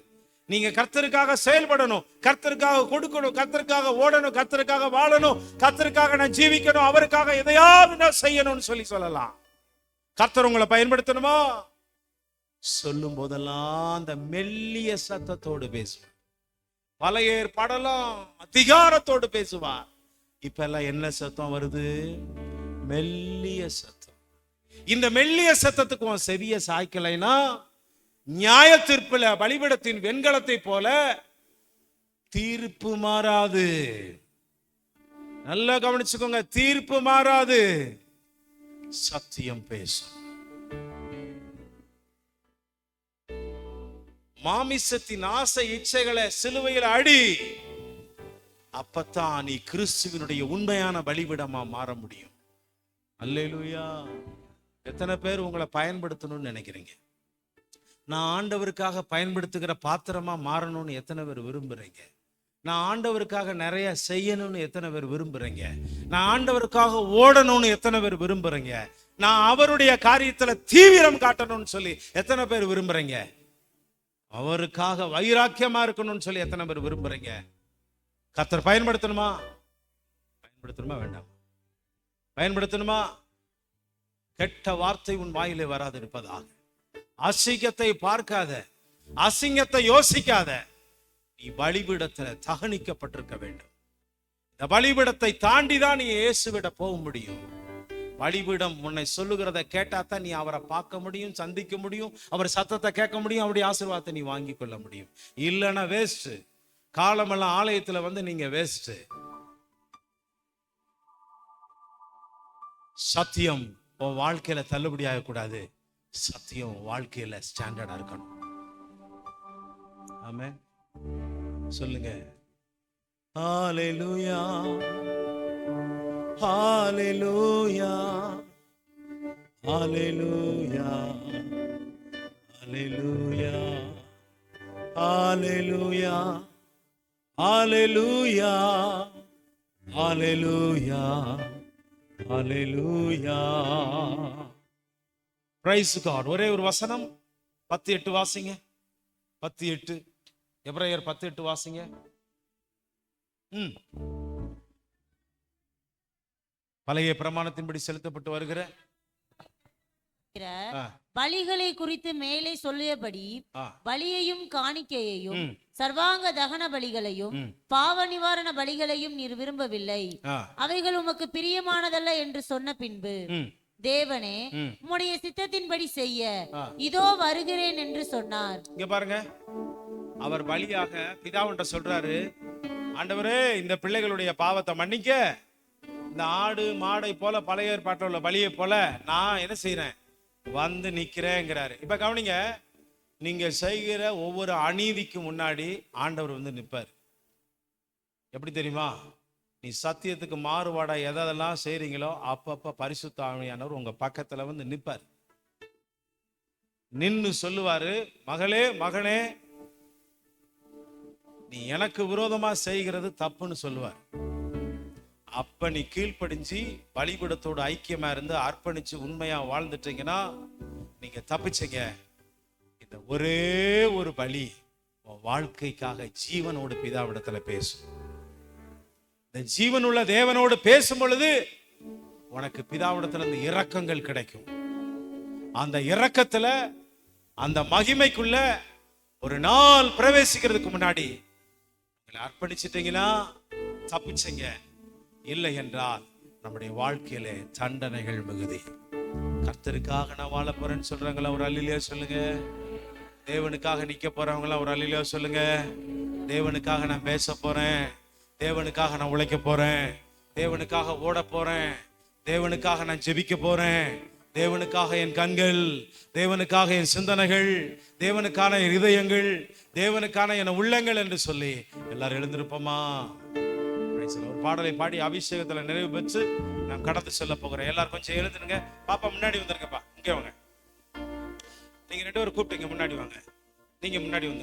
நீங்க கர்த்தருக்காக செயல்படணும், கர்த்தருக்காக கொடுக்கணும், கர்த்தருக்காக ஓடணும், கர்த்தருக்காக வாழணும், கர்த்தருக்காக நான் ஜீவிக்கணும், அவருக்காக எதையாவது நான் செய்யணும்னு சொல்லலாம். கர்த்தர் உங்களை பயன்படுத்தணுமா? சொல்லும் போதெல்லாம் அந்த மெல்லிய சத்தத்தோடு பேசுவார். பழைய ஏற்பாடெல்லாம் அதிகாரத்தோடு பேசுவார். இப்ப எல்லாம் என்ன சத்தம் வருது? மெல்லிய சத்தம். இந்த மெல்லிய சத்தத்துக்கு உன் செவிய சாய்க்கலைனா நியாய தீர்ப்புல பலிபீடத்தின் வெண்கலத்தை போல தீர்ப்பு மாறாது. நல்லா கவனிச்சுக்கோங்க, தீர்ப்பு மாறாது, சத்தியம் பேசும். மாமிசத்தின் ஆசை இச்சைகளை சிலுவையில் அடி, அப்பத்தான் நீ கிறிஸ்துவினுடைய உண்மையான பலிபீடமா மாற முடியும். அல்லேலூயா. எத்தனை பேர் உங்களை பயன்படுத்தணும்னு நினைக்கிறீங்க? நான் ஆண்டவருக்காக பயன்படுத்துகிற பாத்திரமா மாறணும்னு எத்தனை பேர் விரும்புறீங்க? நான் ஆண்டவருக்காக நிறைய செய்யணும்னு எத்தனை பேர் விரும்புறீங்க? நான் ஆண்டவருக்காக ஓடணும்னு எத்தனை பேர் விரும்புறீங்க? நான் அவருடைய காரியத்துல தீவிரம் காட்டணும்னு சொல்லி எத்தனை பேர் விரும்புறீங்க? அவருக்காக வைராக்கியமா இருக்கணும்னு சொல்லி எத்தனை பேர் விரும்புறீங்க? கர்த்தர் பயன்படுத்தணுமா? பயன்படுத்தணுமா வேண்டாம்? பயன்படுத்தணுமா? கெட்ட வார்த்தை உன் வாயிலே வராது இருப்பதாக. அசிங்கத்தை பார்க்காத, அசிங்கத்தை யோசிக்காத. நீ பலிபீடத்துல தகனிக்கப்பட்டிருக்க வேண்டும். இந்த பலிபீடத்தை தாண்டிதான் நீ இயேசுவிட போக முடியும். பலிபீடம் உன்னை சொல்லுகிறத கேட்டாதான் நீ அவரை பார்க்க முடியும், சந்திக்க முடியும், அவர் சத்தத்தை கேட்க முடியும், அவருடைய ஆசீர்வாதத்தை நீ வாங்கி கொள்ள முடியும். இல்லைன்னா வேஸ்ட். காலமெல்லாம் ஆலயத்துல வந்து நீங்க வேஸ்ட். சத்தியம் உன் வாழ்க்கையில தள்ளுபடி ஆகக்கூடாது. சத்தியம் வாழ்க்கையில ஸ்டாண்டர்டா இருக்கணும். ஆமென். சொல்லுங்க. Hallelujah, hallelujah, hallelujah, hallelujah, hallelujah, hallelujah, hallelujah, hallelujah. Praise God. ஒரே ஒரு வசனம் 10:8 வாசிங்க. 10:8 எபிரேயர் 10:8 வாசிங்க. பழைய பிரமாணத்தின்படி செலுத்தப்பட்டு வருகிற பலிகளை குறித்து மேலே சொல்லியபடி பலியையும் காணிக்கையையும் சர்வாங்க தகன பலிகளையும் பாவ நிவாரண பலிகளையும் நீர் விரும்பவில்லை, அவைகள் உமக்கு பிரியமானதல்ல என்று சொன்ன பின்பு, தேவனே உம்முடைய சித்தத்தின்படி செய்ய இதோ வருகிறேன் என்று சொன்னார். இங்க பாருங்க, அவர் பலியாக பிதாவுண்ட சொல்றாரு, ஆண்டவரே இந்த பிள்ளைகளுடைய பாவத்தை மன்னிக்க, இந்த ஆடு மாடை போல பழைய ஏற்பாட்டில் உள்ள பலியை போல நான் என்ன செய்யறேன், வந்து நிக்கிறேங்கிறாரு. இப்ப கவனிங்க, நீங்க செய்கிற ஒவ்வொரு அநீதிக்கு முன்னாடி ஆண்டவர் வந்து நிற்பார். எப்படி தெரியுமா? நீ சத்தியத்துக்கு மாறுபாடா எதெல்லாம் செய்றீங்களோ அப்பப்ப பரிசுத்த ஆவியானவர் உங்க பக்கத்துல வந்து நிற்பார். நின்னு சொல்லுவாரு, மகளே மகனே நீ எனக்கு விரோதமா செய்கிறது தப்புன்னு சொல்லுவார். அப்ப நீ கீழ்ப்படிஞ்சு பலிபீடத்தோடு ஐக்கியமா இருந்து அர்ப்பணிச்சு உண்மையா வாழ்ந்துட்டீங்கன்னா நீங்க தப்பிச்சீங்க. இந்த ஒரே ஒரு பலி உன் வாழ்க்கைக்காக ஜீவனோடு பிதாவிடத்துல பேசும். இந்த ஜீவனுள்ள தேவனோடு பேசும் பொழுது உனக்கு பிதாவிடத்துல இந்த இரக்கங்கள் கிடைக்கும். அந்த இரக்கத்துல அந்த மகிமைக்குள்ள ஒரு நாள் பிரவேசிக்கிறதுக்கு முன்னாடி அர்ப்பணிச்சிட்டீங்கன்னா தப்பிச்சீங்க. இல்லை என்றால் நம்முடைய வாழ்க்கையில தண்டனைகள் மிகுதி. கர்த்தருக்காக நான் வாழ போறேன்னு சொல்றாங்களா ஒரு அல்லேலூயா சொல்லுங்க. தேவனுக்காக நிக்க போறவங்களா ஒரு அல்லேலூயா சொல்லுங்க. தேவனுக்காக நான் பேச போறேன், தேவனுக்காக நான் உழைக்க போறேன், தேவனுக்காக ஓட போறேன், தேவனுக்காக நான் ஜெபிக்க போறேன், தேவனுக்காக என் கண்கள், தேவனுக்காக என் சிந்தனைகள், தேவனுக்கான என் இதயங்கள், தேவனுக்கான என் உள்ளங்கள் என்று சொல்லி எல்லாரும் எழுந்திருப்போமா? ஒரு பாடலை பாடி அபிஷேகத்துல நிறைவு பெற்று நான் கடந்து செல்ல போகிறேன். எல்லாரும் கொஞ்சம் எழுந்துருங்க. பாப்பா முன்னாடி வந்துருங்கப்பா. இங்க வாங்க. நீங்க 2 பேரும் கூப்பிட்டீங்க, முன்னாடி வாங்க. நீங்க முன்னாடி வந்து